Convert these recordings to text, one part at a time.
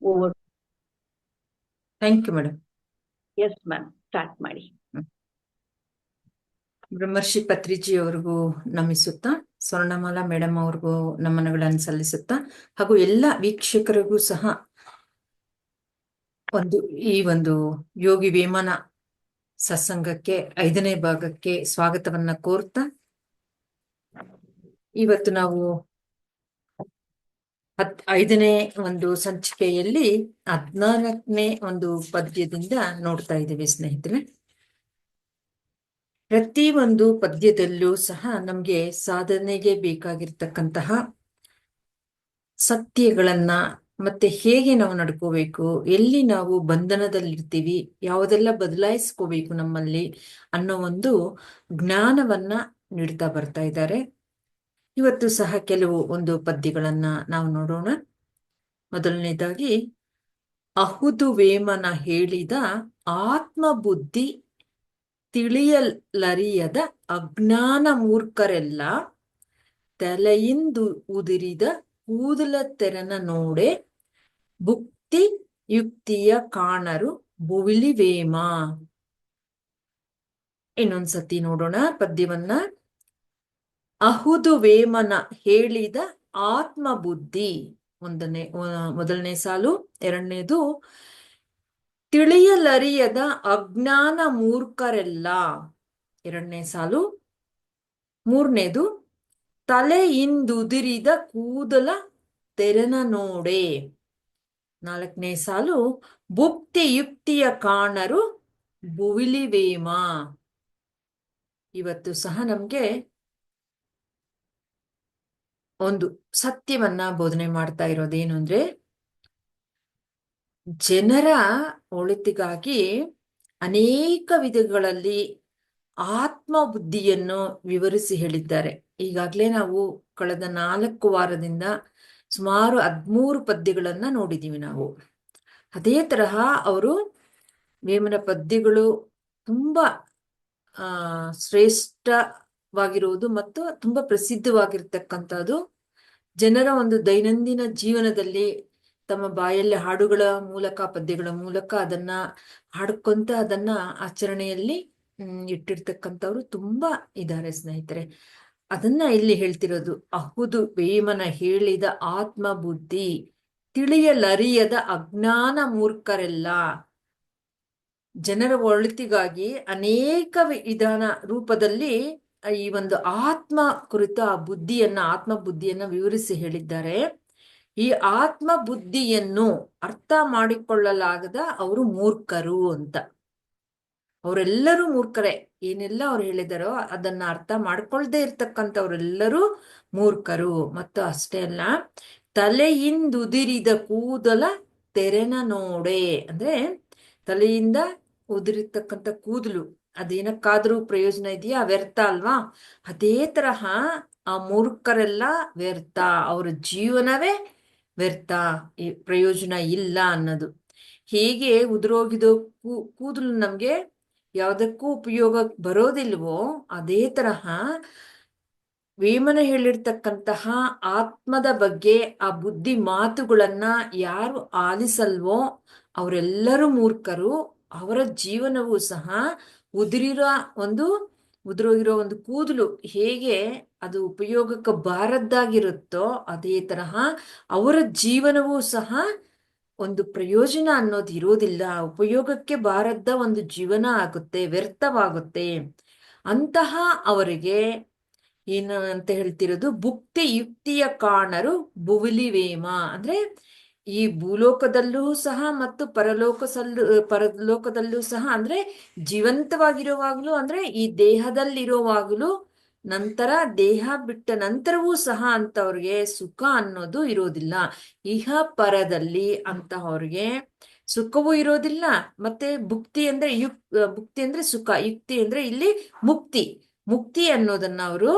Over. Thank you madam. Yes ma'am, start ಮಾಡಿ. ಬ್ರಹ್ಮರ್ಷಿ ಪತ್ರಿಜಿ ಅವ್ರಿಗೂ ನಮಿಸುತ್ತಾ, Swarnamala madam ಅವ್ರಿಗೂ ನಮನಗಳನ್ನು ಸಲ್ಲಿಸುತ್ತಾ, ಹಾಗೂ ಎಲ್ಲ ವೀಕ್ಷಕರಿಗೂ ಸಹ ಈ ಒಂದು ಯೋಗಿ ವೇಮನ ಸತ್ಸಂಗಕ್ಕೆ 5ನೇ ಭಾಗಕ್ಕೆ ಸ್ವಾಗತವನ್ನ ಕೋರ್ತಾ, ಇವತ್ತು ನಾವು 5ನೇ ಒಂದು ಸಂಚಿಕೆಯಲ್ಲಿ 14ನೇ ಒಂದು ಪದ್ಯದಿಂದ ನೋಡ್ತಾ ಇದ್ದೀವಿ ಸ್ನೇಹಿತರೆ. ಪ್ರತಿ ಒಂದು ಪದ್ಯದಲ್ಲೂ ಸಹ ನಮ್ಗೆ ಸಾಧನೆಗೆ ಬೇಕಾಗಿರ್ತಕ್ಕಂತಹ ಸತ್ಯಗಳನ್ನ, ಮತ್ತೆ ಹೇಗೆ ನಾವು ನಡ್ಕೋಬೇಕು, ಎಲ್ಲಿ ನಾವು ಬಂಧನದಲ್ಲಿರ್ತೀವಿ, ಯಾವುದೆಲ್ಲ ಬದಲಾಯಿಸ್ಕೋಬೇಕು ನಮ್ಮಲ್ಲಿ ಅನ್ನೋ ಒಂದು ಜ್ಞಾನವನ್ನ ನೀಡ್ತಾ ಬರ್ತಾ ಇದ್ದಾರೆ. ಇವತ್ತು ಸಹ ಕೆಲವು ಒಂದು ಪದ್ಯಗಳನ್ನ ನಾವು ನೋಡೋಣ. ಮೊದಲನೇದಾಗಿ, ಅಹುದು ವೇಮನ ಹೇಳಿದ ಆತ್ಮಬುದ್ಧಿ ತಿಳಿಯಲರಿಯದ ಅಜ್ಞಾನ ಮೂರ್ಖರೆಲ್ಲ ತಲೆಯಿಂದು ಉದಿರಿದ ಕೂದಲ ತೆರನ ನೋಡೆ ಭುಕ್ತಿ ಯುಕ್ತಿಯ ಕಾಣರು ಬುವಿಲಿವೇಮ. ಇನ್ನೊಂದ್ಸತಿ ನೋಡೋಣ ಪದ್ಯವನ್ನ. ಅಹುದು ವೇಮನ ಹೇಳಿದ ಆತ್ಮಬುದ್ಧಿ, ಮೊದಲನೇ ಸಾಲು. ಎರಡನೇದು, ತಿಳಿಯಲರಿಯದ ಅಜ್ಞಾನ ಮೂರ್ಖರೆಲ್ಲ, ಎರಡನೇ ಸಾಲು. ಮೂರನೇದು, ತಲೆಯಿಂದುದಿರಿದ ಕೂದಲ ತೆರನ ನೋಡೆ, ನಾಲ್ಕನೇ ಸಾಲು. ಭುಕ್ತಿ ಯುಕ್ತಿಯ ಕಾಣರು ಬುವಿಲಿವೇಮ. ಇವತ್ತು ಸಹ ನಮ್ಗೆ ಒಂದು ಸತ್ಯವನ್ನ ಬೋಧನೆ ಮಾಡ್ತಾ ಇರೋದೇನು ಅಂದ್ರೆ, ಜನರ ಒಳಿತಿಗಾಗಿ ಅನೇಕ ವಿಧಗಳಲ್ಲಿ ಆತ್ಮ ಬುದ್ಧಿಯನ್ನು ವಿವರಿಸಿ ಹೇಳಿದ್ದಾರೆ. ಈಗಾಗಲೇ ನಾವು ಕಳೆದ 4 ವಾರದಿಂದ ಸುಮಾರು 13 ಪದ್ಯಗಳನ್ನ ನೋಡಿದೀವಿ ನಾವು. ಅದೇ ತರಹ ಅವರು ವೇಮನ ಪದ್ಯಗಳು ತುಂಬಾ ಶ್ರೇಷ್ಠವಾಗಿರುವುದು ಮತ್ತು ತುಂಬಾ ಪ್ರಸಿದ್ಧವಾಗಿರ್ತಕ್ಕಂಥದ್ದು. ಜನರ ಒಂದು ದೈನಂದಿನ ಜೀವನದಲ್ಲಿ ತಮ್ಮ ಬಾಯಲ್ಲಿ ಹಾಡುಗಳ ಮೂಲಕ, ಪದ್ಯಗಳ ಮೂಲಕ ಅದನ್ನ ಹಾಡ್ಕೊಂತ ಅದನ್ನ ಆಚರಣೆಯಲ್ಲಿ ಇಟ್ಟಿರ್ತಕ್ಕಂಥವ್ರು ತುಂಬಾ ಇದ್ದಾರೆ ಸ್ನೇಹಿತರೆ. ಅದನ್ನ ಇಲ್ಲಿ ಹೇಳ್ತಿರೋದು. ಅಹುದು ವೇಮನ ಹೇಳಿದ ಆತ್ಮ ಬುದ್ಧಿ ತಿಳಿಯಲರಿಯದ ಅಜ್ಞಾನ ಮೂರ್ಖರೆಲ್ಲ. ಜನರ ಒಳಿತಿಗಾಗಿ ಅನೇಕ ವಿಧಾನ ರೂಪದಲ್ಲಿ ಈ ಒಂದು ಆತ್ಮ ಕುರಿತ ಆತ್ಮ ಬುದ್ಧಿಯನ್ನ ವಿವರಿಸಿ ಹೇಳಿದ್ದಾರೆ. ಈ ಆತ್ಮ ಬುದ್ಧಿಯನ್ನು ಅರ್ಥ ಮಾಡಿಕೊಳ್ಳಲಾಗದ ಅವರು ಮೂರ್ಖರು ಅಂತ. ಅವರೆಲ್ಲರೂ ಮೂರ್ಖರೇ. ಏನೆಲ್ಲ ಅವ್ರು ಹೇಳಿದಾರೋ ಅದನ್ನ ಅರ್ಥ ಮಾಡ್ಕೊಳ್ದೇ ಇರ್ತಕ್ಕಂಥವ್ರೆಲ್ಲರೂ ಮೂರ್ಖರು. ಮತ್ತು ಅಷ್ಟೇ ಅಲ್ಲ, ತಲೆಯಿಂದುದಿರಿದ ಕೂದಲ ತೆರೆನ ನೋಡೆ, ಅಂದ್ರೆ ತಲೆಯಿಂದ ಉದುರಿರ್ತಕ್ಕಂಥ ಕೂದಲು ಅದೇನಕ್ಕಾದ್ರೂ ಪ್ರಯೋಜನ ಇದೆಯಾ? ವ್ಯರ್ಥ ಅಲ್ವಾ? ಅದೇ ತರಹ ಆ ಮೂರ್ಖರೆಲ್ಲ ವ್ಯರ್ಥ, ಅವರ ಜೀವನವೇ ವ್ಯರ್ಥ, ಪ್ರಯೋಜನ ಇಲ್ಲ ಅನ್ನೋದು. ಹೇಗೆ ಉದುರೋಗಿದ ಕೂದಲು ನಮ್ಗೆ ಯಾವುದಕ್ಕೂ ಉಪಯೋಗ ಬರೋದಿಲ್ವೋ, ಅದೇ ತರಹ ವೇಮನ ಹೇಳಿರ್ತಕ್ಕಂತಹ ಆತ್ಮದ ಬಗ್ಗೆ ಆ ಬುದ್ಧಿ ಮಾತುಗಳನ್ನ ಯಾರು ಆಲಿಸಲ್ವೋ ಅವರೆಲ್ಲರೂ ಮೂರ್ಖರು. ಅವರ ಜೀವನವೂ ಸಹ ಉದುರೋಗಿರೋ ಒಂದು ಕೂದಲು ಹೇಗೆ ಅದು ಉಪಯೋಗಕ್ಕೆ ಬಾರದ್ದಾಗಿರುತ್ತೋ, ಅದೇ ತರಹ ಅವರ ಜೀವನವೂ ಸಹ ಒಂದು ಪ್ರಯೋಜನ ಅನ್ನೋದು ಇರೋದಿಲ್ಲ, ಉಪಯೋಗಕ್ಕೆ ಬಾರದ ಒಂದು ಜೀವನ ಆಗುತ್ತೆ, ವ್ಯರ್ಥವಾಗುತ್ತೆ. ಅಂತಹ ಅವರಿಗೆ ಏನು ಅಂತ ಹೇಳ್ತಿರೋದು, ಭುಕ್ತಿ ಯುಕ್ತಿಯ ಕಾಣರು ಬುವಿಲಿವೇಮ, ಅಂದ್ರೆ ಈ ಭೂಲೋಕದಲ್ಲೂ ಸಹ ಮತ್ತು ಪರಲೋಕದಲ್ಲೂ ಸಹ, ಅಂದ್ರೆ ಜೀವಂತವಾಗಿರುವಾಗಲೂ, ಅಂದ್ರೆ ಈ ದೇಹದಲ್ಲಿರುವಾಗಲೂ, ನಂತರ ದೇಹ ಬಿಟ್ಟ ನಂತರವೂ ಸಹ ಅಂತವ್ರಿಗೆ ಸುಖ ಅನ್ನೋದು ಇರೋದಿಲ್ಲ. ಇಹ ಪರದಲ್ಲಿ ಅಂತಹವ್ರಿಗೆ ಸುಖವೂ ಇರೋದಿಲ್ಲ. ಮತ್ತೆ ಭುಕ್ತಿ ಅಂದ್ರೆ ಸುಖ, ಯುಕ್ತಿ ಅಂದ್ರೆ ಇಲ್ಲಿ ಮುಕ್ತಿ ಅನ್ನೋದನ್ನ ಅವರು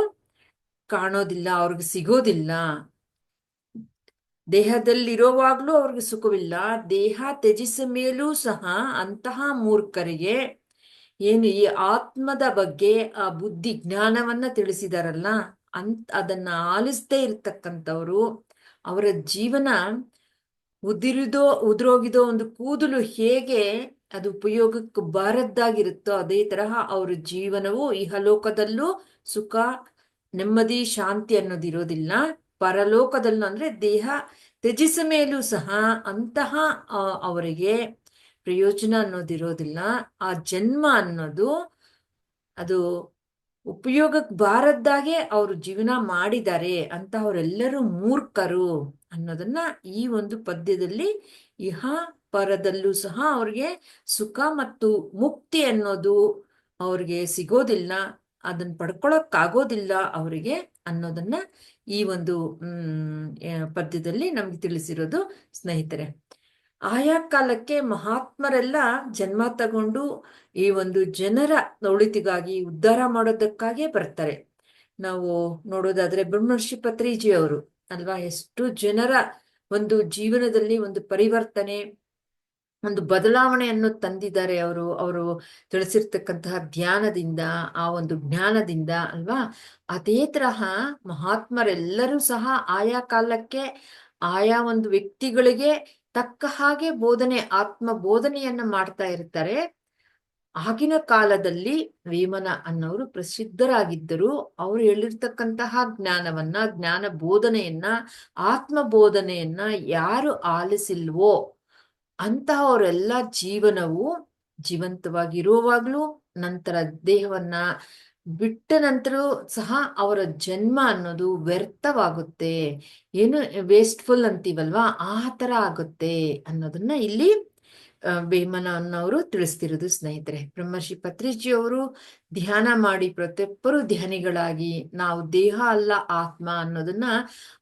ಕಾಣೋದಿಲ್ಲ, ಅವ್ರಿಗೆ ಸಿಗೋದಿಲ್ಲ. ದೇಹದಲ್ಲಿರೋವಾಗ್ಲೂ ಅವ್ರಿಗೆ ಸುಖವಿಲ್ಲ, ದೇಹ ತ್ಯಜಿಸ ಮೇಲೂ ಸಹ ಅಂತಹ ಮೂರ್ಖರಿಗೆ ಏನು ಈ ಆತ್ಮದ ಬಗ್ಗೆ ಆ ಬುದ್ಧಿ ಜ್ಞಾನವನ್ನ ತಿಳಿಸಿದಾರಲ್ಲ, ಅದನ್ನ ಆಲಿಸದೇ ಇರ್ತಕ್ಕಂಥವ್ರು, ಅವರ ಜೀವನ ಉದುರೋಗಿದೋ ಒಂದು ಕೂದಲು ಹೇಗೆ ಅದು ಉಪಯೋಗಕ್ಕೆ ಬಾರದ್ದಾಗಿರುತ್ತೋ ಅದೇ ತರಹ ಅವ್ರ ಜೀವನವು ಇಹಲೋಕದಲ್ಲೂ ಸುಖ, ನೆಮ್ಮದಿ, ಶಾಂತಿ ಅನ್ನೋದಿರೋದಿಲ್ಲ. ಪರಲೋಕದಲ್ಲೂ ಅಂದ್ರೆ ದೇಹ ತ್ಯಜಿಸ ಮೇಲೂ ಸಹ ಅಂತಹ ಅವರಿಗೆ ಪ್ರಯೋಜನ ಅನ್ನೋದಿರೋದಿಲ್ಲ. ಆ ಜನ್ಮ ಅನ್ನೋದು ಅದು ಉಪಯೋಗಕ್ಕೆ ಬಾರದ್ದಾಗೆ ಅವರು ಜೀವನ ಮಾಡಿದ್ದಾರೆ ಅಂತಹವರೆಲ್ಲರೂ ಮೂರ್ಖರು ಅನ್ನೋದನ್ನ ಈ ಒಂದು ಪದ್ಯದಲ್ಲಿ ಇಹ ಪರದಲ್ಲೂ ಸಹ ಅವ್ರಿಗೆ ಸುಖ ಮತ್ತು ಮುಕ್ತಿ ಅನ್ನೋದು ಅವ್ರಿಗೆ ಸಿಗೋದಿಲ್ಲ, ಅದನ್ನ ಪಡ್ಕೊಳಕ್ಕಾಗೋದಿಲ್ಲ ಅವರಿಗೆ ಅನ್ನೋದನ್ನ ಈ ಒಂದು ಪದ್ಯದಲ್ಲಿ ನಮ್ಗೆ ತಿಳಿಸಿರೋದು ಸ್ನೇಹಿತರೆ. ಆಯಾ ಕಾಲಕ್ಕೆ ಮಹಾತ್ಮರೆಲ್ಲ ಜನ್ಮ ತಗೊಂಡು ಈ ಒಂದು ಜನರ ಒಳಿತಿಗಾಗಿ ಉದ್ಧಾರ ಮಾಡೋದಕ್ಕಾಗೇ ಬರ್ತಾರೆ. ನಾವು ನೋಡೋದಾದ್ರೆ ಬ್ರಹ್ಮರ್ಷಿ ಪತ್ರಿಜಿ ಅವರು ಅಲ್ವಾ, ಎಷ್ಟು ಜನರ ಒಂದು ಜೀವನದಲ್ಲಿ ಒಂದು ಪರಿವರ್ತನೆ, ಒಂದು ಬದಲಾವಣೆಯನ್ನು ತಂದಿದ್ದಾರೆ ಅವರು ತಿಳಿಸಿರ್ತಕ್ಕಂತಹ ಧ್ಯಾನದಿಂದ, ಆ ಒಂದು ಜ್ಞಾನದಿಂದ ಅಲ್ವಾ. ಅದೇ ತರಹ ಮಹಾತ್ಮರೆಲ್ಲರೂ ಸಹ ಆಯಾ ಕಾಲಕ್ಕೆ ಆಯಾ ಒಂದು ವ್ಯಕ್ತಿಗಳಿಗೆ ತಕ್ಕ ಹಾಗೆ ಆತ್ಮ ಬೋಧನೆಯನ್ನ ಮಾಡ್ತಾ ಇರ್ತಾರೆ. ಆಗಿನ ಕಾಲದಲ್ಲಿ ವೇಮನ ಅನ್ನೋರು ಪ್ರಸಿದ್ಧರಾಗಿದ್ದರು. ಅವರು ಹೇಳಿರ್ತಕ್ಕಂತಹ ಜ್ಞಾನ ಬೋಧನೆಯನ್ನ, ಆತ್ಮ ಬೋಧನೆಯನ್ನ ಯಾರು ಆಲಿಸಿಲ್ವೋ ಅಂತಹವರೆಲ್ಲ ಜೀವನವು ಜೀವಂತವಾಗಿರುವಾಗ್ಲೂ ನಂತರ ದೇಹವನ್ನ ಬಿಟ್ಟ ನಂತರ ಸಹ ಅವರ ಜನ್ಮ ಅನ್ನೋದು ವ್ಯರ್ಥವಾಗುತ್ತೆ, ಏನು ವೇಸ್ಟ್ಫುಲ್ ಅಂತೀವಲ್ವಾ, ಆ ತರ ಆಗುತ್ತೆ ಅನ್ನೋದನ್ನ ಇಲ್ಲಿ ವೇಮನ ಅನ್ನೋರು ತಿಳಿಸ್ತಿರೋದು ಸ್ನೇಹಿತರೆ. ಬ್ರಹ್ಮರ್ಷಿ ಪತ್ರಿಜಿ ಅವರು ಧ್ಯಾನ ಮಾಡಿ ಪ್ರತಿಯೊಬ್ಬರು ಧ್ಯಾನಿಗಳಾಗಿ ನಾವು ದೇಹ ಅಲ್ಲ ಆತ್ಮ ಅನ್ನೋದನ್ನ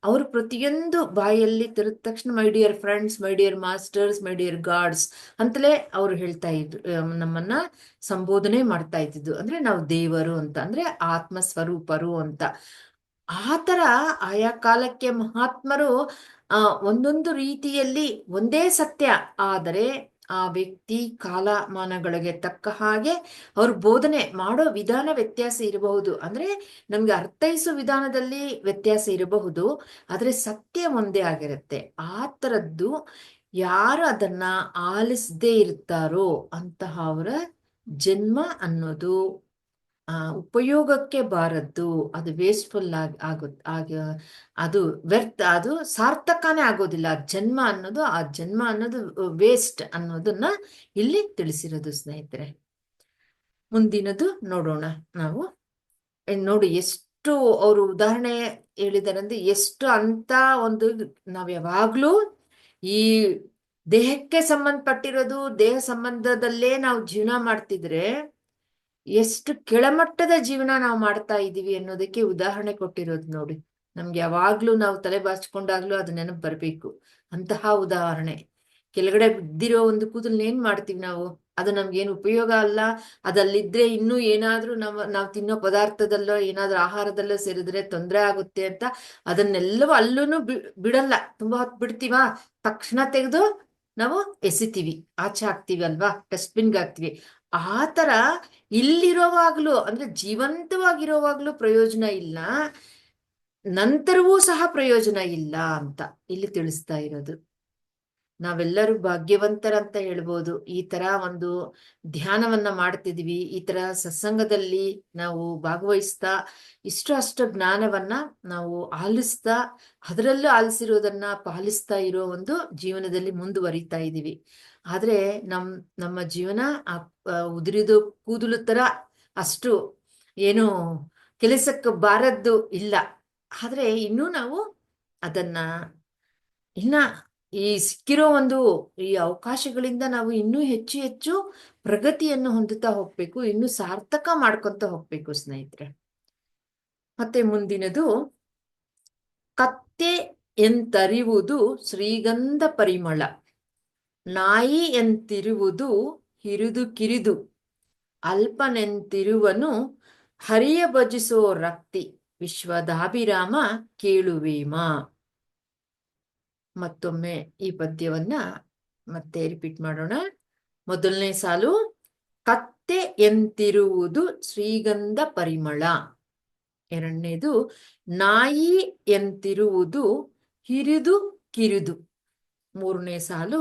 ಅವರು ಪ್ರತಿಯೊಂದು ಬಾಯಲ್ಲಿ ತಿರುದ ತಕ್ಷಣ my dear friends, my dear masters, my dear God's ಅಂತಲೇ ಅವ್ರು ಹೇಳ್ತಾ ಇದ್ರು, ನಮ್ಮನ್ನ ಸಂಬೋಧನೆ ಮಾಡ್ತಾ ಇದ್ದಿದ್ದು. ಅಂದ್ರೆ ನಾವು ದೇವರು ಅಂತ, ಅಂದ್ರೆ ಆತ್ಮ ಸ್ವರೂಪರು ಅಂತ. ಆ ತರ ಆಯಾ ಕಾಲಕ್ಕೆ ಮಹಾತ್ಮರು ಒಂದೊಂದು ರೀತಿಯಲ್ಲಿ ಒಂದೇ ಸತ್ಯ, ಆದರೆ ಆ ವ್ಯಕ್ತಿ ಕಾಲಮಾನಗಳಿಗೆ ತಕ್ಕ ಹಾಗೆ ಅವ್ರು ಬೋಧನೆ ಮಾಡೋ ವಿಧಾನ ವ್ಯತ್ಯಾಸ ಇರಬಹುದು. ಅಂದ್ರೆ ನಮ್ಗೆ ಅರ್ಥೈಸೋ ವಿಧಾನದಲ್ಲಿ ವ್ಯತ್ಯಾಸ ಇರಬಹುದು, ಆದ್ರೆ ಸತ್ಯ ಒಂದೇ ಆಗಿರುತ್ತೆ. ಆ ತರದ್ದು ಯಾರು ಅದನ್ನ ಆಲಿಸದೇ ಇರ್ತಾರೋ ಅಂತಹ ಅವರ ಜನ್ಮ ಅನ್ನೋದು ಉಪಯೋಗಕ್ಕೆ ಬಾರದ್ದು, ಅದು ವೇಸ್ಟ್ಫುಲ್ ಅದು ವ್ಯರ್ಥ, ಅದು ಸಾರ್ಥಕನೇ ಆಗೋದಿಲ್ಲ. ಆ ಜನ್ಮ ಅನ್ನೋದು ವೇಸ್ಟ್ ಅನ್ನೋದನ್ನ ಇಲ್ಲಿ ತಿಳಿಸಿರೋದು ಸ್ನೇಹಿತರೆ. ಮುಂದಿನದು ನೋಡೋಣ ನಾವು. ನೋಡಿ ಎಷ್ಟು ಅವರು ಉದಾಹರಣೆ ಹೇಳಿದಾರೆ ಅಂದ್ರೆ, ಎಷ್ಟು ಅಂತ ಒಂದು ನಾವ್ ಯಾವಾಗ್ಲೂ ಈ ದೇಹಕ್ಕೆ ಸಂಬಂಧಪಟ್ಟಿರೋದು, ದೇಹ ಸಂಬಂಧದಲ್ಲೇ ನಾವು ಜೀವನ ಮಾಡ್ತಿದ್ರೆ ಎಷ್ಟು ಕೆಳಮಟ್ಟದ ಜೀವನ ನಾವು ಮಾಡ್ತಾ ಇದ್ದೀವಿ ಅನ್ನೋದಕ್ಕೆ ಉದಾಹರಣೆ ಕೊಟ್ಟಿರೋದು ನೋಡಿ. ನಮ್ಗೆ ಯಾವಾಗ್ಲೂ ನಾವು ತಲೆ ಬಾಚ್ಕೊಂಡಾಗ್ಲೂ ಅದು ನೆನಪು ಬರ್ಬೇಕು. ಅಂತಹ ಉದಾಹರಣೆ. ಕೆಳಗಡೆ ಬಿದ್ದಿರೋ ಒಂದು ಕೂದಲ್ ಏನ್ ಮಾಡ್ತೀವಿ ನಾವು, ಅದು ನಮ್ಗೇನು ಉಪಯೋಗ ಅಲ್ಲ. ಅದಲ್ಲಿದ್ರೆ ಇನ್ನೂ ಏನಾದ್ರೂ ನಾವು ತಿನ್ನೋ ಪದಾರ್ಥದಲ್ಲೋ ಏನಾದ್ರೂ ಆಹಾರದಲ್ಲೋ ಸೇರಿದ್ರೆ ತೊಂದರೆ ಆಗುತ್ತೆ ಅಂತ ಅದನ್ನೆಲ್ಲವೂ ಅಲ್ಲೂ ಬಿಡಲ್ಲ. ತುಂಬಾ ಹೊತ್ತು ಬಿಡ್ತೀವಾ, ತಕ್ಷಣ ತೆಗೆದು ನಾವು ಎಸಿತೀವಿ, ಆಚೆ ಹಾಕ್ತಿವಿ ಅಲ್ವಾ, ಡಸ್ಟ್ಬಿನ್ಗೆ ಹಾಕ್ತಿವಿ. ಆ ತರ ಇಲ್ಲಿರೋವಾಗ್ಲೂ, ಅಂದ್ರೆ ಜೀವಂತವಾಗಿರೋವಾಗ್ಲೂ ಪ್ರಯೋಜನ ಇಲ್ಲ, ನಂತರವೂ ಸಹ ಪ್ರಯೋಜನ ಇಲ್ಲ ಅಂತ ಇಲ್ಲಿ ತಿಳಿಸ್ತಾ ಇರೋದು. ನಾವೆಲ್ಲರೂ ಭಾಗ್ಯವಂತರಂತ ಹೇಳ್ಬೋದು. ಈ ತರ ಒಂದು ಧ್ಯಾನವನ್ನ ಮಾಡ್ತಿದ್ವಿ, ಈ ತರ ಸತ್ಸಂಗದಲ್ಲಿ ನಾವು ಭಾಗವಹಿಸ್ತಾ ಅಷ್ಟು ಜ್ಞಾನವನ್ನ ನಾವು ಆಲಿಸ್ತಾ, ಅದರಲ್ಲೂ ಆಲಿಸಿರೋದನ್ನ ಪಾಲಿಸ್ತಾ ಇರೋ ಒಂದು ಜೀವನದಲ್ಲಿ ಮುಂದುವರಿತಾ ಇದೀವಿ. ಆದ್ರೆ ನಮ್ಮ ಜೀವನ ಉದುರಿದು ಕೂದಲು ತರ ಅಷ್ಟು ಏನು ಕೆಲಸಕ್ಕೆ ಬಾರದ್ದು ಇಲ್ಲ. ಆದ್ರೆ ಇನ್ನೂ ನಾವು ಅದನ್ನ ಈ ಸಿಕ್ಕಿರೋ ಈ ಅವಕಾಶಗಳಿಂದ ನಾವು ಇನ್ನೂ ಹೆಚ್ಚು ಹೆಚ್ಚು ಪ್ರಗತಿಯನ್ನು ಹೊಂದುತ್ತಾ ಹೋಗ್ಬೇಕು, ಇನ್ನೂ ಸಾರ್ಥಕ ಮಾಡ್ಕೊಂತ ಹೋಗ್ಬೇಕು ಸ್ನೇಹಿತರೆ. ಮತ್ತೆ ಮುಂದಿನದು, ಕತ್ತೆ ಎಂತರಿವುದು ಶ್ರೀಗಂಧ ಪರಿಮಳ, ನಾಯಿ ಎಂತಿರುವುದು ಹಿರಿದು ಕಿರಿದು, ಅಲ್ಪನೆಂತಿರುವನು ಹರಿಯ ಭಜಿಸೋ ರಕ್ತಿ, ವಿಶ್ವದಾಭಿರಾಮ ಕೇಳುವೇಮ. ಮತ್ತೊಮ್ಮೆ ಈ ಪದ್ಯವನ್ನ ಮತ್ತೆ ರಿಪೀಟ್ ಮಾಡೋಣ. ಮೊದಲನೇ ಸಾಲು, ಕತ್ತೆ ಎಂತಿರುವುದು ಶ್ರೀಗಂಧ ಪರಿಮಳ. ಎರಡನೇದು, ನಾಯಿ ಎಂತಿರುವುದು ಹಿರಿದು ಕಿರಿದು. ಮೂರನೇ ಸಾಲು,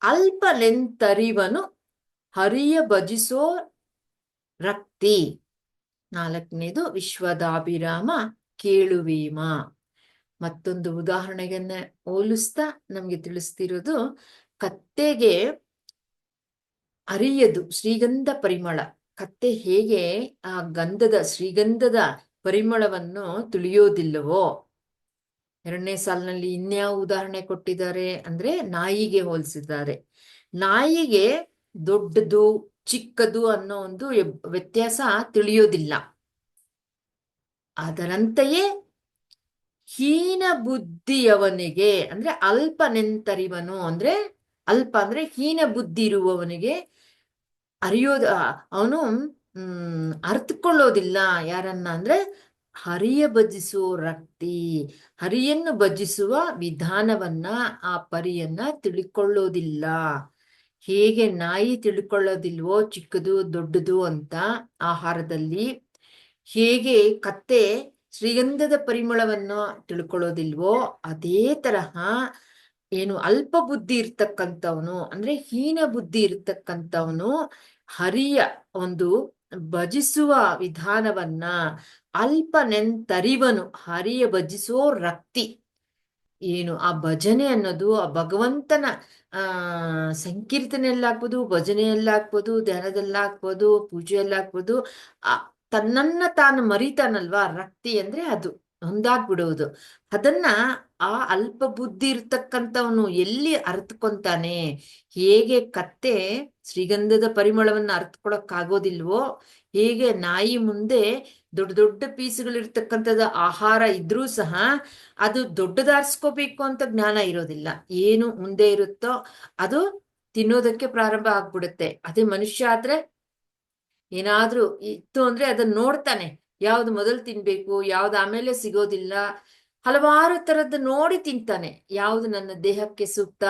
ಅಲ್ಪನೆಂತರಿವನು ಹರಿಯ ಭಜಿಸೋ ರಕ್ತಿ. ನಾಲ್ಕನೇದು, ವಿಶ್ವದಾಭಿರಾಮ ಕೇಳುವೇಮ. ಮತ್ತೊಂದು ಉದಾಹರಣೆಗನ್ನ ಹೋಲಿಸ್ತಾ ನಮ್ಗೆ ತಿಳಿಸ್ತಿರೋದು, ಕತ್ತೆಗೆ ಅರಿಯದು ಶ್ರೀಗಂಧ ಪರಿಮಳ. ಕತ್ತೆ ಹೇಗೆ ಆ ಶ್ರೀಗಂಧದ ಪರಿಮಳವನ್ನು ತಿಳಿಯೋದಿಲ್ಲವೋ. ಎರಡನೇ ಸಾಲಿನಲ್ಲಿ ಇನ್ಯಾವ ಉದಾಹರಣೆ ಕೊಟ್ಟಿದ್ದಾರೆ ಅಂದ್ರೆ, ನಾಯಿಗೆ ಹೋಲಿಸಿದ್ದಾರೆ. ನಾಯಿಗೆ ದೊಡ್ಡದು ಚಿಕ್ಕದು ಅನ್ನೋ ಒಂದು ವ್ಯತ್ಯಾಸ ತಿಳಿಯೋದಿಲ್ಲ. ಅದರಂತೆಯೇ ಹೀನ ಬುದ್ಧಿಯವನಿಗೆ ಅಂದ್ರೆ ಅಲ್ಪನೆಂತರಿವನು ಅಂದ್ರೆ, ಅಲ್ಪ ಅಂದ್ರೆ ಹೀನ ಬುದ್ಧಿ ಇರುವವನಿಗೆ ಅರಿಯೋದು, ಅವನು ಅರ್ಥಕೊಳ್ಳೋದಿಲ್ಲ ಯಾರನ್ನ ಅಂದ್ರೆ ಹರಿಯ ಭಜಿಸುವ ರಕ್ತಿ, ಹರಿಯನ್ನು ಭಜಿಸುವ ವಿಧಾನವನ್ನ, ಆ ಪರಿಯನ್ನ ತಿಳ್ಕೊಳ್ಳೋದಿಲ್ಲ. ಹೇಗೆ ನಾಯಿ ತಿಳ್ಕೊಳ್ಳೋದಿಲ್ವೋ ಚಿಕ್ಕದು ದೊಡ್ಡದು ಅಂತ ಆಹಾರದಲ್ಲಿ, ಹೇಗೆ ಕತ್ತೆ ಶ್ರೀಗಂಧದ ಪರಿಮಳವನ್ನು ತಿಳ್ಕೊಳ್ಳೋದಿಲ್ವೋ, ಅದೇ ತರಹ ಏನು ಅಲ್ಪ ಬುದ್ಧಿ ಇರ್ತಕ್ಕಂಥವನು ಅಂದ್ರೆ ಹೀನ ಬುದ್ಧಿ ಇರ್ತಕ್ಕಂಥವನು ಹರಿಯ ಒಂದು ಭಜಿಸುವ ವಿಧಾನವನ್ನ, ಅಲ್ಪನೆಂತರಿವನು ಹರಿಯ ಭಜಿಸೋ ರಕ್ತಿ. ಏನು ಆ ಭಜನೆ ಅನ್ನೋದು ಆ ಭಗವಂತನ ಸಂಕೀರ್ತನೆಯಲ್ಲಾಗ್ಬೋದು, ಭಜನೆಯಲ್ಲಾಗ್ಬೋದು, ಧ್ಯಾನದಲ್ಲಾಗ್ಬೋದು, ಪೂಜೆಯಲ್ಲಾಗ್ಬೋದು, ತನ್ನನ್ನ ತಾನು ಮರಿತಾನಲ್ವಾ. ರಕ್ತಿ ಅಂದ್ರೆ ಅದು ಒಂದಾಗ್ಬಿಡೋದು. ಅದನ್ನ ಆ ಅಲ್ಪ ಬುದ್ಧಿ ಇರ್ತಕ್ಕಂಥವನು ಎಲ್ಲಿ ಅರ್ಥಕೊಂತಾನೆ. ಹೇಗೆ ಕತ್ತೆ ಶ್ರೀಗಂಧದ ಪರಿಮಳವನ್ನ ಅರ್ಥಕೊಳಕ್ಕಾಗೋದಿಲ್ವೋ, ಹೇಗೆ ನಾಯಿ ಮುಂದೆ ದೊಡ್ಡ ದೊಡ್ಡ ಪೀಸುಗಳಿರ್ತಕ್ಕಂಥದ್ದು ಆಹಾರ ಇದ್ರೂ ಸಹ ಅದು ದೊಡ್ಡದಾರ್ಸ್ಕೋಬೇಕು ಅಂತ ಜ್ಞಾನ ಇರೋದಿಲ್ಲ. ಏನು ಮುಂದೆ ಇರುತ್ತೋ ಅದು ತಿನ್ನೋದಕ್ಕೆ ಪ್ರಾರಂಭ ಆಗ್ಬಿಡುತ್ತೆ. ಅದೇ ಮನುಷ್ಯ ಆದ್ರೆ ಏನಾದ್ರೂ ಇತ್ತು ಅಂದ್ರೆ ಅದನ್ನ ನೋಡ್ತಾನೆ, ಯಾವ್ದು ಮೊದಲು ತಿನ್ಬೇಕು, ಯಾವ್ದು ಆಮೇಲೆ ಸಿಗೋದಿಲ್ಲ, ಹಲವಾರು ತರದ್ದು ನೋಡಿ ತಿಂತಾನೆ. ಯಾವ್ದು ನನ್ನ ದೇಹಕ್ಕೆ ಸೂಕ್ತ,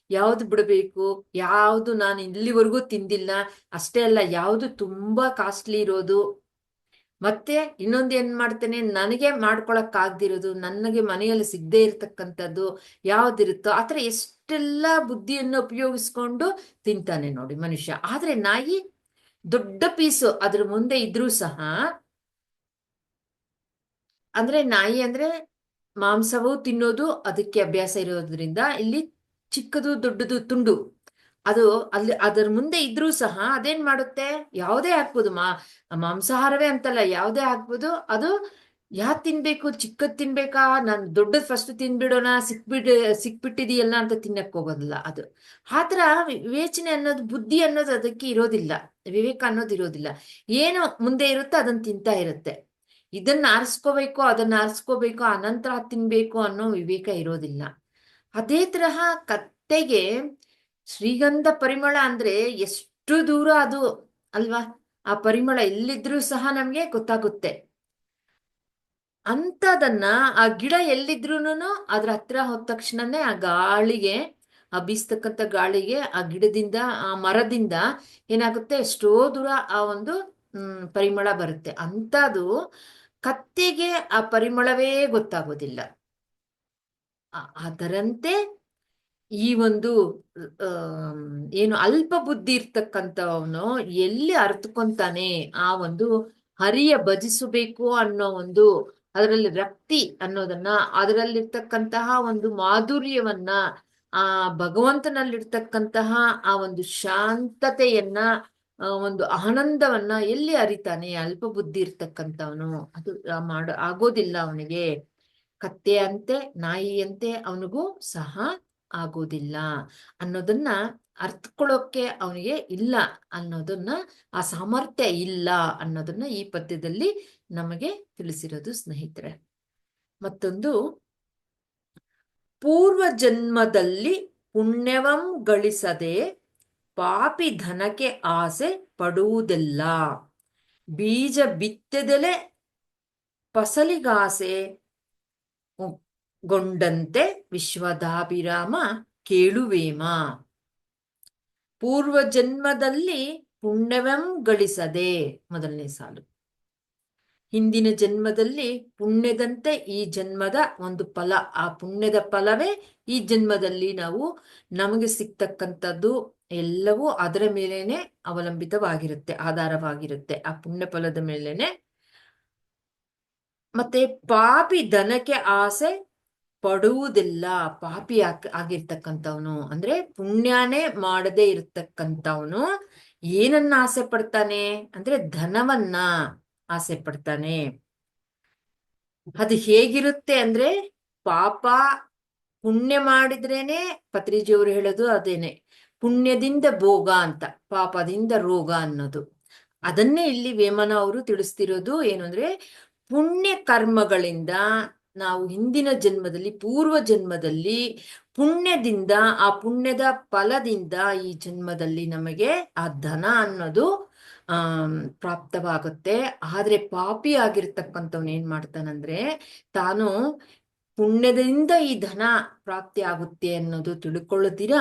ಯಾವ್ದು ಬಿಡಬೇಕು, ಯಾವ್ದು ನಾನು ಇಲ್ಲಿವರೆಗೂ ತಿಂದಿಲ್ಲ. ಅಷ್ಟೇ ಅಲ್ಲ, ಯಾವ್ದು ತುಂಬಾ ಕಾಸ್ಟ್ಲಿ ಇರೋದು, ಮತ್ತೆ ಇನ್ನೊಂದು ಏನ್ ಮಾಡ್ತೇನೆ, ನನಗೆ ಮಾಡ್ಕೊಳಕ್ ಆಗ್ದಿರೋದು, ನನಗೆ ಮನೆಯಲ್ಲಿ ಸಿಗದೆ ಇರ್ತಕ್ಕಂಥದ್ದು ಯಾವ್ದಿರುತ್ತೋ ಆತರ ಎಷ್ಟೆಲ್ಲಾ ಬುದ್ಧಿಯನ್ನು ಉಪಯೋಗಿಸ್ಕೊಂಡು ತಿಂತಾನೆ ನೋಡಿ ಮನುಷ್ಯ. ಆದ್ರೆ ನಾಯಿ ದೊಡ್ಡ ಪೀಸು ಅದ್ರ ಮುಂದೆ ಇದ್ರೂ ಸಹ, ಅಂದ್ರೆ ನಾಯಿ ಅಂದ್ರೆ ಮಾಂಸವೂ ತಿನ್ನೋದು ಅದಕ್ಕೆ ಅಭ್ಯಾಸ ಇರೋದ್ರಿಂದ ಇಲ್ಲಿ ಚಿಕ್ಕದು ದೊಡ್ಡದು ತುಂಡು ಅದು ಅಲ್ಲಿ ಅದರ ಮುಂದೆ ಇದ್ರೂ ಸಹ ಅದೇನ್ ಮಾಡುತ್ತೆ, ಯಾವುದೇ ಹಾಕ್ಬೋದು, ಮಾಂಸಾಹಾರವೇ ಅಂತಲ್ಲ, ಯಾವುದೇ ಹಾಕ್ಬೋದು. ಅದು ಯಾವ್ದು ತಿನ್ಬೇಕು, ಚಿಕ್ಕದ್ ತಿನ್ಬೇಕಾ, ನಾನು ದೊಡ್ಡದ್ ಫಸ್ಟ್ ತಿನ್ಬಿಡೋಣ, ಸಿಕ್ಬಿಟ್ಟಿದೆಯಲ್ಲ ಅಂತ ತಿನ್ನಕ್ ಹೋಗೋದಿಲ್ಲ. ಅದು ಆತರ ವಿವೇಚನೆ ಅನ್ನೋದು, ಬುದ್ಧಿ ಅನ್ನೋದು ಅದಕ್ಕೆ ಇರೋದಿಲ್ಲ, ವಿವೇಕ ಅನ್ನೋದು ಇರೋದಿಲ್ಲ. ಏನು ಮುಂದೆ ಇರುತ್ತೋ ಅದನ್ನ ತಿಂತಾ ಇರುತ್ತೆ. ಇದನ್ನ ಆರಿಸ್ಕೋಬೇಕು, ಅದನ್ನ ಆರಿಸ್ಕೋಬೇಕು, ಅನಂತರ ತಿನ್ಬೇಕು ಅನ್ನೋ ವಿವೇಕ ಇರೋದಿಲ್ಲ. ಅದೇ ತರಹ ಕತ್ತೆಗೆ ಶ್ರೀಗಂಧ ಪರಿಮಳ ಅಂದ್ರೆ ಎಷ್ಟು ದೂರ ಅದು ಅಲ್ವಾ. ಆ ಪರಿಮಳ ಎಲ್ಲಿದ್ರೂ ಸಹ ನಮ್ಗೆ ಗೊತ್ತಾಗುತ್ತೆ. ಅಂತದನ್ನ ಆ ಗಿಡ ಎಲ್ಲಿದ್ರೂನು ಅದ್ರ ಹತ್ರ ಹೋದ ತಕ್ಷಣನೇ ಆ ಗಾಳಿಗೆ, ಆ ಬೀಸ್ತಕ್ಕಂಥ ಗಾಳಿಗೆ ಆ ಗಿಡದಿಂದ, ಆ ಮರದಿಂದ ಏನಾಗುತ್ತೆ, ಎಷ್ಟೋ ದೂರ ಆ ಒಂದು ಪರಿಮಳ ಬರುತ್ತೆ. ಅಂತದು ಕತ್ತೆಗೆ ಆ ಪರಿಮಳವೇ ಗೊತ್ತಾಗೋದಿಲ್ಲ. ಅದರಂತೆ ಈ ಒಂದು ಏನು ಅಲ್ಪ ಬುದ್ಧಿ ಇರ್ತಕ್ಕಂಥವನು ಎಲ್ಲಿ ಅರ್ಥಕೊಂತಾನೆ ಆ ಒಂದು ಹರಿಯ ಭಜಿಸಬೇಕು ಅನ್ನೋ ಒಂದು, ಅದರಲ್ಲಿ ರಕ್ತಿ ಅನ್ನೋದನ್ನ, ಅದರಲ್ಲಿರ್ತಕ್ಕಂತಹ ಒಂದು ಮಾಧುರ್ಯವನ್ನ, ಆ ಭಗವಂತನಲ್ಲಿರ್ತಕ್ಕಂತಹ ಆ ಒಂದು ಶಾಂತತೆಯನ್ನ, ಒಂದು ಆನಂದವನ್ನ ಎಲ್ಲಿ ಅರಿತಾನೆ ಅಲ್ಪ ಬುದ್ಧಿ ಇರ್ತಕ್ಕಂಥವನು. ಅದು ಆಗೋದಿಲ್ಲ ಅವನಿಗೆ. ಕತ್ತೆಯಂತೆ ನಾಯಿಯಂತೆ ಅವನಿಗೂ ಸಹ ಆಗೋದಿಲ್ಲ ಅನ್ನೋದನ್ನ ಅರ್ಥಕೊಳ್ಳೋಕೆ ಅವನಿಗೆ ಇಲ್ಲ ಅನ್ನೋದನ್ನ, ಆ ಸಾಮರ್ಥ್ಯ ಇಲ್ಲ ಅನ್ನೋದನ್ನ ಈ ಪದ್ಯದಲ್ಲಿ ನಮಗೆ ತಿಳಿಸಿರೋದು ಸ್ನೇಹಿತರೆ. ಮತ್ತೊಂದು, ಪೂರ್ವ ಜನ್ಮದಲ್ಲಿ ಪುಣ್ಯವಂ ಗಳಿಸದೆ ಪಾಪಿ ಧನಕ್ಕೆ ಆಸೆ ಪಡುವುದಿಲ್ಲ, ಬೀಜ ಬಿತ್ತದಲೆ ಫಸಲಿಗಾಸೆ ಗೊಂಡಂತೆ ವಿಶ್ವದಾಭಿರಾಮ ಕೇಳುವೇಮ. ಪೂರ್ವ ಜನ್ಮದಲ್ಲಿ ಪುಣ್ಯವಂ ಗಳಿಸದೆ, ಮೊದಲನೇ ಸಾಲು, ಹಿಂದಿನ ಜನ್ಮದಲ್ಲಿ ಪುಣ್ಯದಂತೆ ಈ ಜನ್ಮದ ಒಂದು ಫಲ, ಆ ಪುಣ್ಯದ ಫಲವೇ ಈ ಜನ್ಮದಲ್ಲಿ ನಮಗೆ ಸಿಗ್ತಕ್ಕಂಥದ್ದು ಎಲ್ಲವೂ ಅದರ ಮೇಲೇನೆ ಅವಲಂಬಿತವಾಗಿರುತ್ತೆ, ಆಧಾರವಾಗಿರುತ್ತೆ, ಆ ಪುಣ್ಯ ಫಲದ ಮೇಲೇನೆ. ಮತ್ತೆ ಪಾಪಿ ಧನಕ್ಕೆ ಆಸೆ ಪಡುವುದಿಲ್ಲ. ಪಾಪಿ ಆಗಿರ್ತಕ್ಕಂಥವನು ಅಂದ್ರೆ ಪುಣ್ಯನೇ ಮಾಡದೇ ಇರ್ತಕ್ಕಂಥವನು ಏನನ್ನ ಆಸೆ ಪಡ್ತಾನೆ ಅಂದ್ರೆ ಧನವನ್ನ ಆಸೆ ಪಡ್ತಾನೆ. ಅದು ಹೇಗಿರುತ್ತೆ ಅಂದ್ರೆ ಪಾಪ ಪುಣ್ಯ ಮಾಡಿದ್ರೇನೆ, ಪತ್ರಿಜಿಯವರು ಹೇಳೋದು ಅದೇನೆ, ಪುಣ್ಯದಿಂದ ಭೋಗ ಅಂತ, ಪಾಪದಿಂದ ರೋಗ ಅನ್ನೋದು. ಅದನ್ನೇ ಇಲ್ಲಿ ವೇಮನ ಅವರು ತಿಳಿಸ್ತಿರೋದು ಏನು ಅಂದ್ರೆ ಪುಣ್ಯ ಕರ್ಮಗಳಿಂದ ನಾವು ಹಿಂದಿನ ಜನ್ಮದಲ್ಲಿ, ಪೂರ್ವ ಜನ್ಮದಲ್ಲಿ ಪುಣ್ಯದಿಂದ, ಆ ಪುಣ್ಯದ ಫಲದಿಂದ ಈ ಜನ್ಮದಲ್ಲಿ ನಮಗೆ ಆ ಧನ ಅನ್ನೋದು ಪ್ರಾಪ್ತವಾಗುತ್ತೆ. ಆದ್ರೆ ಪಾಪಿ ಆಗಿರ್ತಕ್ಕಂಥವ್ನು ಏನ್ ಮಾಡ್ತಾನಂದ್ರೆ ತಾನು ಪುಣ್ಯದಿಂದ ಈ ಧನ ಪ್ರಾಪ್ತಿ ಆಗುತ್ತೆ ಅನ್ನೋದು ತಿಳ್ಕೊಳ್ಳದಿರ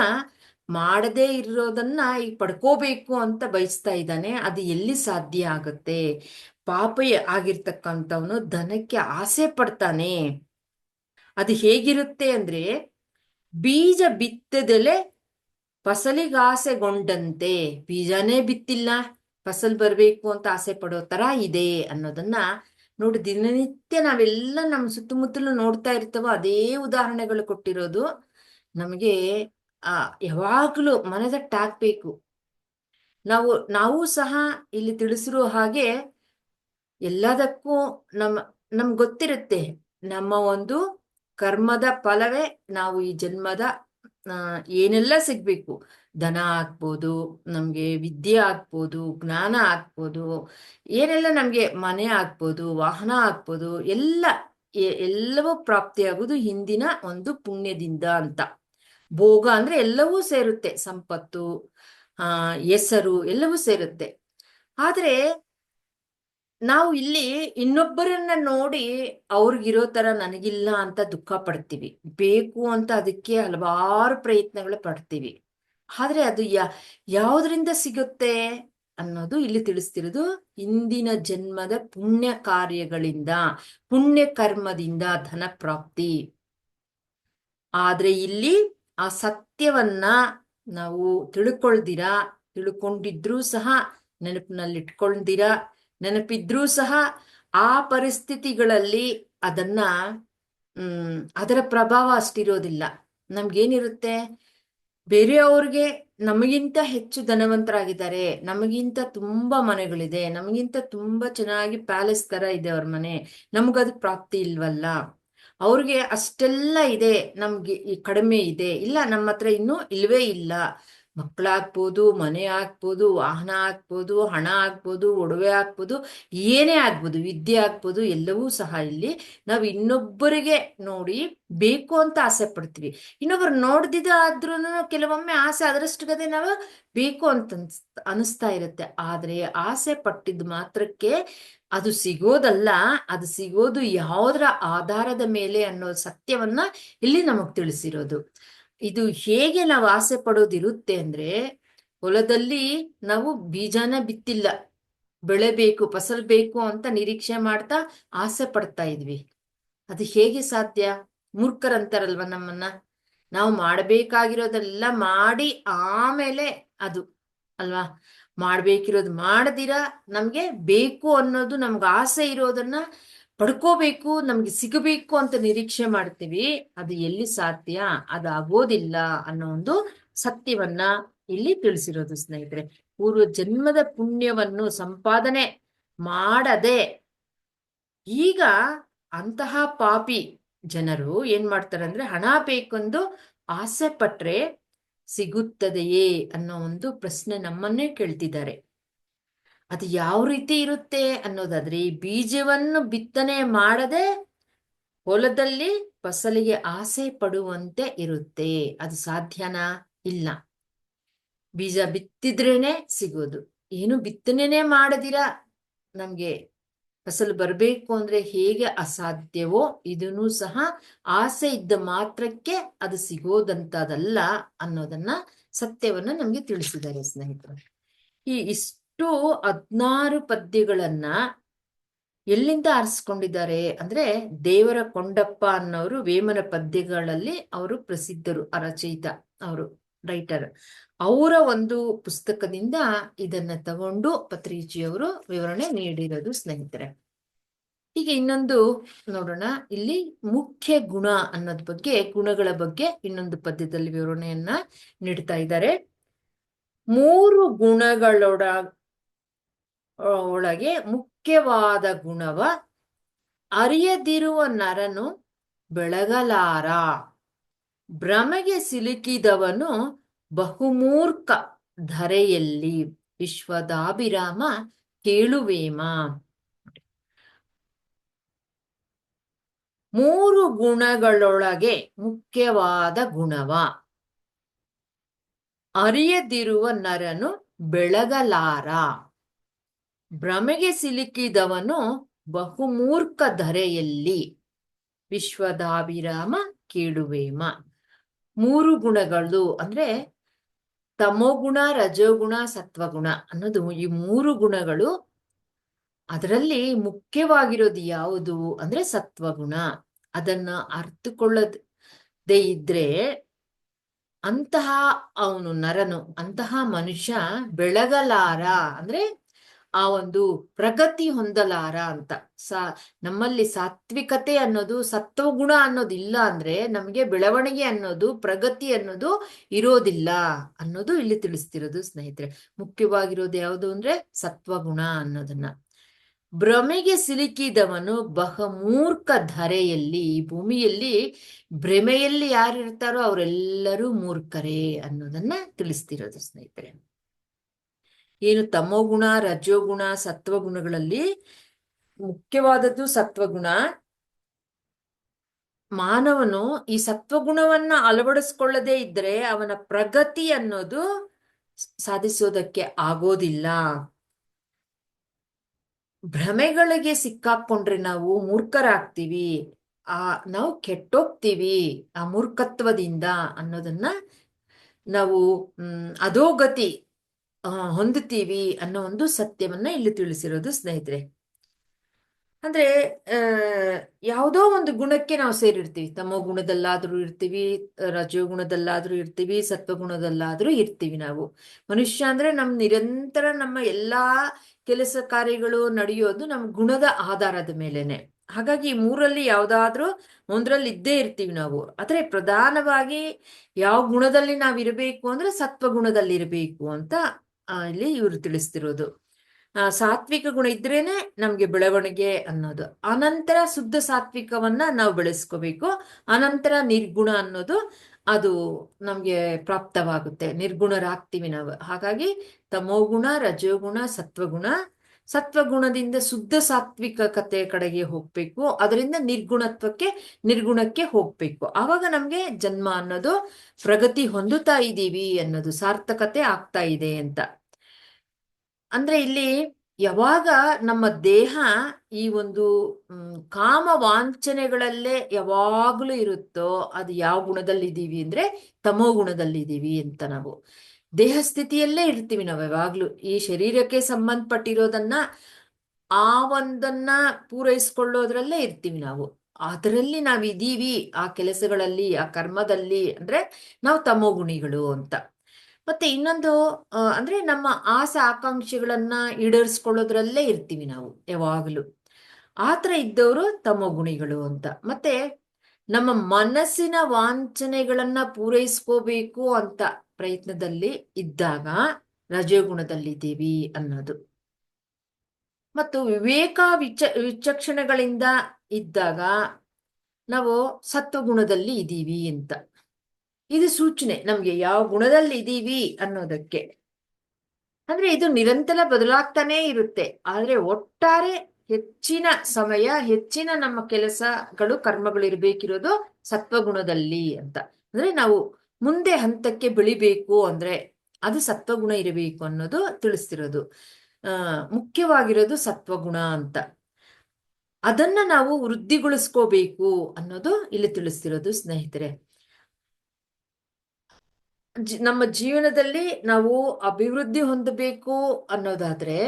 ಮಾಡದೇ ಇರೋದನ್ನ ಈಗ ಪಡ್ಕೋಬೇಕು ಅಂತ ಬಯಸ್ತಾ ಇದ್ದಾನೆ. ಅದು ಎಲ್ಲಿ ಸಾಧ್ಯ ಆಗುತ್ತೆ? ಪಾಪಿ ಆಗಿರ್ತಕ್ಕಂಥವನು ಧನಕ್ಕೆ ಆಸೆ ಪಡ್ತಾನೆ. ಅದು ಹೇಗಿರುತ್ತೆ ಅಂದ್ರೆ ಬೀಜ ಬಿತ್ತದಲೆ ಫಸಲಿಗಾಸೆಗೊಂಡಂತೆ. ಬೀಜನೇ ಬಿತ್ತಿಲ್ಲ, ಫಸಲ್ ಬರ್ಬೇಕು ಅಂತ ಆಸೆ ಪಡೋ ತರ ಇದೆ ಅನ್ನೋದನ್ನ ನೋಡಿ. ದಿನನಿತ್ಯ ನಾವೆಲ್ಲ ನಮ್ಮ ಸುತ್ತಮುತ್ತಲು ನೋಡ್ತಾ ಇರ್ತವೋ ಅದೇ ಉದಾಹರಣೆಗಳು ಕೊಟ್ಟಿರೋದು ನಮಗೆ ಯಾವಾಗ್ಲೂ ಮನದಟ್ಟಾಕ್ಬೇಕು. ನಾವು ಸಹ ಇಲ್ಲಿ ತಿಳಿಸಿರೋ ಹಾಗೆ ಎಲ್ಲದಕ್ಕೂ ನಮ್ಗೆ ಗೊತ್ತಿರುತ್ತೆ ನಮ್ಮ ಒಂದು ಕರ್ಮದ ಫಲವೇ ನಾವು ಈ ಜನ್ಮದ ಏನೆಲ್ಲ ಸಿಗ್ಬೇಕು. ಧನ ಆಗ್ಬೋದು, ನಮ್ಗೆ ವಿದ್ಯೆ ಆಗ್ಬೋದು, ಜ್ಞಾನ ಆಗ್ಬೋದು, ಏನೆಲ್ಲ ನಮ್ಗೆ ಮನೆ ಆಗ್ಬೋದು, ವಾಹನ ಆಗ್ಬೋದು, ಎಲ್ಲವೂ ಪ್ರಾಪ್ತಿಯಾಗುವುದು ಹಿಂದಿನ ಒಂದು ಪುಣ್ಯದಿಂದ ಅಂತ. ಭೋಗ ಅಂದ್ರೆ ಎಲ್ಲವೂ ಸೇರುತ್ತೆ, ಸಂಪತ್ತು, ಹೆಸರು ಎಲ್ಲವೂ ಸೇರುತ್ತೆ. ಆದ್ರೆ ನಾವು ಇಲ್ಲಿ ಇನ್ನೊಬ್ಬರನ್ನ ನೋಡಿ ಅವ್ರಿಗಿರೋ ತರ ನನಗಿಲ್ಲ ಅಂತ ದುಃಖ ಪಡ್ತೀವಿ, ಬೇಕು ಅಂತ ಅದಕ್ಕೆ ಹಲವಾರು ಪ್ರಯತ್ನಗಳು ಪಡ್ತೀವಿ. ಆದ್ರೆ ಅದು ಯಾವುದರಿಂದ ಸಿಗುತ್ತೆ ಅನ್ನೋದು ಇಲ್ಲಿ ತಿಳಿಸ್ತಿರೋದು ಹಿಂದಿನ ಜನ್ಮದ ಪುಣ್ಯ ಕಾರ್ಯಗಳಿಂದ, ಪುಣ್ಯ ಕರ್ಮದಿಂದ ಧನ ಪ್ರಾಪ್ತಿ. ಆದ್ರೆ ಇಲ್ಲಿ ಆ ಸತ್ಯವನ್ನ ನಾವು ತಿಳ್ಕೊಂಡಿದ್ರೂ ಸಹ ನೆನಪಿದ್ರೂ ಸಹ ಆ ಪರಿಸ್ಥಿತಿಗಳಲ್ಲಿ ಅದರ ಪ್ರಭಾವ ಅಷ್ಟಿರೋದಿಲ್ಲ. ನಮ್ಗೇನಿರುತ್ತೆ, ಬೇರೆಯವ್ರಿಗೆ ನಮಗಿಂತ ಹೆಚ್ಚು ಧನವಂತರಾಗಿದ್ದಾರೆ, ನಮಗಿಂತ ತುಂಬಾ ಮನೆಗಳಿದೆ, ನಮಗಿಂತ ತುಂಬಾ ಚೆನ್ನಾಗಿ ಪ್ಯಾಲೇಸ್ ತರ ಇದೆ ಅವ್ರ ಮನೆ, ನಮಗದು ಪ್ರಾಪ್ತಿ ಇಲ್ವಲ್ಲ. ಅವ್ರಿಗೆ ಅಷ್ಟೆಲ್ಲ ಇದೆ, ನಮ್ಗೆ ಕಡಿಮೆ ಇದೆ, ಇಲ್ಲ ನಮ್ಮ ಹತ್ರ ಇನ್ನೂ ಇಲ್ವೇ ಇಲ್ಲ. ಮಕ್ಕಳಾಗ್ಬೋದು, ಮನೆ ಆಗ್ಬೋದು, ವಾಹನ ಆಗ್ಬೋದು, ಹಣ ಆಗ್ಬೋದು, ಒಡವೆ ಆಗ್ಬೋದು, ಏನೇ ಆಗ್ಬೋದು, ವಿದ್ಯೆ ಆಗ್ಬೋದು, ಎಲ್ಲವೂ ಸಹ ಇಲ್ಲಿ ನಾವು ಇನ್ನೊಬ್ಬರಿಗೆ ನೋಡಿ ಬೇಕು ಅಂತ ಆಸೆ ಪಡ್ತೀವಿ. ಇನ್ನೊಬ್ರು ನೋಡ್ದಿದ ಆದ್ರೂ ಕೆಲವೊಮ್ಮೆ ಆಸೆ ಅದರಷ್ಟು ಗದೆ ನಾವು ಬೇಕು ಅಂತ ಅನಿಸ್ತಾ ಇರುತ್ತೆ. ಆದ್ರೆ ಆಸೆ ಪಟ್ಟಿದ್ ಮಾತ್ರಕ್ಕೆ ಅದು ಸಿಗೋದಲ್ಲ, ಅದು ಸಿಗೋದು ಯಾವುದರ ಆಧಾರದ ಮೇಲೆ ಅನ್ನೋ ಸತ್ಯವನ್ನ ಇಲ್ಲಿ ನಮಗ್ ತಿಳಿಸಿರೋದು. ಇದು ಹೇಗೆ ನಾವು ಆಸೆ ಪಡೋದಿರುತ್ತೆ ಅಂದ್ರೆ, ಹೊಲದಲ್ಲಿ ನಾವು ಬೀಜನ ಬಿತ್ತಿಲ್ಲ, ಬೆಳೆ ಬೇಕು, ಫಸಲ್ ಬೇಕು ಅಂತ ನಿರೀಕ್ಷೆ ಮಾಡ್ತಾ ಆಸೆ ಪಡ್ತಾ ಇದ್ವಿ. ಅದು ಹೇಗೆ ಸಾಧ್ಯ? ಮೂರ್ಖರಂತಾರಲ್ವ ನಮ್ಮನ್ನ. ನಾವು ಮಾಡಬೇಕಾಗಿರೋದೆಲ್ಲ ಮಾಡಿ ಆಮೇಲೆ ಅದು ಅಲ್ವಾ, ಮಾಡ್ಬೇಕಿರೋದು ಮಾಡದಿರ ನಮ್ಗೆ ಬೇಕು ಅನ್ನೋದು, ನಮ್ಗೆ ಆಸೆ ಇರೋದನ್ನ ಪಡ್ಕೋಬೇಕು, ನಮ್ಗೆ ಸಿಗಬೇಕು ಅಂತ ನಿರೀಕ್ಷೆ ಮಾಡ್ತೀವಿ. ಅದು ಎಲ್ಲಿ ಸಾಧ್ಯ? ಅದು ಆಗೋದಿಲ್ಲ ಅನ್ನೋ ಒಂದು ಸತ್ಯವನ್ನ ಇಲ್ಲಿ ತಿಳಿಸಿರೋದು ಸ್ನೇಹಿತರೆ. ಪೂರ್ವ ಜನ್ಮದ ಪುಣ್ಯವನ್ನು ಸಂಪಾದನೆ ಮಾಡದೆ ಈಗ ಅಂತಹ ಪಾಪಿ ಜನರು ಏನ್ ಮಾಡ್ತಾರೆ ಅಂದ್ರೆ ಹಣ ಬೇಕೆಂದು ಆಸೆ ಪಟ್ರೆ ಸಿಗುತ್ತದೆಯೇ ಅನ್ನೋ ಒಂದು ಪ್ರಶ್ನೆ ನಮ್ಮನ್ನೇ ಕೇಳ್ತಿದ್ದಾರೆ. ಅದು ಯಾವ ರೀತಿ ಇರುತ್ತೆ ಅನ್ನೋದಾದ್ರೆ, ಬೀಜವನ್ನು ಬಿತ್ತನೆ ಮಾಡದೆ ಹೊಲದಲ್ಲಿ ಫಸಲಿಗೆ ಆಸೆ ಪಡುವಂತೆ ಇರುತ್ತೆ. ಅದು ಸಾಧ್ಯನಾ? ಇಲ್ಲ. ಬೀಜ ಬಿತ್ತಿದ್ರೇನೆ ಸಿಗೋದು, ಏನು ಬಿತ್ತನೆ ಮಾಡದಿರ ನಮ್ಗೆ ಫಸಲು ಬರಬೇಕು ಅಂದ್ರೆ ಹೇಗೆ ಅಸಾಧ್ಯವೋ, ಇದನ್ನು ಸಹ ಆಸೆ ಇದ್ದ ಮಾತ್ರಕ್ಕೆ ಅದು ಸಿಗೋದಂತದಲ್ಲ ಅನ್ನೋದನ್ನ ಸತ್ಯವನ್ನ ನಮ್ಗೆ ತಿಳಿಸಿದ್ದಾರೆ ಸ್ನೇಹಿತರು. ಈ ಇಷ್ಟು 16 ಪದ್ಯಗಳನ್ನ ಎಲ್ಲಿಂದ ಆರಿಸ್ಕೊಂಡಿದ್ದಾರೆ ಅಂದ್ರೆ ದೇವರ ಕೊಂಡಪ್ಪ ಅನ್ನೋರು ವೇಮನ ಪದ್ಯಗಳಲ್ಲಿ ಅವರು ಪ್ರಸಿದ್ಧರು, ರಚಯಿತ, ಅವರು ರೈಟರ್. ಅವರ ಒಂದು ಪುಸ್ತಕದಿಂದ ಇದನ್ನ ತಗೊಂಡು ಪತ್ರಿಜಿಯವರು ವಿವರಣೆ ನೀಡಿರೋದು ಸ್ನೇಹಿತರೆ. ಈಗ ಇನ್ನೊಂದು ನೋಡೋಣ. ಇಲ್ಲಿ ಮುಖ್ಯ ಗುಣ ಅನ್ನೋದ್ ಬಗ್ಗೆ, ಗುಣಗಳ ಬಗ್ಗೆ ಇನ್ನೊಂದು ಪದ್ಯದಲ್ಲಿ ವಿವರಣೆಯನ್ನ ನೀಡ್ತಾ ಇದ್ದಾರೆ. 3 ಒಳಗೆ ಮುಖ್ಯವಾದ ಗುಣವ ಅರಿಯದಿರುವ ನರನು ಬೆಳಗಲಾರ. ಭ್ರಮೆಗೆ ಸಿಲುಕಿದವನು ಬಹುಮೂರ್ಖ ಧರೆಯಲ್ಲಿ. ವಿಶ್ವದಾಭಿರಾಮ ಕೇಳುವೇಮ. 3 ಗುಣಗಳೊಳಗೆ ಮುಖ್ಯವಾದ ಗುಣವ ಅರಿಯದಿರುವ ನರನು ಬೆಳಗಲಾರ. ಭ್ರಮೆಗೆ ಸಿಲುಕಿದವನು ಬಹುಮೂರ್ಖ ಧರೆಯಲ್ಲಿ. ವಿಶ್ವದಾಭಿರಾಮ ಕೇಳುವೇಮ. 3 ಗುಣಗಳು ಅಂದ್ರೆ ತಮೋಗುಣ, ರಜೋಗುಣ, ಸತ್ವಗುಣ ಅನ್ನೋದು ಈ 3 ಗುಣಗಳು. ಅದರಲ್ಲಿ ಮುಖ್ಯವಾಗಿರೋದು ಯಾವುದು ಅಂದ್ರೆ ಸತ್ವಗುಣ. ಅದನ್ನ ಅರ್ಥಕೊಳ್ಳದೆ ಇದ್ರೆ ಅಂತಹ ಅವನು ನರನು, ಅಂತಹ ಮನುಷ್ಯ ಬೆಳಗಲಾರ ಅಂದ್ರೆ ಆ ಒಂದು ಪ್ರಗತಿ ಹೊಂದಲಾರ ಅಂತ. ನಮ್ಮಲ್ಲಿ ಸಾತ್ವಿಕತೆ ಅನ್ನೋದು, ಸತ್ವಗುಣ ಅನ್ನೋದು ಇಲ್ಲ ಅಂದ್ರೆ ನಮಗೆ ಬೆಳವಣಿಗೆ ಅನ್ನೋದು, ಪ್ರಗತಿ ಅನ್ನೋದು ಇರೋದಿಲ್ಲ ಅನ್ನೋದು ಇಲ್ಲಿ ತಿಳಿಸ್ತಿರೋದು ಸ್ನೇಹಿತರೆ. ಮುಖ್ಯವಾಗಿರೋದು ಯಾವುದು ಅಂದ್ರೆ ಸತ್ವಗುಣ ಅನ್ನೋದನ್ನ. ಭ್ರಮೆಗೆ ಸಿಲುಕಿದವನು ಬಹುಮೂರ್ಖ ಧರೆಯಲ್ಲಿ. ಈ ಭೂಮಿಯಲ್ಲಿ ಭ್ರಮೆಯಲ್ಲಿ ಯಾರಿರ್ತಾರೋ ಅವರೆಲ್ಲರೂ ಮೂರ್ಖರೇ ಅನ್ನೋದನ್ನ ತಿಳಿಸ್ತಿರೋದು ಸ್ನೇಹಿತರೆ. ಏನು ತಮೋಗುಣ, ರಜೋಗುಣ, ಸತ್ವಗುಣಗಳಲ್ಲಿ ಮುಖ್ಯವಾದದ್ದು ಸತ್ವಗುಣ. ಮಾನವನು ಈ ಸತ್ವಗುಣವನ್ನ ಅಳವಡಿಸ್ಕೊಳ್ಳದೆ ಇದ್ರೆ ಅವನ ಪ್ರಗತಿ ಅನ್ನೋದು ಸಾಧಿಸೋದಕ್ಕೆ ಆಗೋದಿಲ್ಲ. ಭ್ರಮೆಗಳಿಗೆ ಸಿಕ್ಕಾಕೊಂಡ್ರೆ ನಾವು ಮೂರ್ಖರಾಗ್ತೀವಿ, ನಾವು ಕೆಟ್ಟೋಗ್ತೀವಿ ಆ ಮೂರ್ಖತ್ವದಿಂದ ಅನ್ನೋದನ್ನ ನಾವು ಅಧೋಗತಿ ಹೊಂದುತ್ತೀವಿ ಅನ್ನೋ ಒಂದು ಸತ್ಯವನ್ನ ಇಲ್ಲಿ ತಿಳಿಸಿರೋದು ಸ್ನೇಹಿತರೆ. ಅಂದ್ರೆ ಯಾವುದೋ ಒಂದು ಗುಣಕ್ಕೆ ನಾವು ಸೇರಿರ್ತೀವಿ. ತಮೋ ಗುಣದಲ್ಲಾದ್ರೂ ಇರ್ತೀವಿ, ರಜೋಗುಣದಲ್ಲಾದ್ರೂ ಇರ್ತೀವಿ, ಸತ್ವಗುಣದಲ್ಲಾದ್ರೂ ಇರ್ತೀವಿ. ನಾವು ಮನುಷ್ಯ ಅಂದ್ರೆ ನಿರಂತರ ನಮ್ಮ ಎಲ್ಲಾ ಕೆಲಸ ಕಾರ್ಯಗಳು ನಡೆಯೋದು ನಮ್ಮ ಗುಣದ ಆಧಾರದ ಮೇಲೆನೆ. ಹಾಗಾಗಿ 3ರಲ್ಲಿ ಯಾವ್ದಾದ್ರೂ ಒಂದ್ರಲ್ಲಿ ಇದ್ದೇ ಇರ್ತೀವಿ ನಾವು. ಆದ್ರೆ ಪ್ರಧಾನವಾಗಿ ಯಾವ ಗುಣದಲ್ಲಿ ನಾವ್ ಇರಬೇಕು ಅಂದ್ರೆ ಸತ್ವಗುಣದಲ್ಲಿ ಇರಬೇಕು ಅಂತ ಇಲ್ಲಿ ಇವರು ತಿಳಿಸ್ತಿರೋದು. ಸಾತ್ವಿಕ ಗುಣ ಇದ್ರೇನೆ ನಮ್ಗೆ ಬೆಳವಣಿಗೆ ಅನ್ನೋದು. ಅನಂತರ ಶುದ್ಧ ಸಾತ್ವಿಕವನ್ನ ನಾವು ಬೆಳೆಸ್ಕೋಬೇಕು. ಅನಂತರ ನಿರ್ಗುಣ ಅನ್ನೋದು ಅದು ನಮ್ಗೆ ಪ್ರಾಪ್ತವಾಗುತ್ತೆ, ನಿರ್ಗುಣರಾಗ್ತೀವಿ ನಾವು. ಹಾಗಾಗಿ ತಮೋಗುಣ, ರಜೋಗುಣ, ಸತ್ವಗುಣ. ಸತ್ವಗುಣದಿಂದ ಶುದ್ಧ ಸಾತ್ವಿಕತೆ ಕಡೆಗೆ ಹೋಗ್ಬೇಕು, ಅದರಿಂದ ನಿರ್ಗುಣಕ್ಕೆ ಹೋಗ್ಬೇಕು. ಆವಾಗ ನಮ್ಗೆ ಜನ್ಮ ಅನ್ನೋದು ಪ್ರಗತಿ ಹೊಂದುತ್ತಾ ಇದ್ದೀವಿ ಅನ್ನೋದು, ಸಾರ್ಥಕತೆ ಆಗ್ತಾ ಇದೆ ಅಂತ. ಅಂದ್ರೆ ಇಲ್ಲಿ ಯಾವಾಗ ನಮ್ಮ ದೇಹ ಈ ಒಂದು ಕಾಮ ವಾಂಛನೆಗಳಲ್ಲೇ ಯಾವಾಗ್ಲೂ ಇರುತ್ತೋ ಅದು ಯಾವ ಗುಣದಲ್ಲಿ ಇದ್ದೀವಿ ಅಂದ್ರೆ ತಮೋ ಗುಣದಲ್ಲಿ ಇದ್ದೀವಿ ಅಂತ. ನಾವು ದೇಹ ಸ್ಥಿತಿಯಲ್ಲೇ ಇರ್ತೀವಿ ನಾವು ಯಾವಾಗ್ಲೂ. ಈ ಶರೀರಕ್ಕೆ ಸಂಬಂಧಪಟ್ಟಿರೋದನ್ನ ಆ ಒಂದನ್ನ ಪೂರೈಸ್ಕೊಳ್ಳೋದ್ರಲ್ಲೇ ಇರ್ತೀವಿ ನಾವು. ಅದರಲ್ಲಿ ನಾವಿದೀವಿ, ಆ ಕೆಲಸಗಳಲ್ಲಿ, ಆ ಕರ್ಮದಲ್ಲಿ ಅಂದ್ರೆ ನಾವು ತಮೋಗುಣಿಗಳು ಅಂತ. ಮತ್ತೆ ಇನ್ನೊಂದು ಅಂದ್ರೆ ನಮ್ಮ ಆಸೆ ಆಕಾಂಕ್ಷೆಗಳನ್ನ ಈಡೇರಿಸ್ಕೊಳ್ಳೋದ್ರಲ್ಲೇ ಇರ್ತೀವಿ ನಾವು ಯಾವಾಗಲೂ. ಆತರ ಇದ್ದವರು ತಮೋಗುಣಿಗಳು ಅಂತ. ಮತ್ತೆ ನಮ್ಮ ಮನಸ್ಸಿನ ವಾಂಛನೆಗಳನ್ನ ಪೂರೈಸ್ಕೋಬೇಕು ಅಂತ ಪ್ರಯತ್ನದಲ್ಲಿ ಇದ್ದಾಗ ರಜೋಗುಣದಲ್ಲಿದ್ದೀವಿ ಅನ್ನೋದು. ಮತ್ತು ವಿಚಕ್ಷಣೆಗಳಿಂದ ಇದ್ದಾಗ ನಾವು ಸತ್ವಗುಣದಲ್ಲಿ ಇದ್ದೀವಿ ಅಂತ. ಇದು ಸೂಚನೆ ನಮ್ಗೆ ಯಾವ ಗುಣದಲ್ಲಿ ಇದ್ದೀವಿ ಅನ್ನೋದಕ್ಕೆ. ಅಂದ್ರೆ ಇದು ನಿರಂತರ ಬದಲಾಗ್ತಾನೇ ಇರುತ್ತೆ. ಆದ್ರೆ ಒಟ್ಟಾರೆ ಹೆಚ್ಚಿನ ಸಮಯ, ಹೆಚ್ಚಿನ ನಮ್ಮ ಕೆಲಸಗಳು, ಕರ್ಮಗಳು ಇರ್ಬೇಕಿರೋದು ಸತ್ವಗುಣದಲ್ಲಿ ಅಂತ. ಅಂದ್ರೆ ನಾವು ಮುಂದೆ ಹಂತಕ್ಕೆ ಬೆಳಿಬೇಕು ಅಂದ್ರೆ ಅದು ಸತ್ವಗುಣ ಇರಬೇಕು ಅನ್ನೋದು ತಿಳಿಸ್ತಿರೋದು. ಮುಖ್ಯವಾಗಿರೋದು ಸತ್ವಗುಣ ಅಂತ. ಅದನ್ನ ನಾವು ವೃದ್ಧಿಗೊಳಿಸ್ಕೋಬೇಕು ಅನ್ನೋದು ಇಲ್ಲಿ ತಿಳಿಸ್ತಿರೋದು ಸ್ನೇಹಿತರೆ. ನಮ್ಮ ಜೀವನದಲ್ಲಿ ನಾವು ಅಭಿವೃದ್ಧಿ ಹೊಂದಬೇಕು ಅನ್ನೋದಾದ್ರೆ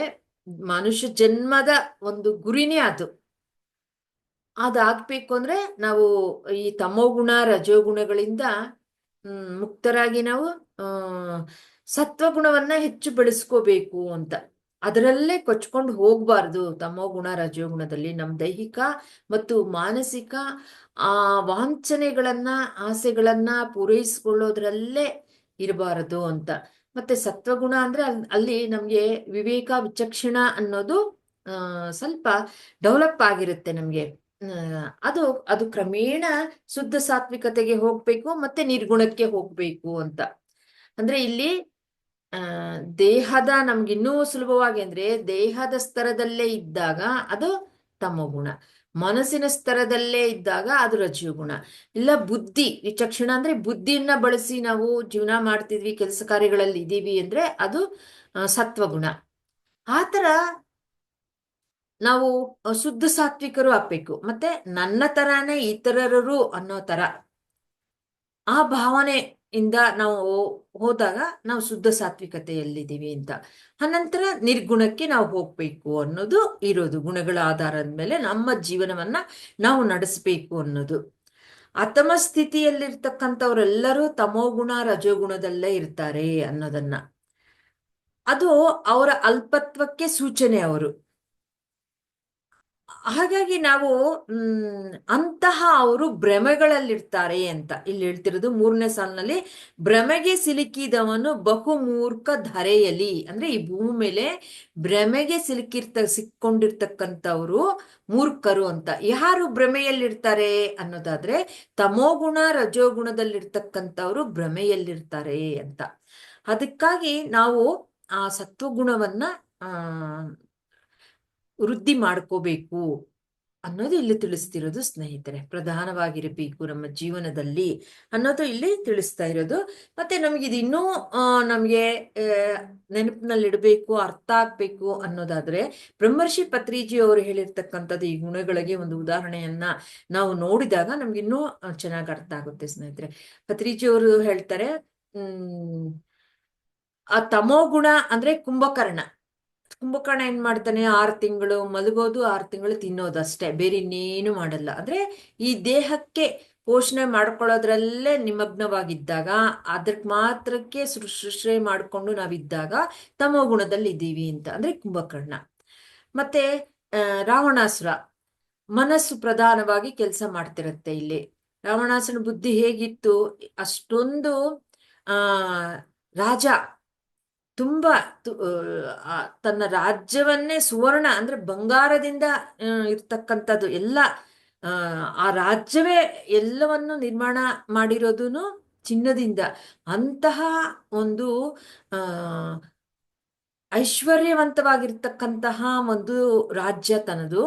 ಮನುಷ್ಯ ಜನ್ಮದ ಒಂದು ಗುರಿನೇ ಅದು. ಅದಾಗ್ಬೇಕು ಅಂದ್ರೆ ನಾವು ಈ ತಮೋಗುಣ ರಜೋಗುಣಗಳಿಂದ ಮುಕ್ತರಾಗಿ ನಾವು ಆ ಸತ್ವಗುಣವನ್ನ ಹೆಚ್ಚು ಬೆಳೆಸ್ಕೋಬೇಕು ಅಂತ. ಅದರಲ್ಲೇ ಕೊಚ್ಕೊಂಡು ಹೋಗ್ಬಾರ್ದು. ತಮೋಗುಣ ರಜೋಗುಣದಲ್ಲಿ ನಮ್ಮ ದೈಹಿಕ ಮತ್ತು ಮಾನಸಿಕ ಆ ವಾಂಛನೆಗಳನ್ನ ಆಸೆಗಳನ್ನ ಪೂರೈಸಿಕೊಳ್ಳೋದ್ರಲ್ಲೇ ಇರಬಾರದು ಅಂತ. ಮತ್ತೆ ಸತ್ವಗುಣ ಅಂದ್ರೆ ಅಲ್ಲಿ ನಮ್ಗೆ ವಿವೇಕ ವಿಚಕ್ಷಣ ಅನ್ನೋದು ಸ್ವಲ್ಪ ಡೆವಲಪ್ ಆಗಿರುತ್ತೆ ನಮ್ಗೆ. ಅದು ಅದು ಕ್ರಮೇಣ ಶುದ್ಧ ಸಾತ್ವಿಕತೆಗೆ ಹೋಗ್ಬೇಕು, ಮತ್ತೆ ನಿರ್ಗುಣಕ್ಕೆ ಹೋಗ್ಬೇಕು ಅಂತ. ಅಂದ್ರೆ ಇಲ್ಲಿ ದೇಹದ ನಮ್ಗೆ ಇನ್ನೂ ಸುಲಭವಾಗಿ ಅಂದ್ರೆ ದೇಹದ ಸ್ತರದಲ್ಲೇ ಇದ್ದಾಗ ಅದು ತಮೋಗುಣ, ಮನಸ್ಸಿನ ಸ್ತರದಲ್ಲೇ ಇದ್ದಾಗ ಅದು ರಜೋಗುಣ. ಇಲ್ಲ ಬುದ್ಧಿ ವಿಚಕ್ಷಣ ಅಂದ್ರೆ ಬುದ್ಧಿಯನ್ನ ಬಳಸಿ ನಾವು ಜೀವನ ಮಾಡ್ತಿದ್ವಿ, ಕೆಲಸ ಕಾರ್ಯಗಳಲ್ಲಿ ಇದೀವಿ ಅಂದ್ರೆ ಅದು ಸತ್ವಗುಣ. ಆತರ ನಾವು ಶುದ್ಧ ಸಾತ್ವಿಕರು ಆಗ್ಬೇಕು. ಮತ್ತೆ ನನ್ನ ತರಾನೇ ಇತರರು ಅನ್ನೋ ತರ ಆ ಭಾವನೆಯಿಂದ ನಾವು ಹೋದಾಗ ನಾವು ಶುದ್ಧ ಸಾತ್ವಿಕತೆಯಲ್ಲಿದ್ದೀವಿ ಅಂತ. ಅನಂತರ ನಿರ್ಗುಣಕ್ಕೆ ನಾವು ಹೋಗ್ಬೇಕು ಅನ್ನೋದು ಇರೋದು. ಗುಣಗಳ ಆಧಾರದ ಮೇಲೆ ನಮ್ಮ ಜೀವನವನ್ನ ನಾವು ನಡೆಸಬೇಕು ಅನ್ನೋದು. ಅತಮ ಸ್ಥಿತಿಯಲ್ಲಿರ್ತಕ್ಕಂಥವ್ರೆಲ್ಲರೂ ತಮೋಗುಣ ರಜೋಗುಣದಲ್ಲೇ ಇರ್ತಾರೆ ಅನ್ನೋದನ್ನ, ಅದು ಅವರ ಅಲ್ಪತ್ವಕ್ಕೆ ಸೂಚನೆ. ಅವರು ಹಾಗಾಗಿ ನಾವು ಅಂತಹ ಅವರು ಭ್ರಮೆಗಳಲ್ಲಿರ್ತಾರೆ ಅಂತ ಇಲ್ಲಿ ಹೇಳ್ತಿರೋದು 3ನೇ ಸಾಲಿನಲ್ಲಿ. ಭ್ರಮೆಗೆ ಸಿಲುಕಿದವನು ಬಹುಮೂರ್ಖ ಧರೆಯಲಿ, ಅಂದ್ರೆ ಈ ಭೂಮಿ ಮೇಲೆ ಭ್ರಮೆಗೆ ಸಿಕ್ಕೊಂಡಿರ್ತಕ್ಕಂಥವ್ರು ಮೂರ್ಖರು ಅಂತ. ಯಾರು ಭ್ರಮೆಯಲ್ಲಿರ್ತಾರೆ ಅನ್ನೋದಾದ್ರೆ ತಮೋಗುಣ ರಜೋಗುಣದಲ್ಲಿರ್ತಕ್ಕಂಥವ್ರು ಭ್ರಮೆಯಲ್ಲಿರ್ತಾರೆ ಅಂತ. ಅದಕ್ಕಾಗಿ ನಾವು ಆ ಸತ್ವಗುಣವನ್ನ ವೃದ್ಧಿ ಮಾಡ್ಕೋಬೇಕು ಅನ್ನೋದು ಇಲ್ಲಿ ತಿಳಿಸ್ತಿರೋದು ಸ್ನೇಹಿತರೆ. ಪ್ರಧಾನವಾಗಿರಬೇಕು ನಮ್ಮ ಜೀವನದಲ್ಲಿ ಅನ್ನೋದು ಇಲ್ಲಿ ತಿಳಿಸ್ತಾ ಇರೋದು. ಮತ್ತೆ ನಮ್ಗಿದು ಇನ್ನೂ ನಮ್ಗೆ ನೆನಪಿನಲ್ಲಿಡಬೇಕು, ಅರ್ಥ ಆಗ್ಬೇಕು ಅನ್ನೋದಾದ್ರೆ ಬ್ರಹ್ಮರ್ಷಿ ಪತ್ರಿಜಿ ಅವರು ಹೇಳಿರ್ತಕ್ಕಂಥದ್ದು ಈ ಗುಣಗಳಿಗೆ ಒಂದು ಉದಾಹರಣೆಯನ್ನ ನಾವು ನೋಡಿದಾಗ ನಮ್ಗಿನ್ನೂ ಚೆನ್ನಾಗಿ ಅರ್ಥ ಆಗುತ್ತೆ ಸ್ನೇಹಿತರೆ. ಪತ್ರಿಜಿ ಅವರು ಹೇಳ್ತಾರೆ, ಆ ತಮೋಗುಣ ಅಂದ್ರೆ ಕುಂಭಕರ್ಣ ಏನ್ ಮಾಡ್ತಾನೆ, 6 ತಿಂಗಳು ಮಲಗೋದು, 6 ತಿಂಗಳು ತಿನ್ನೋದು ಅಷ್ಟೇ, ಬೇರೆ ಇನ್ನೇನು ಮಾಡಲ್ಲ. ಅಂದ್ರೆ ಈ ದೇಹಕ್ಕೆ ಪೋಷಣೆ ಮಾಡ್ಕೊಳ್ಳೋದ್ರಲ್ಲೇ ನಿಮಗ್ನವಾಗಿದ್ದಾಗ, ಅದಕ್ಕೆ ಮಾತ್ರಕ್ಕೆ ಶುಶ್ರೂಷೆ ಮಾಡ್ಕೊಂಡು ನಾವಿದ್ದಾಗ ತಮೋಗುಣದಲ್ಲಿ ಇದ್ದೀವಿ ಅಂತ. ಅಂದ್ರೆ ಕುಂಭಕರ್ಣ. ಮತ್ತೆ ರಾವಣಾಸುರ ಮನಸ್ಸು ಪ್ರಧಾನವಾಗಿ ಕೆಲಸ ಮಾಡ್ತಿರತ್ತೆ ಇಲ್ಲಿ. ರಾವಣಾಸುರನ ಬುದ್ಧಿ ಹೇಗಿತ್ತು, ಅಷ್ಟೊಂದು ರಾಜ ತುಂಬಾ ತನ್ನ ರಾಜ್ಯವನ್ನೇ ಸುವರ್ಣ ಅಂದ್ರೆ ಬಂಗಾರದಿಂದ ಇರ್ತಕ್ಕಂಥದ್ದು ಎಲ್ಲ, ಆ ರಾಜ್ಯವೇ ಎಲ್ಲವನ್ನು ನಿರ್ಮಾಣ ಮಾಡಿರೋದು ಚಿನ್ನದಿಂದ. ಅಂತಹ ಒಂದು ಐಶ್ವರ್ಯವಂತವಾಗಿರ್ತಕ್ಕಂತಹ ಒಂದು ರಾಜ್ಯ ತನದು.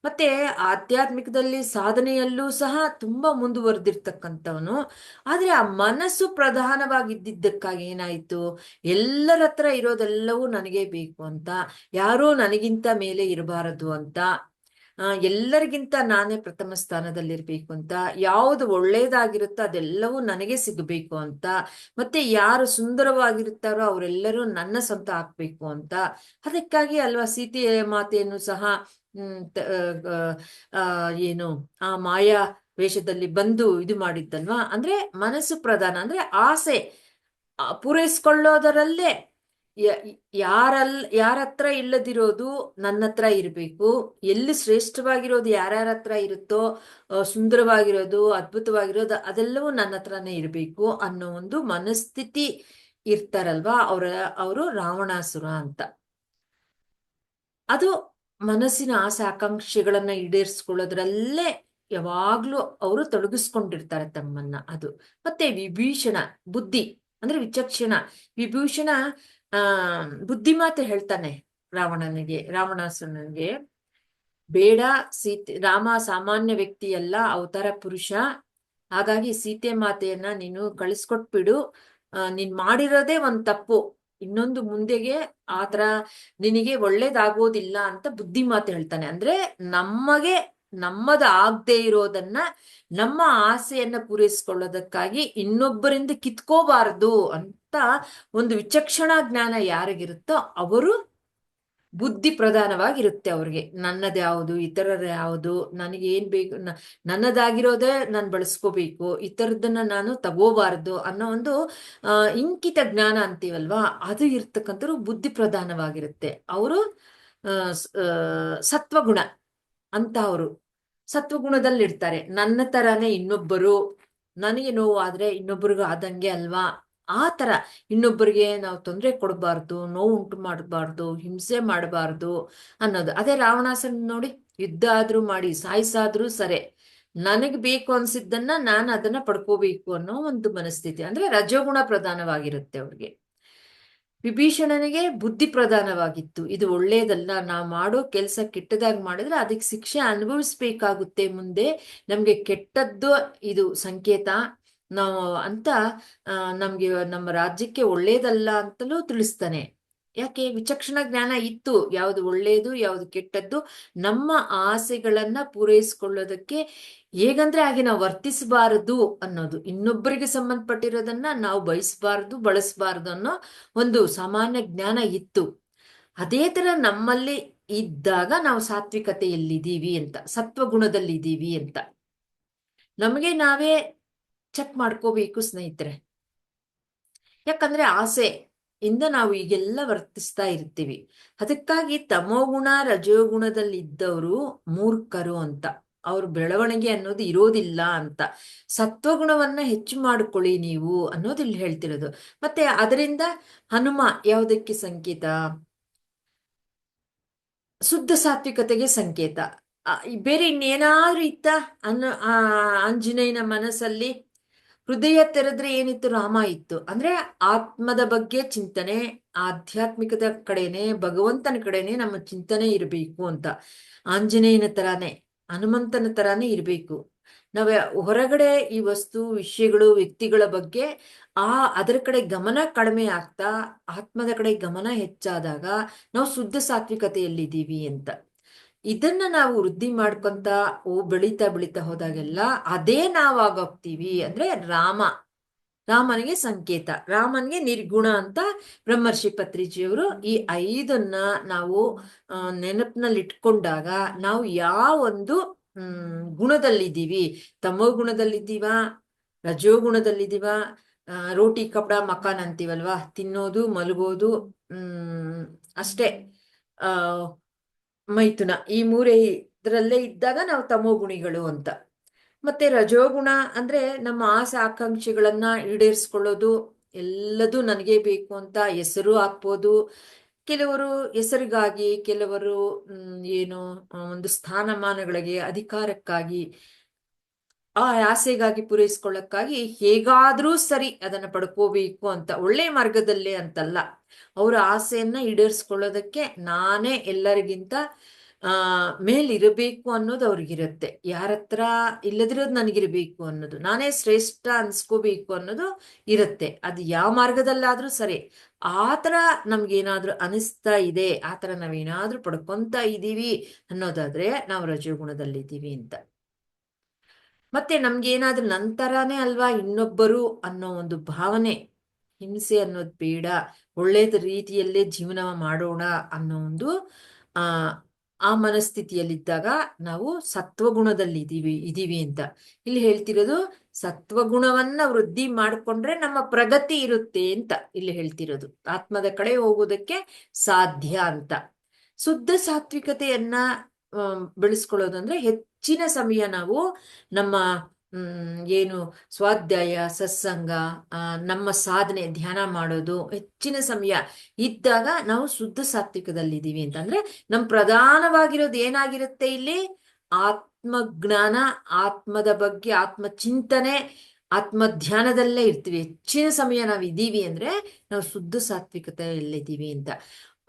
ಮತ್ತೆ ಆಧ್ಯಾತ್ಮಿಕದಲ್ಲಿ ಸಾಧನೆಯಲ್ಲೂ ಸಹ ತುಂಬಾ ಮುಂದುವರೆದಿರ್ತಕ್ಕಂಥವನು. ಆದ್ರೆ ಆ ಮನಸ್ಸು ಪ್ರಧಾನವಾಗಿದ್ದಕ್ಕಾಗಿ ಏನಾಯ್ತು, ಎಲ್ಲರ ಹತ್ರ ಇರೋದೆಲ್ಲವೂ ನನಗೆ ಬೇಕು ಅಂತ, ಯಾರೂ ನನಗಿಂತ ಮೇಲೆ ಇರಬಾರದು ಅಂತ, ಎಲ್ಲರಿಗಿಂತ ನಾನೇ ಪ್ರಥಮ ಸ್ಥಾನದಲ್ಲಿರ್ಬೇಕು ಅಂತ, ಯಾವುದು ಒಳ್ಳೇದಾಗಿರುತ್ತೋ ಅದೆಲ್ಲವೂ ನನಗೆ ಸಿಗಬೇಕು ಅಂತ, ಮತ್ತೆ ಯಾರು ಸುಂದರವಾಗಿರುತ್ತಾರೋ ಅವರೆಲ್ಲರೂ ನನ್ನ ಸ್ವಂತ ಆಗ್ಬೇಕು ಅಂತ. ಅದಕ್ಕಾಗಿ ಅಲ್ವಾ ಸೀತೆಯ ಮಾತೆಯನ್ನು ಸಹ ಏನು ಆ ಮಾಯಾ ವೇಷದಲ್ಲಿ ಬಂದು ಇದು ಮಾಡಿದ್ದಲ್ವಾ. ಅಂದ್ರೆ ಮನಸ್ಸು ಪ್ರಧಾನ, ಅಂದ್ರೆ ಆಸೆ ಪೂರೈಸ್ಕೊಳ್ಳೋದರಲ್ಲೇ ಯಾರ ಹತ್ರ ಇಲ್ಲದಿರೋದು ನನ್ನ ಹತ್ರ ಇರಬೇಕು, ಎಲ್ಲಿ ಶ್ರೇಷ್ಠವಾಗಿರೋದು ಯಾರ್ಯಾರ ಹತ್ರ ಇರುತ್ತೋ, ಸುಂದರವಾಗಿರೋದು ಅದ್ಭುತವಾಗಿರೋದು ಅದೆಲ್ಲವೂ ನನ್ನ ಹತ್ರನೇ ಇರಬೇಕು ಅನ್ನೋ ಒಂದು ಮನಸ್ಥಿತಿ ಇರ್ತಾರಲ್ವಾ, ಅವರು ರಾವಣಾಸುರ ಅಂತ. ಅದು ಮನಸ್ಸಿನ ಆಸೆ ಆಕಾಂಕ್ಷೆಗಳನ್ನ ಈಡೇರಿಸ್ಕೊಳ್ಳೋದ್ರಲ್ಲೇ ಯಾವಾಗ್ಲೂ ಅವರು ತೊಡಗಿಸ್ಕೊಂಡಿರ್ತಾರೆ ತಮ್ಮನ್ನ. ಅದು ಮತ್ತೆ ವಿಭೀಷಣ ಬುದ್ಧಿ ಅಂದ್ರೆ ವಿಚಕ್ಷಣ. ವಿಭೂಷಣ ಬುದ್ಧಿಮಾತೆ ಹೇಳ್ತಾನೆ ರಾವಣಾಸುರನಿಗೆ, ಬೇಡ ಸೀತೆ, ರಾಮ ಸಾಮಾನ್ಯ ವ್ಯಕ್ತಿಯಲ್ಲ, ಅವತಾರ ಪುರುಷ, ಹಾಗಾಗಿ ಸೀತೆ ಮಾತೆಯನ್ನ ನೀನು ಕಳಿಸ್ಕೊಟ್ಬಿಡು, ನೀನ್ ಮಾಡಿರೋದೇ ಒಂದ್ ತಪ್ಪು, ಇನ್ನೊಂದು ಮುಂದೆಗೆ ಆತರ ನಿನಗೆ ಒಳ್ಳೇದಾಗೋದಿಲ್ಲ ಅಂತ ಬುದ್ಧಿಮಾತೆ ಹೇಳ್ತಾನೆ. ಅಂದ್ರೆ ನಮ್ಮದ ಆಗದೆ ಇರೋದನ್ನ, ನಮ್ಮ ಆಸೆಯನ್ನ ಪೂರೈಸ್ಕೊಳ್ಳೋದಕ್ಕಾಗಿ ಇನ್ನೊಬ್ಬರಿಂದ ಕಿತ್ಕೋಬಾರದು ಅಂತ ಒಂದು ವಿಚಕ್ಷಣಾ ಜ್ಞಾನ ಯಾರಿಗಿರುತ್ತೋ ಅವರು ಬುದ್ಧಿ ಪ್ರಧಾನವಾಗಿರುತ್ತೆ ಅವ್ರಿಗೆ. ನನ್ನದು ಯಾವುದು, ಇತರರ ಯಾವುದು, ನನಗೆ ಏನ್ ಬೇಕು, ನನ್ನದಾಗಿರೋದೇ ನಾನು ಬಳಸ್ಕೋಬೇಕು, ಇತರದನ್ನ ನಾನು ತಗೋಬಾರ್ದು ಅನ್ನೋ ಒಂದು ಇಂಕಿತ ಜ್ಞಾನ ಅಂತೀವಲ್ವಾ, ಅದು ಇರ್ತಕ್ಕಂಥವ್ರು ಬುದ್ಧಿ ಪ್ರಧಾನವಾಗಿರುತ್ತೆ. ಅವರು ಸತ್ವಗುಣ ಅಂತ ಅವರು ಸತ್ವಗುಣದಲ್ಲಿರ್ತಾರೆ. ನನ್ನ ತರಾನೇ ಇನ್ನೊಬ್ಬರು, ನನಗೆ ನೋವು ಆದ್ರೆ ಇನ್ನೊಬ್ಬರಿಗೂ ಆದಂಗೆ ಅಲ್ವಾ, ಆ ತರ ಇನ್ನೊಬ್ಬರಿಗೆ ನಾವು ತೊಂದರೆ ಕೊಡಬಾರ್ದು, ನೋವು ಉಂಟು ಮಾಡಬಾರ್ದು, ಹಿಂಸೆ ಮಾಡಬಾರ್ದು ಅನ್ನೋದು. ಅದೇ ರಾವಣಾಸನ್ ನೋಡಿ, ಯುದ್ಧ ಆದ್ರೂ ಮಾಡಿ ಸಾಯಿಸಾದ್ರೂ ಸರಿ, ನನಗ್ ಬೇಕು ಅನ್ಸಿದ್ದನ್ನ ನಾನು ಅದನ್ನ ಪಡ್ಕೋಬೇಕು ಅನ್ನೋ ಒಂದು ಮನಸ್ಥಿತಿ. ಅಂದ್ರೆ ರಜೋಗುಣ ಪ್ರಧಾನವಾಗಿರುತ್ತೆ ಅವ್ರಿಗೆ. ವಿಭೀಷಣನಿಗೆ ಬುದ್ಧಿ ಪ್ರಧಾನವಾಗಿತ್ತು. ಇದು ಒಳ್ಳೇದಲ್ಲ, ನಾವು ಮಾಡೋ ಕೆಲಸ ಕೆಟ್ಟದಾಗಿ ಮಾಡಿದ್ರೆ ಅದಕ್ಕೆ ಶಿಕ್ಷೆ ಅನುಭವಿಸ್ಬೇಕಾಗುತ್ತೆ ಮುಂದೆ, ನಮ್ಗೆ ಕೆಟ್ಟದ್ದು ಇದು ಸಂಕೇತ ನಾವು ಅಂತ ನಮ್ಗೆ ನಮ್ಮ ರಾಜ್ಯಕ್ಕೆ ಒಳ್ಳೇದಲ್ಲ ಅಂತಲೂ ತಿಳಿಸ್ತಾನೆ. ಯಾಕೆ? ವಿಚಕ್ಷಣ ಜ್ಞಾನ ಇತ್ತು, ಯಾವುದು ಒಳ್ಳೇದು ಯಾವುದು ಕೆಟ್ಟದ್ದು, ನಮ್ಮ ಆಸೆಗಳನ್ನ ಪೂರೈಸ್ಕೊಳ್ಳೋದಕ್ಕೆ ಹೇಗಂದ್ರೆ ಹಾಗೆ ನಾವು ವರ್ತಿಸಬಾರದು ಅನ್ನೋದು, ಇನ್ನೊಬ್ಬರಿಗೆ ಸಂಬಂಧಪಟ್ಟಿರೋದನ್ನ ನಾವು ಬಯಸಬಾರದು, ಬಳಸಬಾರದು ಅನ್ನೋ ಒಂದು ಸಾಮಾನ್ಯ ಜ್ಞಾನ ಇತ್ತು. ಅದೇ ತರ ನಮ್ಮಲ್ಲಿ ಇದ್ದಾಗ ನಾವು ಸಾತ್ವಿಕತೆಯಲ್ಲಿದ್ದೀವಿ ಅಂತ, ಸತ್ವಗುಣದಲ್ಲಿದ್ದೀವಿ ಅಂತ ನಮಗೆ ನಾವೇ ಚೆಕ್ ಮಾಡ್ಕೋಬೇಕು ಸ್ನೇಹಿತರೆ. ಯಾಕಂದ್ರೆ ಆಸೆ ಇಂದ ನಾವು ಈಗೆಲ್ಲ ವರ್ತಿಸ್ತಾ ಇರ್ತೀವಿ. ಅದಕ್ಕಾಗಿ ತಮೋಗುಣ ರಜೋಗುಣದಲ್ಲಿದ್ದವರು ಮೂರ್ಖರು ಅಂತ, ಅವ್ರ ಬೆಳವಣಿಗೆ ಅನ್ನೋದು ಇರೋದಿಲ್ಲ ಅಂತ. ಸತ್ವಗುಣವನ್ನ ಹೆಚ್ಚು ಮಾಡ್ಕೊಳ್ಳಿ ನೀವು ಅನ್ನೋದು ಇಲ್ಲಿ ಹೇಳ್ತಿರೋದು. ಮತ್ತೆ ಅದರಿಂದ ಹನುಮ ಯಾವುದಕ್ಕೆ ಸಂಕೇತ? ಶುದ್ಧ ಸಾತ್ವಿಕತೆಗೆ ಸಂಕೇತ. ಬೇರೆ ಇನ್ನೇನಾದ್ರೂ ಇತ್ತ ಆಂಜನೇಯನ ಮನಸ್ಸಲ್ಲಿ? ಹೃದಯ ತೆರೆದ್ರೆ ಏನಿತ್ತು? ರಾಮ ಇತ್ತು. ಅಂದ್ರೆ ಆತ್ಮದ ಬಗ್ಗೆ ಚಿಂತನೆ, ಆಧ್ಯಾತ್ಮಿಕದ ಕಡೆನೆ, ಭಗವಂತನ ಕಡೆನೆ ನಮ್ಮ ಚಿಂತನೆ ಇರಬೇಕು ಅಂತ. ಆಂಜನೇಯನ ತರಾನೇ, ಹನುಮಂತನ ತರಾನೇ ಇರಬೇಕು. ನಾವ್ ಹೊರಗಡೆ ಈ ವಸ್ತು, ವಿಷಯಗಳು, ವ್ಯಕ್ತಿಗಳ ಬಗ್ಗೆ ಅದರ ಕಡೆ ಗಮನ ಕಡಿಮೆ ಆಗ್ತಾ ಆತ್ಮದ ಕಡೆ ಗಮನ ಹೆಚ್ಚಾದಾಗ ನಾವು ಶುದ್ಧ ಸಾತ್ವಿಕತೆಯಲ್ಲಿದ್ದೀವಿ ಅಂತ. ಇದನ್ನ ನಾವು ವೃದ್ಧಿ ಮಾಡ್ಕೊಂತ ಬೆಳೀತಾ ಬೆಳೀತಾ ಹೋದಾಗೆಲ್ಲ ಅದೇ ನಾವಾಗೋಗ್ತೀವಿ. ಅಂದ್ರೆ ರಾಮನಿಗೆ ಸಂಕೇತ, ರಾಮನಿಗೆ ನಿರ್ಗುಣ ಅಂತ ಬ್ರಹ್ಮರ್ಷಿ ಪತ್ರಿಜಿಯವರು ಈ 5 ನಾವು ನೆನಪಿನಲ್ಲಿ ಇಟ್ಕೊಂಡಾಗ ನಾವು ಯಾವೊಂದು ಗುಣದಲ್ಲಿದ್ದೀವಿ, ತಮೋ ಗುಣದಲ್ಲಿದ್ದೀವ, ರಜೋ ಗುಣದಲ್ಲಿದ್ದೀವ, ರೋಟಿ ಕಪಡ ಮಕಾನ್ ಅಂತೀವಲ್ವಾ, ತಿನ್ನೋದು ಮಲಗೋದು ಅಷ್ಟೇ, ಮೈಥುನ, ಈ 3 ಇದರಲ್ಲೇ ಇದ್ದಾಗ ನಾವು ತಮೋ ಗುಣಿಗಳು ಅಂತ. ಮತ್ತೆ ರಜೋಗುಣ ಅಂದ್ರೆ ನಮ್ಮ ಆಸೆ ಆಕಾಂಕ್ಷೆಗಳನ್ನ ಈಡೇರಿಸ್ಕೊಳ್ಳೋದು, ಎಲ್ಲದೂ ನನಗೆ ಬೇಕು ಅಂತ ಹೆಸರು ಹಾಕ್ಬೋದು. ಕೆಲವರು ಹೆಸರಿಗಾಗಿ, ಕೆಲವರು ಏನು ಒಂದು ಸ್ಥಾನಮಾನಗಳಿಗೆ, ಅಧಿಕಾರಕ್ಕಾಗಿ, ಆ ಆಸೆಗಾಗಿ, ಪೂರೈಸ್ಕೊಳ್ಳಕ್ಕಾಗಿ ಹೇಗಾದ್ರೂ ಸರಿ ಅದನ್ನ ಪಡ್ಕೋಬೇಕು ಅಂತ, ಒಳ್ಳೆ ಮಾರ್ಗದಲ್ಲೇ ಅಂತಲ್ಲ, ಅವರ ಆಸೆಯನ್ನ ಈಡೇರಿಸ್ಕೊಳ್ಳೋದಕ್ಕೆ ನಾನೇ ಎಲ್ಲರಿಗಿಂತ ಮೇಲಿರಬೇಕು ಅನ್ನೋದು ಅವ್ರಿಗಿರುತ್ತೆ. ಯಾರತ್ರ ಇಲ್ಲದಿರೋದು ನನಗಿರ್ಬೇಕು ಅನ್ನೋದು, ನಾನೇ ಶ್ರೇಷ್ಠ ಅನ್ಸ್ಕೋಬೇಕು ಅನ್ನೋದು ಇರುತ್ತೆ. ಅದು ಯಾವ ಮಾರ್ಗದಲ್ಲಾದ್ರೂ ಸರಿ, ಆತರ ನಮ್ಗೇನಾದ್ರೂ ಅನಿಸ್ತಾ ಇದೆ, ಆತರ ನಾವೇನಾದ್ರೂ ಪಡ್ಕೊಂತ ಇದ್ದೀವಿ ಅನ್ನೋದಾದ್ರೆ ನಾವು ರಜೋಗುಣದಲ್ಲಿದ್ದೀವಿ ಅಂತ. ಮತ್ತೆ ನಮ್ಗೇನಾದ್ರೂ ನಂತರನೇ ಅಲ್ವಾ ಇನ್ನೊಬ್ಬರು ಅನ್ನೋ ಒಂದು ಭಾವನೆ, ಹಿಂಸೆ ಅನ್ನೋದು ಬೇಡ, ಒಳ್ಳೇದ ರೀತಿಯಲ್ಲೇ ಜೀವನ ಮಾಡೋಣ ಅನ್ನೋ ಒಂದು ಆ ಮನಸ್ಥಿತಿಯಲ್ಲಿದ್ದಾಗ ನಾವು ಇದೀವಿ ಅಂತ ಇಲ್ಲಿ ಹೇಳ್ತಿರೋದು. ಸತ್ವಗುಣವನ್ನ ವೃದ್ಧಿ ಮಾಡ್ಕೊಂಡ್ರೆ ನಮ್ಮ ಪ್ರಗತಿ ಇರುತ್ತೆ ಅಂತ ಇಲ್ಲಿ ಹೇಳ್ತಿರೋದು. ಆತ್ಮದ ಕಡೆ ಹೋಗೋದಕ್ಕೆ ಸಾಧ್ಯ ಅಂತ. ಶುದ್ಧ ಸಾತ್ವಿಕತೆಯನ್ನ ಬೆಳೆಸ್ಕೊಳ್ಳೋದಂದ್ರೆ ಹೆಚ್ಚಿನ ಸಮಯ ನಾವು ನಮ್ಮ ಏನು ಸ್ವಾಧ್ಯಾಯ, ಸತ್ಸಂಗ, ನಮ್ಮ ಸಾಧನೆ, ಧ್ಯಾನ ಮಾಡೋದು ಹೆಚ್ಚಿನ ಸಮಯ ಇದ್ದಾಗ ನಾವು ಶುದ್ಧ ಸಾತ್ವಿಕದಲ್ಲಿದ್ದೀವಿ ಅಂತ. ಅಂದ್ರೆ ನಮ್ ಪ್ರಧಾನವಾಗಿರೋದು ಏನಾಗಿರುತ್ತೆ ಇಲ್ಲಿ? ಆತ್ಮಜ್ಞಾನ, ಆತ್ಮದ ಬಗ್ಗೆ ಆತ್ಮ ಚಿಂತನೆ, ಆತ್ಮ ಧ್ಯಾನದಲ್ಲೇ ಇರ್ತೀವಿ. ಹೆಚ್ಚಿನ ಸಮಯ ನಾವು ಇದ್ದೀವಿ ಅಂದ್ರೆ ನಾವು ಶುದ್ಧ ಸಾತ್ವಿಕತೆಯಲ್ಲಿದ್ದೀವಿ ಅಂತ.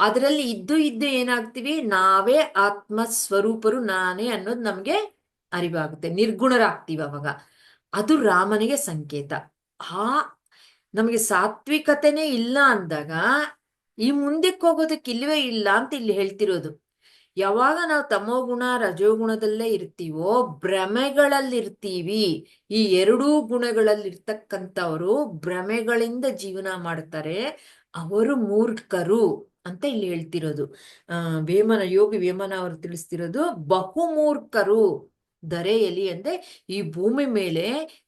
ಅದರಲ್ಲಿ ಇದ್ದು ಏನಾಗ್ತೀವಿ? ನಾವೇ ಆತ್ಮ ಸ್ವರೂಪರು, ನಾನೇ ಅನ್ನೋದು ನಮ್ಗೆ ಅರಿವಾಗುತ್ತೆ, ನಿರ್ಗುಣರಾಗ್ತೀವಿ ಅವಾಗ. ಅದು ರಾಮನಿಗೆ ಸಂಕೇತ. ನಮಗೆ ಸಾತ್ವಿಕತೆನೇ ಇಲ್ಲ ಅಂದಾಗ ಈ ಮುಂದಕ್ಕೆ ಹೋಗೋದಕ್ಕೆ ಇಲ್ವೇ ಇಲ್ಲ ಅಂತ ಇಲ್ಲಿ ಹೇಳ್ತಿರೋದು. ಯಾವಾಗ ನಾವು ತಮೋಗುಣ ರಜೋಗುಣದಲ್ಲೇ ಇರ್ತೀವೋ ಭ್ರಮೆಗಳಲ್ಲಿರ್ತೀವಿ. ಈ 2 ಗುಣಗಳಲ್ಲಿರ್ತಕ್ಕಂಥವರು ಭ್ರಮೆಗಳಿಂದ ಜೀವನ ಮಾಡ್ತಾರೆ, ಅವರು ಮೂರ್ಖರು ಅಂತ ಇಲ್ಲಿ ಹೇಳ್ತಿರೋದು. ವೇಮನ ಯೋಗಿ ವೇಮನ ಅವರು ತಿಳಿಸ್ತಿರೋದು ಬಹುಮೂರ್ಖರು ಧರೆಯಲ್ಲಿ ಅಂದ್ರೆ ಈ ಭೂಮಿ ಮೇಲೆ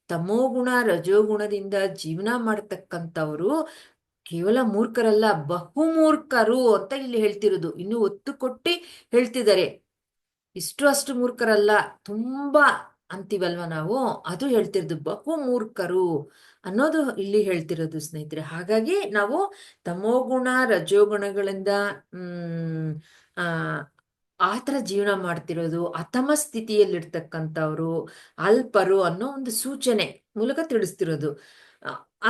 ತಮೋಗುಣ ರಜೋಗುಣದಿಂದ ಜೀವನ ಮಾಡ್ತಕ್ಕಂಥವ್ರು ಕೇವಲ ಮೂರ್ಖರಲ್ಲ, ಬಹುಮೂರ್ಖರು ಅಂತ ಇಲ್ಲಿ ಹೇಳ್ತಿರೋದು. ಇನ್ನು ಒತ್ತು ಕೊಟ್ಟು ಹೇಳ್ತಿದ್ದಾರೆ. ಇಷ್ಟು ಅಷ್ಟು ಮೂರ್ಖರಲ್ಲ, ತುಂಬಾ ಅಂತೀವಲ್ವ ನಾವು, ಅದು ಹೇಳ್ತಿರೋದು ಬಹುಮೂರ್ಖರು ಅನ್ನೋದು ಇಲ್ಲಿ ಹೇಳ್ತಿರೋದು ಸ್ನೇಹಿತರೆ. ಹಾಗಾಗಿ ನಾವು ತಮೋಗುಣ ರಜೋಗುಣಗಳಿಂದ ಆ ಆತರ ಜೀವನ ಮಾಡ್ತಿರೋದು, ಅಧಮ ಸ್ಥಿತಿಯಲ್ಲಿರ್ತಕ್ಕಂಥವ್ರು ಅಲ್ಪರು ಅನ್ನೋ ಒಂದು ಸೂಚನೆ ಮೂಲಕ ತಿಳಿಸ್ತಿರೋದು.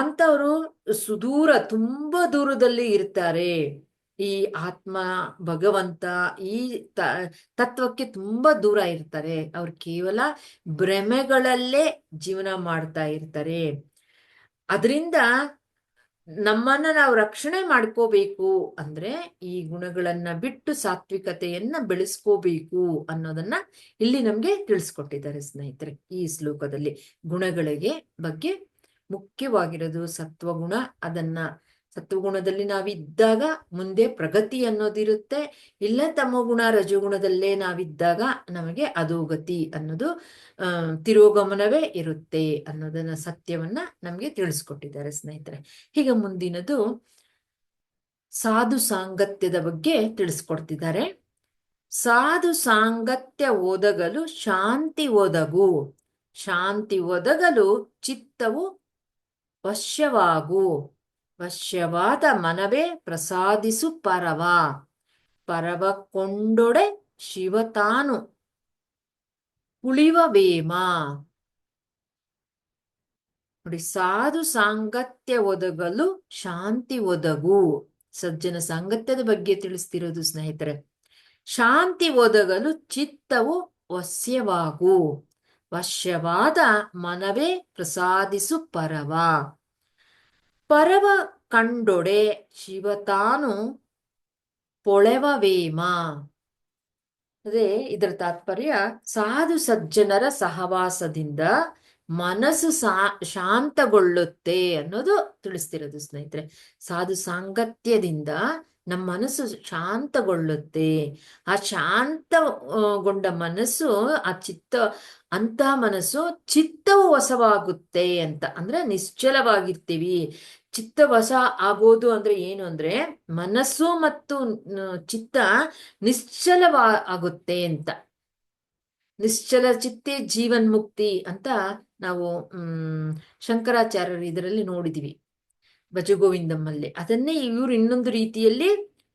ಅಂತವರು ಸುದೂರ, ತುಂಬಾ ದೂರದಲ್ಲಿ ಇರ್ತಾರೆ. ಈ ಆತ್ಮ ಭಗವಂತ ಈ ತತ್ವಕ್ಕೆ ತುಂಬಾ ದೂರ ಇರ್ತಾರೆ. ಅವ್ರು ಕೇವಲ ಭ್ರಮೆಗಳಲ್ಲೇ ಜೀವನ ಮಾಡ್ತಾ ಇರ್ತಾರೆ. ಅದರಿಂದ ನಮ್ಮನ್ನ ನಾವು ರಕ್ಷಣೆ ಮಾಡ್ಕೋಬೇಕು ಅಂದ್ರೆ ಈ ಗುಣಗಳನ್ನ ಬಿಟ್ಟು ಸಾತ್ವಿಕತೆಯನ್ನ ಬೆಳೆಸ್ಕೋಬೇಕು ಅನ್ನೋದನ್ನ ಇಲ್ಲಿ ನಮ್ಗೆ ತಿಳಿಸ್ಕೊಟ್ಟಿದ್ದಾರೆ ಸ್ನೇಹಿತರೆ. ಈ ಶ್ಲೋಕದಲ್ಲಿ ಗುಣಗಳಿಗೆ ಬಗ್ಗೆ ಮುಖ್ಯವಾಗಿರೋದು ಸತ್ವಗುಣ. ಅದನ್ನ ಸತ್ವಗುಣದಲ್ಲಿ ನಾವಿದ್ದಾಗ ಮುಂದೆ ಪ್ರಗತಿ ಅನ್ನೋದಿರುತ್ತೆ. ಇಲ್ಲ ತಮೋಗುಣ ರಜೋಗುಣದಲ್ಲೇ ನಾವಿದ್ದಾಗ ನಮಗೆ ಅಧೋಗತಿ ಅನ್ನೋದು ತಿರೋಗಮನವೇ ಇರುತ್ತೆ ಅನ್ನೋದನ್ನ ಸತ್ಯವನ್ನ ನಮ್ಗೆ ತಿಳಿಸ್ಕೊಟ್ಟಿದ್ದಾರೆ ಸ್ನೇಹಿತರೆ. ಹೀಗೆ ಮುಂದಿನದು ಸಾಧು ಸಾಂಗತ್ಯದ ಬಗ್ಗೆ ತಿಳಿಸ್ಕೊಡ್ತಿದ್ದಾರೆ. ಸಾಧು ಸಾಂಗತ್ಯ ಒದಗಲು ಶಾಂತಿ ಒದಗು, ಶಾಂತಿ ಒದಗಲು ಚಿತ್ತವು ವಶ್ಯವಾಗು, ವಶ್ಯವಾದ ಮನವೇ ಪ್ರಸಾದಿಸು ಪರವ, ಪರವ ಕೊಂಡೊಡೆ ಶಿವತಾನು ಕುಳಿವ ವೇಮ. ನೋಡಿ, ಸಾಧು ಸಾಂಗತ್ಯ ಒದಗಲು ಶಾಂತಿ ಒದಗು, ಸಜ್ಜನ ಸಾಂಗತ್ಯದ ಬಗ್ಗೆ ತಿಳಿಸ್ತಿರೋದು ಸ್ನೇಹಿತರೆ. ಶಾಂತಿ ಒದಗಲು ಚಿತ್ತವು ವಶ್ಯವಾಗು, ವಶ್ಯವಾದ ಮನವೇ ಪ್ರಸಾದಿಸು ಪರವ, ಪರವ ಕಂಡೊಡೆ ಶಿವತಾನು ಪೊಳೆವ ವೇಮ. ಅದೇ ಇದರ ತಾತ್ಪರ್ಯ, ಸಾಧು ಸಜ್ಜನರ ಸಹವಾಸದಿಂದ ಮನಸ್ಸು ಶಾಂತಗೊಳ್ಳುತ್ತೆ ಅನ್ನೋದು ತಿಳಿಸ್ತಿರೋದು ಸ್ನೇಹಿತರೆ. ಸಾಧು ಸಾಂಗತ್ಯದಿಂದ ನಮ್ಮ ಮನಸ್ಸು ಶಾಂತಗೊಳ್ಳುತ್ತೆ. ಆ ಶಾಂತಗೊಂಡ ಮನಸ್ಸು, ಆ ಅಂತ ಮನಸ್ಸು ಚಿತ್ತವು ವಶವಾಗುತ್ತೆ ಅಂತ ಅಂದ್ರೆ ನಿಶ್ಚಲವಾಗಿರ್ತೀವಿ. ಚಿತ್ತವಶ ಆಗೋದು ಅಂದ್ರೆ ಏನು ಅಂದ್ರೆ ಮನಸ್ಸು ಮತ್ತು ಚಿತ್ತ ಆಗುತ್ತೆ ಅಂತ. ನಿಶ್ಚಲ ಚಿತ್ತೆ ಜೀವನ್ ಮುಕ್ತಿ ಅಂತ ನಾವು ಶಂಕರಾಚಾರ್ಯರು ಇದರಲ್ಲಿ ನೋಡಿದ್ವಿ ಭಜಗೋವಿಂದಮ್ಮಲ್ಲಿ. ಅದನ್ನೇ ಇವರು ಇನ್ನೊಂದು ರೀತಿಯಲ್ಲಿ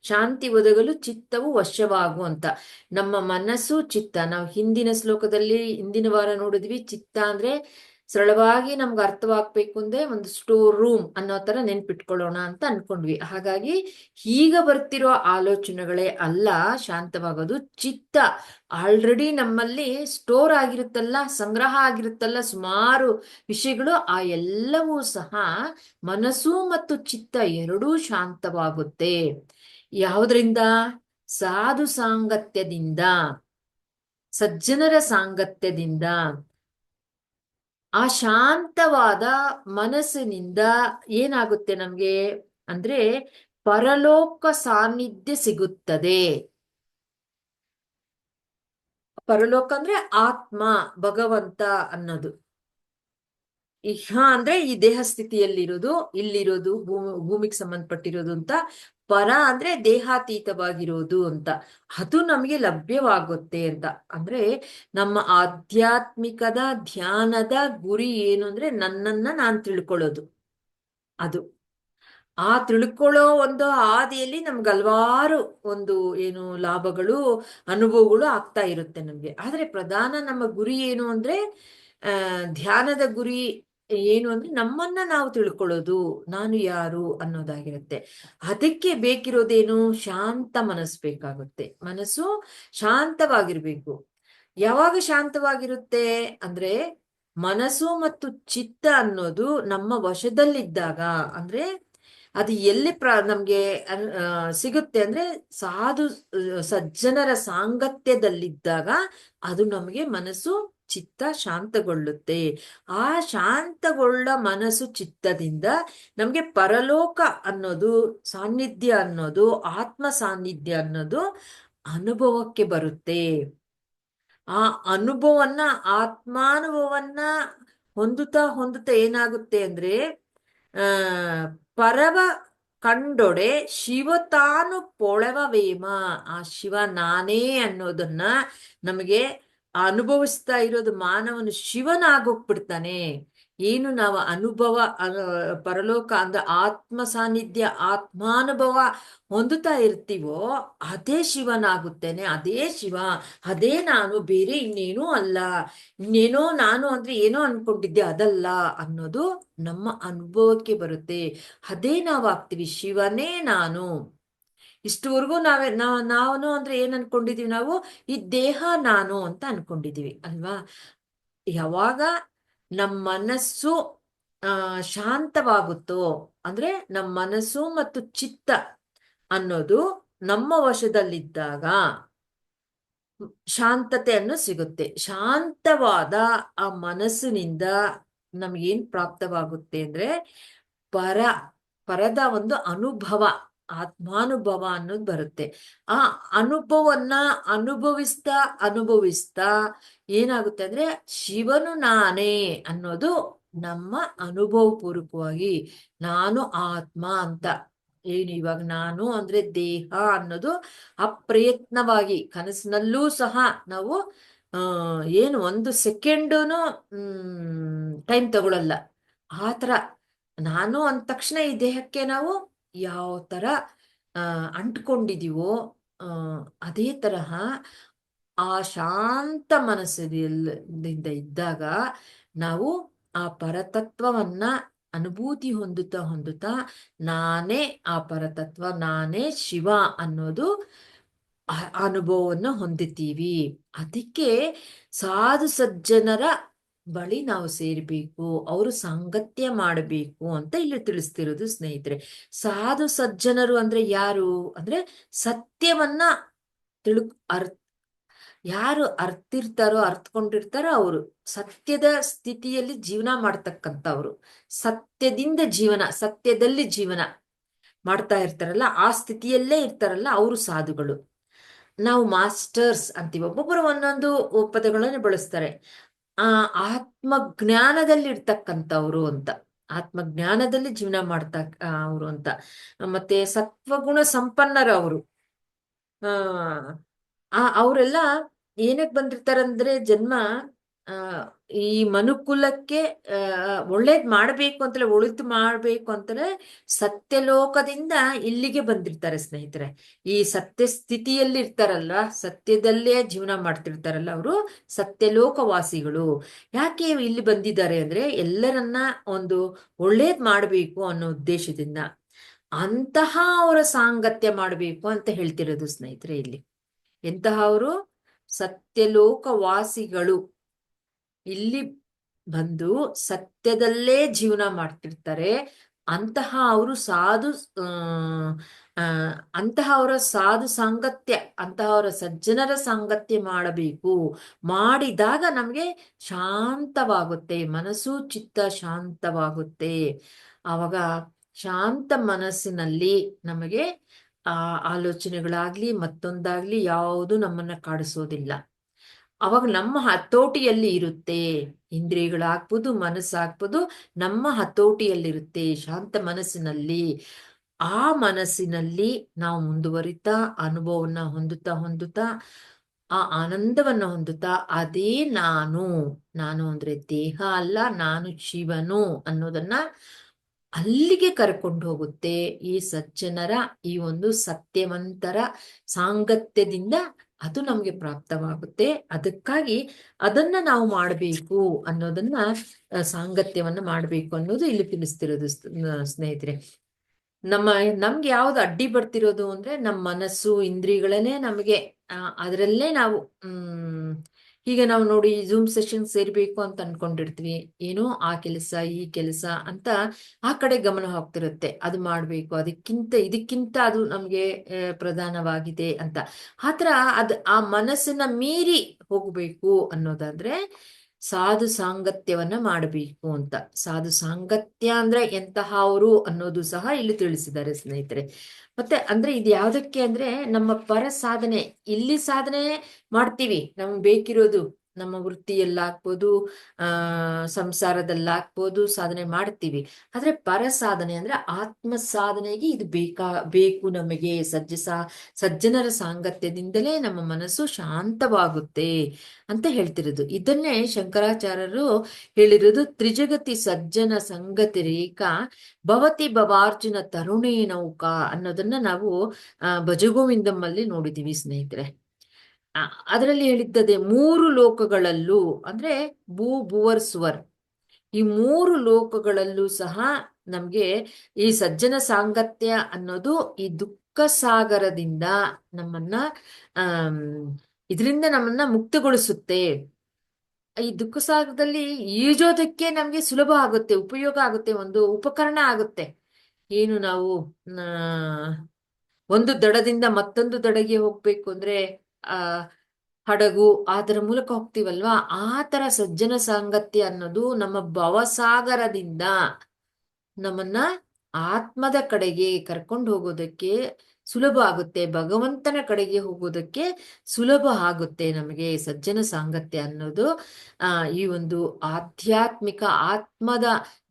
ಶಾಂತಿ ಒದಗಲು ಚಿತ್ತವು ವಶವಾಗು ಅಂತ. ನಮ್ಮ ಮನಸ್ಸು ಚಿತ್ತ, ನಾವು ಹಿಂದಿನ ಶ್ಲೋಕದಲ್ಲಿ ಹಿಂದಿನ ವಾರ ನೋಡಿದ್ವಿ. ಚಿತ್ತ ಅಂದ್ರೆ ಸರಳವಾಗಿ ನಮ್ಗೆ ಅರ್ಥವಾಗ್ಬೇಕು ಅಂದ್ರೆ ಒಂದು ಸ್ಟೋರ್ ರೂಮ್ ಅನ್ನೋ ತರ ನೆನ್ಪಿಟ್ಕೊಳ್ಳೋಣ ಅಂತ ಅನ್ಕೊಂಡ್ವಿ. ಹಾಗಾಗಿ ಈಗ ಬರ್ತಿರೋ ಆಲೋಚನೆಗಳೇ ಅಲ್ಲ ಶಾಂತವಾಗೋದು. ಚಿತ್ತ ಆಲ್ರೆಡಿ ನಮ್ಮಲ್ಲಿ ಸ್ಟೋರ್ ಆಗಿರುತ್ತಲ್ಲ, ಸಂಗ್ರಹ ಆಗಿರುತ್ತಲ್ಲ ಸುಮಾರು ವಿಷಯಗಳು, ಆ ಎಲ್ಲವೂ ಸಹ ಮನಸ್ಸು ಮತ್ತು ಚಿತ್ತ ಎರಡೂ ಶಾಂತವಾಗುತ್ತೆ. ಯಾವುದರಿಂದ? ಸಾಧು ಸಾಂಗತ್ಯದಿಂದ, ಸಜ್ಜನರ ಸಾಂಗತ್ಯದಿಂದ. ಆ ಶಾಂತವಾದ ಮನಸ್ಸಿನಿಂದ ಏನಾಗುತ್ತೆ ನಮ್ಗೆ ಅಂದ್ರೆ ಪರಲೋಕ ಸಾನ್ನಿಧ್ಯ ಸಿಗುತ್ತದೆ. ಪರಲೋಕ ಅಂದ್ರೆ ಆತ್ಮ, ಭಗವಂತ ಅನ್ನೋದು. ಇಹ ಅಂದ್ರೆ ಈ ದೇಹ ಸ್ಥಿತಿಯಲ್ಲಿರೋದು, ಇಲ್ಲಿರೋದು, ಭೂಮಿಗೆ ಸಂಬಂಧಪಟ್ಟಿರೋದು ಅಂತ. ಪರ ಅಂದ್ರೆ ದೇಹಾತೀತವಾಗಿರೋದು ಅಂತ. ಅದು ನಮಗೆ ಲಭ್ಯವಾಗುತ್ತೆ ಅಂತ. ಅಂದ್ರೆ ನಮ್ಮ ಆಧ್ಯಾತ್ಮಿಕದ ಧ್ಯಾನದ ಗುರಿ ಏನು ಅಂದ್ರೆ ನನ್ನನ್ನ ನಾನ್ ತಿಳ್ಕೊಳ್ಳೋದು. ಅದು ಆ ತಿಳ್ಕೊಳ್ಳೋ ಒಂದು ಹಾದಿಯಲ್ಲಿ ನಮ್ಗೆ ಹಲವಾರು ಒಂದು ಏನು ಲಾಭಗಳು, ಅನುಭವಗಳು ಆಗ್ತಾ ಇರುತ್ತೆ ನಮ್ಗೆ. ಆದ್ರೆ ಪ್ರಧಾನ ನಮ್ಮ ಗುರಿ ಏನು ಅಂದ್ರೆ ಧ್ಯಾನದ ಗುರಿ ಏನು ಅಂದ್ರೆ ನಮ್ಮನ್ನ ನಾವು ತಿಳ್ಕೊಳ್ಳೋದು, ನಾನು ಯಾರು ಅನ್ನೋದಾಗಿರುತ್ತೆ. ಅದಕ್ಕೆ ಬೇಕಿರೋದೇನು? ಶಾಂತ ಮನಸ್ಸು ಬೇಕಾಗುತ್ತೆ. ಮನಸ್ಸು ಶಾಂತವಾಗಿರ್ಬೇಕು. ಯಾವಾಗ ಶಾಂತವಾಗಿರುತ್ತೆ ಅಂದ್ರೆ ಮನಸ್ಸು ಮತ್ತು ಚಿತ್ತ ಅನ್ನೋದು ನಮ್ಮ ವಶದಲ್ಲಿದ್ದಾಗ. ಅಂದ್ರೆ ಅದು ಎಲ್ಲಿ ನಮ್ಗೆ ಸಿಗುತ್ತೆ ಅಂದ್ರೆ ಸಾಧು ಸಜ್ಜನರ ಸಾಂಗತ್ಯದಲ್ಲಿದ್ದಾಗ ಅದು ನಮಗೆ ಮನಸ್ಸು ಚಿತ್ತ ಶಾಂತಗೊಳ್ಳುತ್ತೆ. ಆ ಶಾಂತಗೊಳ್ಳ ಮನಸ್ಸು ಚಿತ್ತದಿಂದ ನಮ್ಗೆ ಪರಲೋಕ ಅನ್ನೋದು, ಸಾನ್ನಿಧ್ಯ ಅನ್ನೋದು, ಆತ್ಮ ಸಾನ್ನಿಧ್ಯ ಅನ್ನೋದು ಅನುಭವಕ್ಕೆ ಬರುತ್ತೆ. ಆ ಅನುಭವವನ್ನ, ಆತ್ಮಾನುಭವವನ್ನ ಹೊಂದುತ್ತಾ ಏನಾಗುತ್ತೆ ಅಂದ್ರೆ, ಆ ಪರವ ಕಂಡೊಡೆ ಶಿವ ತಾನು ಪೊಳವವೇಮ. ಆ ಶಿವ ನಾನೇ ಅನ್ನೋದನ್ನ ನಮಗೆ ಅನುಭವಿಸ್ತಾ ಇರೋದು ಮಾನವನು ಶಿವನಾಗೋಗ್ಬಿಡ್ತಾನೆ. ಏನು ನಾವು ಅನುಭವ, ಪರಲೋಕ ಅಂದ್ರೆ ಆತ್ಮ ಸಾನ್ನಿಧ್ಯ, ಆತ್ಮಾನುಭವ ಹೊಂದುತ್ತಾ ಇರ್ತೀವೋ ಅದೇ ಶಿವನಾಗುತ್ತೇನೆ. ಅದೇ ಶಿವ, ಅದೇ ನಾನು, ಬೇರೆ ಇನ್ನೇನೂ ಅಲ್ಲ. ಇನ್ನೇನೋ ನಾನು ಅಂದ್ರೆ ಏನೋ ಅನ್ಕೊಂಡಿದ್ದೆ, ಅದಲ್ಲ ಅನ್ನೋದು ನಮ್ಮ ಅನುಭವಕ್ಕೆ ಬರುತ್ತೆ. ಅದೇ ನಾವಾಗ್ತೀವಿ, ಶಿವನೇ ನಾನು. ಇಷ್ಟುವರೆಗೂ ನಾನು ಅಂದ್ರೆ ಏನ್ ಅನ್ಕೊಂಡಿದೀವಿ ನಾವು? ಈ ದೇಹ ನಾನು ಅಂತ ಅನ್ಕೊಂಡಿದೀವಿ ಅಲ್ವಾ? ಯಾವಾಗ ನಮ್ಮ ಮನಸ್ಸು ಶಾಂತವಾಗುತ್ತೋ, ಅಂದ್ರೆ ನಮ್ಮ ಮನಸ್ಸು ಮತ್ತು ಚಿತ್ತ ಅನ್ನೋದು ನಮ್ಮ ವಶದಲ್ಲಿದ್ದಾಗ ಶಾಂತತೆಯನ್ನು ಸಿಗುತ್ತೆ. ಶಾಂತವಾದ ಆ ಮನಸ್ಸಿನಿಂದ ನಮ್ಗೇನ್ ಪ್ರಾಪ್ತವಾಗುತ್ತೆ ಅಂದ್ರೆ ಪರ ಪರದ ಒಂದು ಅನುಭವ, ಆತ್ಮಾನುಭವ ಅನ್ನೋದು ಬರುತ್ತೆ. ಆ ಅನುಭವನ್ನ ಅನುಭವಿಸ್ತಾ ಏನಾಗುತ್ತೆ ಅಂದ್ರೆ ಶಿವನು ನಾನೇ ಅನ್ನೋದು ನಮ್ಮ ಅನುಭವ ಪೂರ್ವಕವಾಗಿ, ನಾನು ಆತ್ಮ ಅಂತ ಏನು ಇವಾಗ ನಾನು ಅಂದ್ರೆ ದೇಹ ಅನ್ನೋದು ಅಪ್ರಯತ್ನವಾಗಿ ಕನಸಿನಲ್ಲೂ ಸಹ ನಾವು ಏನು ಒಂದು ಸೆಕೆಂಡುನು ಟೈಮ್ ತಗೊಳಲ್ಲ. ಆ ಥರ ನಾನು ಅಂದ ತಕ್ಷಣ ಈ ದೇಹಕ್ಕೆ ನಾವು ಯಾವ ಥರ ಅಂಟ್ಕೊಂಡಿದೀವೋ ಅದೇ ತರಹ ಆ ಶಾಂತ ಮನಸ್ಸಿನಿಂದ ಇದ್ದಾಗ ನಾವು ಆ ಪರತತ್ವವನ್ನ ಅನುಭೂತಿ ಹೊಂದುತ್ತಾ ನಾನೇ ಆ ಪರತತ್ವ, ನಾನೇ ಶಿವ ಅನ್ನೋದು ಅನುಭವವನ್ನು ಹೊಂದುತ್ತೀವಿ. ಅದಕ್ಕೆ ಸಾಧು ಸಜ್ಜನರ ಬಳಿ ನಾವು ಸೇರ್ಬೇಕು, ಅವರು ಸಾಂಗತ್ಯ ಮಾಡಬೇಕು ಅಂತ ಇಲ್ಲಿ ತಿಳಿಸ್ತಿರೋದು ಸ್ನೇಹಿತರೆ. ಸಾಧು ಸಜ್ಜನರು ಅಂದ್ರೆ ಯಾರು ಅಂದ್ರೆ ಸತ್ಯವನ್ನ ಯಾರು ಅರ್ಥಕೊಂಡಿರ್ತಾರೋ ಅವರು ಸತ್ಯದ ಸ್ಥಿತಿಯಲ್ಲಿ ಜೀವನ ಮಾಡ್ತಕ್ಕಂಥವ್ರು, ಸತ್ಯದಲ್ಲಿ ಜೀವನ ಮಾಡ್ತಾ ಇರ್ತಾರಲ್ಲ, ಆ ಸ್ಥಿತಿಯಲ್ಲೇ ಇರ್ತಾರಲ್ಲ, ಅವರು ಸಾಧುಗಳು. ನಾವು ಮಾಸ್ಟರ್ಸ್ ಅಂತೀವಿ, ಒಬ್ಬೊಬ್ಬರು ಒಂದೊಂದು ಪದಗಳನ್ನು ಬಳಸ್ತಾರೆ. ಆತ್ಮಜ್ಞಾನದಲ್ಲಿ ಇರ್ತಕ್ಕಂಥವ್ರು ಅಂತ, ಆತ್ಮಜ್ಞಾನದಲ್ಲಿ ಜೀವನ ಮಾಡ್ತಾ ಅವರು ಅಂತ. ಮತ್ತೆ ಸತ್ವಗುಣ ಸಂಪನ್ನರವರು. ಅವರೆಲ್ಲ ಏನಕ್ಕೆ ಬಂದಿರ್ತಾರಂದ್ರೆ ಜನ್ಮ ಈ ಮನುಕುಲಕ್ಕೆ ಒಳ್ಳೇದ್ ಮಾಡ್ಬೇಕು ಅಂತಲೇ, ಒಳಿತು ಮಾಡ್ಬೇಕು ಅಂತಲೇ ಸತ್ಯಲೋಕದಿಂದ ಇಲ್ಲಿಗೆ ಬಂದಿರ್ತಾರೆ ಸ್ನೇಹಿತರೆ. ಈ ಸತ್ಯ ಸ್ಥಿತಿಯಲ್ಲಿ ಇರ್ತಾರಲ್ಲ, ಸತ್ಯದಲ್ಲೇ ಜೀವನ ಮಾಡ್ತಿರ್ತಾರಲ್ಲ, ಅವರು ಸತ್ಯಲೋಕವಾಸಿಗಳು. ಯಾಕೆ ಇಲ್ಲಿ ಬಂದಿದ್ದಾರೆ ಅಂದ್ರೆ ಎಲ್ಲರನ್ನ ಒಂದು ಒಳ್ಳೇದ್ ಮಾಡ್ಬೇಕು ಅನ್ನೋ ಉದ್ದೇಶದಿಂದ ಅಂತಹ ಅವರ ಸಾಂಗತ್ಯ ಮಾಡಬೇಕು ಅಂತ ಹೇಳ್ತಿರೋದು ಸ್ನೇಹಿತರೆ ಇಲ್ಲಿ. ಎಂತಹ ಅವರು? ಸತ್ಯಲೋಕವಾಸಿಗಳು. ಇಲ್ಲಿ ಬಂದು ಸತ್ಯದಲ್ಲೇ ಜೀವನ ಮಾಡ್ತಿರ್ತಾರೆ. ಅಂತಹ ಅವರು ಅಂತಹವರ ಸಾಧು ಸಾಂಗತ್ಯ, ಅಂತಹವರ ಸಜ್ಜನರ ಸಾಂಗತ್ಯ ಮಾಡಬೇಕು. ಮಾಡಿದಾಗ ನಮ್ಗೆ ಶಾಂತವಾಗುತ್ತೆ, ಮನಸ್ಸು ಚಿತ್ತ ಶಾಂತವಾಗುತ್ತೆ. ಆವಾಗ ಶಾಂತ ಮನಸ್ಸಿನಲ್ಲಿ ನಮಗೆ ಆಲೋಚನೆಗಳಾಗ್ಲಿ ಮತ್ತೊಂದಾಗ್ಲಿ ಯಾವುದು ನಮ್ಮನ್ನ ಕಾಡಿಸೋದಿಲ್ಲ. ಅವಾಗ ನಮ್ಮ ಹತೋಟಿಯಲ್ಲಿ ಇರುತ್ತೆ. ಇಂದ್ರಿಯಗಳಾಗ್ಬೋದು, ಮನಸ್ಸಾಗ್ಬೋದು, ನಮ್ಮ ಹತೋಟಿಯಲ್ಲಿರುತ್ತೆ ಶಾಂತ ಮನಸ್ಸಿನಲ್ಲಿ. ಆ ಮನಸ್ಸಿನಲ್ಲಿ ನಾವು ಮುಂದುವರಿತಾ ಅನುಭವವನ್ನ ಹೊಂದುತ್ತಾ ಆ ಆನಂದವನ್ನ ಹೊಂದುತ್ತಾ ಅದೇ ನಾನು ಅಂದ್ರೆ ದೇಹ ಅಲ್ಲ, ನಾನು ಶಿವನು ಅನ್ನೋದನ್ನ ಅಲ್ಲಿಗೆ ಕರ್ಕೊಂಡು ಹೋಗುತ್ತೆ ಈ ಸಜ್ಜನರ, ಈ ಒಂದು ಸತ್ಯವಂತರ ಸಾಂಗತ್ಯದಿಂದ ಅದು ನಮ್ಗೆ ಪ್ರಾಪ್ತವಾಗುತ್ತೆ. ಅದಕ್ಕಾಗಿ ಅದನ್ನ ನಾವು ಮಾಡಬೇಕು ಅನ್ನೋದನ್ನ, ಸಾಂಗತ್ಯವನ್ನ ಮಾಡಬೇಕು ಅನ್ನೋದು ಇಲ್ಲಿ ತಿಳಿಸ್ತಿರೋದು ಸ್ನೇಹಿತರೆ. ನಮ್ಗೆ ಯಾವ್ದು ಅಡ್ಡಿ ಬರ್ತಿರೋದು ಅಂದ್ರೆ ನಮ್ಮ ಮನಸ್ಸು ಇಂದ್ರಿಯಗಳನ್ನೇ ನಮಗೆ ಅದರಲ್ಲೇ ನಾವು ಈಗ ನಾವು ನೋಡಿ ಜೂಮ್ ಸೆಷನ್ ಸೇರ್ಬೇಕು ಅಂತ ಅನ್ಕೊಂಡಿರ್ತೀವಿ, ಏನೋ ಆ ಕೆಲಸ ಈ ಕೆಲಸ ಅಂತ ಆ ಕಡೆ ಗಮನ ಹೋಗ್ತಿರುತ್ತೆ. ಅದು ಮಾಡ್ಬೇಕು, ಇದಕ್ಕಿಂತ ಅದು ನಮ್ಗೆ ಪ್ರಧಾನವಾಗಿದೆ ಅಂತ. ಆತರ ಆ ಮನಸ್ಸನ್ನ ಮೀರಿ ಹೋಗ್ಬೇಕು ಅನ್ನೋದಾದ್ರೆ ಸಾಧು ಸಾಂಗತ್ಯವನ್ನ ಮಾಡಬೇಕು ಅಂತ. ಸಾಧು ಸಾಂಗತ್ಯ ಅಂದ್ರೆ ಎಂತಹವರು ಅನ್ನೋದು ಸಹ ಇಲ್ಲಿ ತಿಳಿಸಿದ್ದಾರೆ ಸ್ನೇಹಿತರೆ. ಮತ್ತೆ ಅಂದ್ರೆ ಇದು ಯಾವ್ದಕ್ಕೆ ಅಂದ್ರೆ ನಮ್ಮ ಪರ ಸಾಧನೆ, ಇಲ್ಲಿ ಸಾಧನೆ ಮಾಡ್ತೀವಿ, ನಮ್ಗೆ ಬೇಕಿರೋದು ನಮ್ಮ ವೃತ್ತಿಯಲ್ಲಾಗ್ಬೋದು, ಸಂಸಾರದಲ್ಲಾಗ್ಬೋದು ಸಾಧನೆ ಮಾಡ್ತೀವಿ. ಆದ್ರೆ ಪರ ಸಾಧನೆ ಅಂದ್ರೆ ಆತ್ಮ ಸಾಧನೆಗೆ ಇದು ಬೇಕು ನಮಗೆ. ಸಜ್ಜನರ ಸಾಂಗತ್ಯದಿಂದಲೇ ನಮ್ಮ ಮನಸ್ಸು ಶಾಂತವಾಗುತ್ತೆ ಅಂತ ಹೇಳ್ತಿರೋದು. ಇದನ್ನೇ ಶಂಕರಾಚಾರ್ಯರು ಹೇಳಿರೋದು, ತ್ರಿಜಗತಿ ಸಜ್ಜನ ಸಂಗತಿ ರೇಖಾ ಭವತಿ ಭವಾರ್ಜುನ ತರುಣೇ ನೌಕಾ ಅನ್ನೋದನ್ನ ನಾವು ಭಜಗೋವಿಂದಮ್ಮಲ್ಲಿ ನೋಡಿದೀವಿ ಸ್ನೇಹಿತರೆ. ಅದರಲ್ಲಿ ಹೇಳಿದ್ದದೆ, ಮೂರು ಲೋಕಗಳಲ್ಲೂ ಅಂದ್ರೆ ಭುವರ್ ಸುವರ್, ಈ ಮೂರು ಲೋಕಗಳಲ್ಲೂ ಸಹ ನಮ್ಗೆ ಈ ಸಜ್ಜನ ಸಾಂಗತ್ಯ ಅನ್ನೋದು ಈ ದುಃಖ ಸಾಗರದಿಂದ ನಮ್ಮನ್ನ ಇದರಿಂದ ನಮ್ಮನ್ನ ಮುಕ್ತಗೊಳಿಸುತ್ತೆ. ಈ ದುಃಖ ಸಾಗರದಲ್ಲಿ ಈಜೋದಕ್ಕೆ ನಮ್ಗೆ ಸುಲಭ ಆಗುತ್ತೆ, ಉಪಯೋಗ ಆಗುತ್ತೆ, ಒಂದು ಉಪಕರಣ ಆಗುತ್ತೆ. ಏನು ನಾವು ಒಂದು ದಡದಿಂದ ಮತ್ತೊಂದು ದಡಗೆ ಹೋಗ್ಬೇಕು ಅಂದ್ರೆ ಆ ಹಡಗು ಅದರ ಮೂಲಕ ಹೋಗ್ತೀವಲ್ವಾ, ಆ ತರ ಸಜ್ಜನ ಸಾಂಗತ್ಯ ಅನ್ನೋದು ನಮ್ಮ ಭವಸಾಗರದಿಂದ ನಮ್ಮನ್ನ ಆತ್ಮದ ಕಡೆಗೆ ಕರ್ಕೊಂಡು ಹೋಗೋದಕ್ಕೆ ಸುಲಭ ಆಗುತ್ತೆ, ಭಗವಂತನ ಕಡೆಗೆ ಹೋಗೋದಕ್ಕೆ ಸುಲಭ ಆಗುತ್ತೆ ನಮಗೆ ಸಜ್ಜನ ಸಾಂಗತ್ಯ ಅನ್ನೋದು. ಈ ಒಂದು ಆಧ್ಯಾತ್ಮಿಕ ಆತ್ಮದ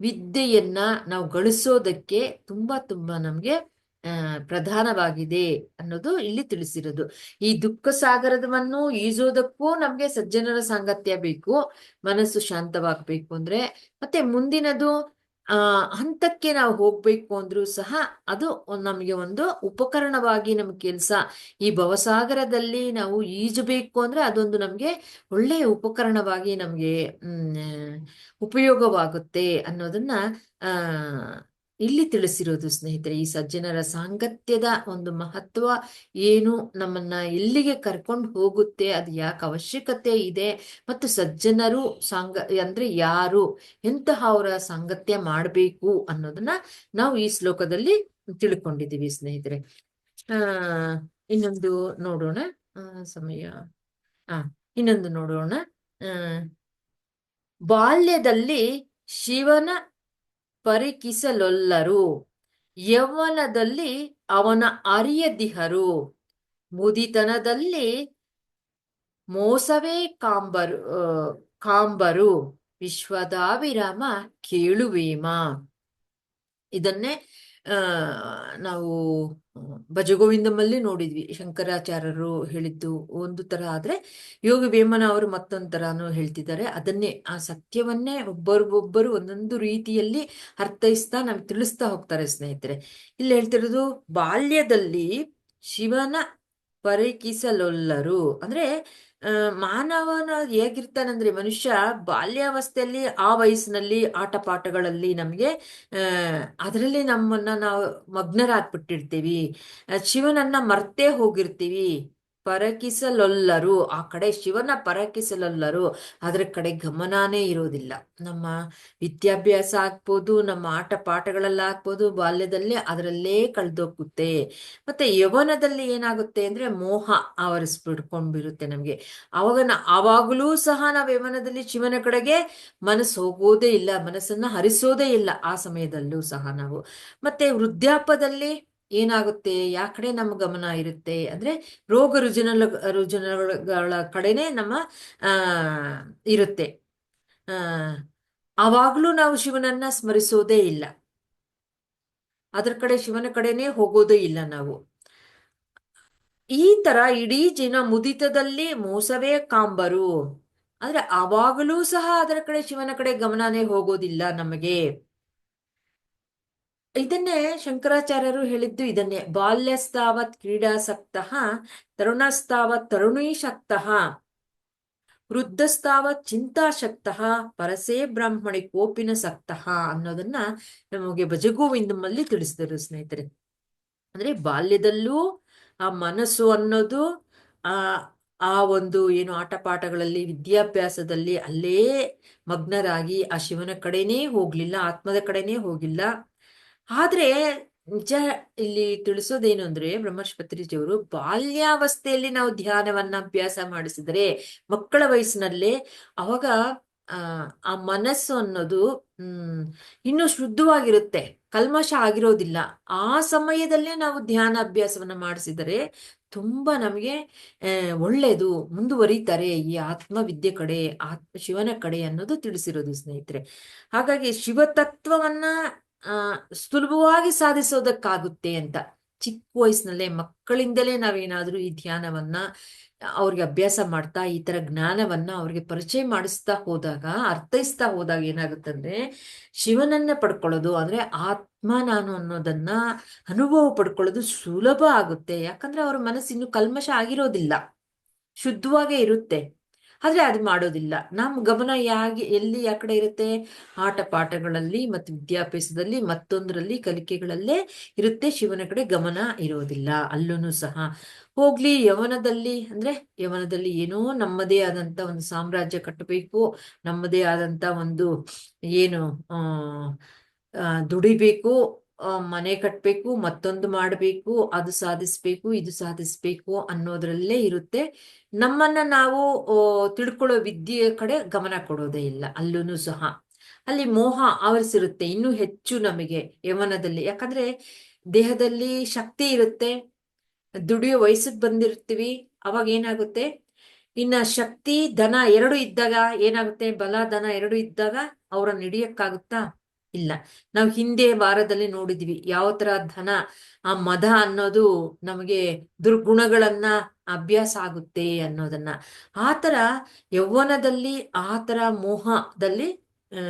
ವಿದ್ಯೆಯನ್ನ ನಾವು ಗಳಿಸೋದಕ್ಕೆ ತುಂಬಾ ತುಂಬಾ ನಮ್ಗೆ ಪ್ರಧಾನವಾಗಿದೆ ಅನ್ನೋದು ಇಲ್ಲಿ ತಿಳಿಸಿರೋದು. ಈ ದುಃಖ ಸಾಗರವನ್ನು ಈಜೋದಕ್ಕೂ ನಮ್ಗೆ ಸಜ್ಜನರ ಸಾಂಗತ್ಯ ಬೇಕು, ಮನಸ್ಸು ಶಾಂತವಾಗ್ಬೇಕು ಅಂದ್ರೆ. ಮತ್ತೆ ಮುಂದಿನದು ಹಂತಕ್ಕೆ ನಾವು ಹೋಗ್ಬೇಕು ಅಂದ್ರೂ ಸಹ ಅದು ನಮಗೆ ಒಂದು ಉಪಕರಣವಾಗಿ ನಮ್ ಕೆಲ್ಸ. ಈ ಭವಸಾಗರದಲ್ಲಿ ನಾವು ಈಜಬೇಕು ಅಂದ್ರೆ ಅದೊಂದು ನಮ್ಗೆ ಒಳ್ಳೆಯ ಉಪಕರಣವಾಗಿ ನಮ್ಗೆ ಉಪಯೋಗವಾಗುತ್ತೆ ಅನ್ನೋದನ್ನ ಇಲ್ಲಿ ತಿಳಿಸಿರೋದು ಸ್ನೇಹಿತರೆ. ಈ ಸಜ್ಜನರ ಸಾಂಗತ್ಯದ ಒಂದು ಮಹತ್ವ ಏನು, ನಮ್ಮನ್ನ ಎಲ್ಲಿಗೆ ಕರ್ಕೊಂಡು ಹೋಗುತ್ತೆ, ಅದು ಯಾಕೆ ಅವಶ್ಯಕತೆ ಇದೆ, ಮತ್ತು ಸಜ್ಜನರು ಅಂದ್ರೆ ಯಾರು, ಎಂತಹ ಅವರ ಸಾಂಗತ್ಯ ಮಾಡಬೇಕು ಅನ್ನೋದನ್ನ ನಾವು ಈ ಶ್ಲೋಕದಲ್ಲಿ ತಿಳ್ಕೊಂಡಿದ್ದೀವಿ ಸ್ನೇಹಿತರೆ. ಇನ್ನೊಂದು ನೋಡೋಣ, ಸಮಯ ಇನ್ನೊಂದು ನೋಡೋಣ. ಬಾಲ್ಯದಲ್ಲಿ ಶಿವನ ಪರಿಕಿಸಲೊಲ್ಲರು, ಯೌವನದಲ್ಲಿ ಅವನ ಅರಿಯದಿಹರು, ಮುದಿತನದಲ್ಲಿ ಮೋಸವೇ ಕಾಂಬರು, ವಿಶ್ವದಾವಿರಾಮ ಕೇಳುವೇಮ. ಇದನ್ನೇ ನಾವು ಭಜಗೋವಿಂದಮಲ್ಲಿ ನೋಡಿದ್ವಿ. ಶಂಕರಾಚಾರ್ಯರು ಹೇಳಿದ್ದು ಒಂದು ತರ ಆದ್ರೆ ಯೋಗ ವೇಮನ ಅವರು ಮತ್ತೊಂದು ತರಾನು ಹೇಳ್ತಿದ್ದಾರೆ. ಅದನ್ನೇ ಆ ಸತ್ಯವನ್ನೇ ಒಬ್ಬರಿಗೊಬ್ಬರು ಒಂದೊಂದು ರೀತಿಯಲ್ಲಿ ಅರ್ಥೈಸ್ತಾ ನಮ್ಗೆ ತಿಳಿಸ್ತಾ ಹೋಗ್ತಾರೆ ಸ್ನೇಹಿತರೆ. ಇಲ್ಲಿ ಹೇಳ್ತಿರೋದು, ಬಾಲ್ಯದಲ್ಲಿ ಶಿವನ ಪರಿಕಿಸಲೊಲ್ಲರು ಅಂದ್ರೆ ಮಾನವನ ಹೇಗಿರ್ತಾನಂದ್ರೆ, ಮನುಷ್ಯ ಬಾಲ್ಯಾವಸ್ಥೆಯಲ್ಲಿ ಆ ವಯಸ್ಸಿನಲ್ಲಿ ಆಟ ಪಾಠಗಳಲ್ಲಿ ನಮ್ಗೆ ಅದರಲ್ಲಿ ನಮ್ಮನ್ನ ನಾವು ಮಗ್ನರಾಗ್ಬಿಟ್ಟಿರ್ತೀವಿ, ಶಿವನನ್ನ ಮರ್ತೇ ಹೋಗಿರ್ತೀವಿ. ಪರಕಿಸಲೊಲ್ಲರು, ಆ ಕಡೆ ಶಿವನ ಪರಕಿಸಲೊಲ್ಲರು, ಅದರ ಕಡೆ ಗಮನಾನೇ ಇರೋದಿಲ್ಲ. ನಮ್ಮ ವಿದ್ಯಾಭ್ಯಾಸ ಆಗ್ಬೋದು, ನಮ್ಮ ಆಟ ಪಾಠಗಳಲ್ಲಾಗ್ಬೋದು, ಬಾಲ್ಯದಲ್ಲೇ ಅದರಲ್ಲೇ ಕಳೆದೋಗುತ್ತೆ. ಮತ್ತೆ ಯೌವನದಲ್ಲಿ ಏನಾಗುತ್ತೆ ಅಂದ್ರೆ ಮೋಹ ಆವರಿಸ್ಬಿಡ್ಕೊಂಡ್ಬಿರುತ್ತೆ ನಮ್ಗೆ. ಆವಾಗಲೂ ಸಹ ನಾವು ಯೌವನದಲ್ಲಿ ಶಿವನ ಕಡೆಗೆ ಮನಸ್ಸು ಹೋಗೋದೇ ಇಲ್ಲ, ಮನಸ್ಸನ್ನ ಹರಿಸೋದೇ ಇಲ್ಲ ಆ ಸಮಯದಲ್ಲೂ ಸಹ ನಾವು. ಮತ್ತೆ ವೃದ್ಧಾಪದಲ್ಲಿ ಏನಾಗುತ್ತೆ, ಯಾ ಕಡೆ ನಮ್ಮ ಗಮನ ಇರುತ್ತೆ ಅಂದ್ರೆ ರೋಗ ರುಜಿನಗಳ ಕಡೆನೆ ನಮ್ಮ ಇರುತ್ತೆ. ಆವಾಗ್ಲೂ ನಾವು ಶಿವನನ್ನ ಸ್ಮರಿಸೋದೇ ಇಲ್ಲ, ಅದರ ಕಡೆ ಶಿವನ ಕಡೆನೆ ಹೋಗೋದೇ ಇಲ್ಲ ನಾವು. ಈ ತರ ಇಡೀ ಮುದಿತದಲ್ಲಿ ಮೋಸವೇ ಕಾಂಬರು ಅಂದ್ರೆ ಆವಾಗಲೂ ಸಹ ಅದರ ಕಡೆ ಶಿವನ ಕಡೆ ಗಮನನೇ ಹೋಗೋದಿಲ್ಲ ನಮಗೆ. ಇದನ್ನೇ ಶಂಕರಾಚಾರ್ಯರು ಹೇಳಿದ್ದು ಇದನ್ನೇ, ಬಾಲ್ಯಸ್ತಾವತ್ ಕ್ರೀಡಾಸಕ್ತಃ ತರುಣಸ್ತಾವತ್ ತರುಣೀಶಕ್ತಃ ವೃದ್ಧಸ್ತಾವತ್ ಚಿಂತಾಶಕ್ತಃ ಪರಸೇ ಬ್ರಾಹ್ಮಣಿ ಕೋಪಿನ ಸಕ್ತಃ ಅನ್ನೋದನ್ನ ನಮಗೆ ಭಜಗೋವಿಂದಮಲ್ಲಿ ತಿಳಿಸಿದರು ಸ್ನೇಹಿತರೆ. ಅಂದ್ರೆ ಬಾಲ್ಯದಲ್ಲೂ ಆ ಮನಸ್ಸು ಅನ್ನೋದು ಆ ಒಂದು ಏನು ಆಟ ಪಾಠಗಳಲ್ಲಿ ವಿದ್ಯಾಭ್ಯಾಸದಲ್ಲಿ ಅಲ್ಲೇ ಮಗ್ನರಾಗಿ ಆ ಶಿವನ ಕಡೆನೇ ಹೋಗ್ಲಿಲ್ಲ, ಆತ್ಮದ ಕಡೆನೇ ಹೋಗಿಲ್ಲ. ಆದ್ರೆ ನಿಜ ಇಲ್ಲಿ ತಿಳಿಸೋದೇನು ಅಂದ್ರೆ ಬ್ರಹ್ಮರ್ಷಿ ಪತ್ರಿಜಿಯವರು ಬಾಲ್ಯಾವಸ್ಥೆಯಲ್ಲಿ ನಾವು ಧ್ಯಾನವನ್ನ ಅಭ್ಯಾಸ ಮಾಡಿಸಿದರೆ ಮಕ್ಕಳ ವಯಸ್ಸಿನಲ್ಲೇ ಅವಾಗ ಆ ಆ ಮನಸ್ಸು ಅನ್ನೋದು ಇನ್ನೂ ಶುದ್ಧವಾಗಿರುತ್ತೆ, ಕಲ್ಮಶ ಆಗಿರೋದಿಲ್ಲ. ಆ ಸಮಯದಲ್ಲೇ ನಾವು ಧ್ಯಾನ ಅಭ್ಯಾಸವನ್ನ ಮಾಡಿಸಿದರೆ ತುಂಬಾ ನಮಗೆ ಒಳ್ಳೇದು, ಮುಂದುವರಿತಾರೆ ಈ ಆತ್ಮವಿದ್ಯೆ ಕಡೆ, ಶಿವನ ಕಡೆ ಅನ್ನೋದು ತಿಳಿಸಿರೋದು ಸ್ನೇಹಿತರೆ. ಹಾಗಾಗಿ ಶಿವತತ್ವವನ್ನ ಸುಲಭವಾಗಿ ಸಾಧಿಸೋದಕ್ಕಾಗುತ್ತೆ ಅಂತ ಚಿಕ್ಕ ವಯಸ್ಸಿನಲ್ಲೇ ಮಕ್ಕಳಿಂದಲೇ ನಾವೇನಾದ್ರೂ ಈ ಧ್ಯಾನವನ್ನ ಅವ್ರಿಗೆ ಅಭ್ಯಾಸ ಮಾಡ್ತಾ ಈ ತರ ಜ್ಞಾನವನ್ನ ಅವ್ರಿಗೆ ಪರಿಚಯ ಮಾಡಿಸ್ತಾ ಹೋದಾಗ, ಅರ್ಥೈಸ್ತಾ ಹೋದಾಗ ಏನಾಗುತ್ತಂದ್ರೆ ಶಿವನನ್ನ ಪಡ್ಕೊಳ್ಳೋದು ಅಂದ್ರೆ ಆತ್ಮ ನಾನು ಅನ್ನೋದನ್ನ ಅನುಭವ ಪಡ್ಕೊಳ್ಳೋದು ಸುಲಭ ಆಗುತ್ತೆ. ಯಾಕಂದ್ರೆ ಅವ್ರ ಮನಸ್ಸು ಇನ್ನು ಕಲ್ಮಶ ಆಗಿರೋದಿಲ್ಲ, ಶುದ್ಧವಾಗೇ ಇರುತ್ತೆ. ಆದ್ರೆ ಅದು ಮಾಡೋದಿಲ್ಲ. ನಮ್ಮ ಗಮನ ಎಲ್ಲಿ ಆ ಕಡೆ ಇರುತ್ತೆ? ಆಟ ಪಾಠಗಳಲ್ಲಿ ಮತ್ತು ವಿದ್ಯಾಭ್ಯಾಸದಲ್ಲಿ ಮತ್ತೊಂದರಲ್ಲಿ ಕಲಿಕೆಗಳಲ್ಲೇ ಇರುತ್ತೆ, ಶಿವನ ಕಡೆ ಗಮನ ಇರೋದಿಲ್ಲ. ಅಲ್ಲೂ ಸಹ ಹೋಗ್ಲಿ ಯವನದಲ್ಲಿ ಏನೋ ನಮ್ಮದೇ ಆದಂತ ಒಂದು ಸಾಮ್ರಾಜ್ಯ ಕಟ್ಟಬೇಕು, ನಮ್ಮದೇ ಆದಂತ ಒಂದು ಏನು ದುಡಿಬೇಕು, ಮನೆ ಕಟ್ಟಬೇಕು, ಮತ್ತೊಂದು ಮಾಡಬೇಕು, ಅದು ಸಾಧಿಸ್ಬೇಕು, ಇದು ಸಾಧಿಸ್ಬೇಕು ಅನ್ನೋದ್ರಲ್ಲೇ ಇರುತ್ತೆ. ನಮ್ಮನ್ನ ನಾವು ತಿಳ್ಕೊಳ್ಳೋ ವಿದ್ಯೆಯ ಕಡೆ ಗಮನ ಕೊಡೋದೇ ಇಲ್ಲ. ಅಲ್ಲೂ ಸಹ ಅಲ್ಲಿ ಮೋಹ ಆವರಿಸಿರುತ್ತೆ ಇನ್ನೂ ಹೆಚ್ಚು ನಮಗೆ ಯವನದಲ್ಲಿ. ಯಾಕಂದ್ರೆ ದೇಹದಲ್ಲಿ ಶಕ್ತಿ ಇರುತ್ತೆ, ದುಡಿಯೋ ವಯಸ್ಸಿಗೆ ಬಂದಿರ್ತೀವಿ. ಅವಾಗ ಏನಾಗುತ್ತೆ, ಇನ್ನ ಶಕ್ತಿ ಧನ ಎರಡು ಇದ್ದಾಗ ಏನಾಗುತ್ತೆ, ಬಲ ಧನ ಎರಡು ಇದ್ದಾಗ ಅವ್ರನ್ನ ಹಿಡಿಯಕ್ಕಾಗುತ್ತಾ? ಇಲ್ಲ. ನಾವು ಹಿಂದೆ ವಾರದಲ್ಲಿ ನೋಡಿದ್ವಿ ಯಾವ ತರ ಧನ, ಆ ಮದ ಅನ್ನೋದು ನಮಗೆ ದುರ್ಗುಣಗಳನ್ನ ಅಭ್ಯಾಸ ಆಗುತ್ತೆ ಅನ್ನೋದನ್ನ. ಆತರ ಯೌವನದಲ್ಲಿ ಆ ತರ ಮೋಹದಲ್ಲಿ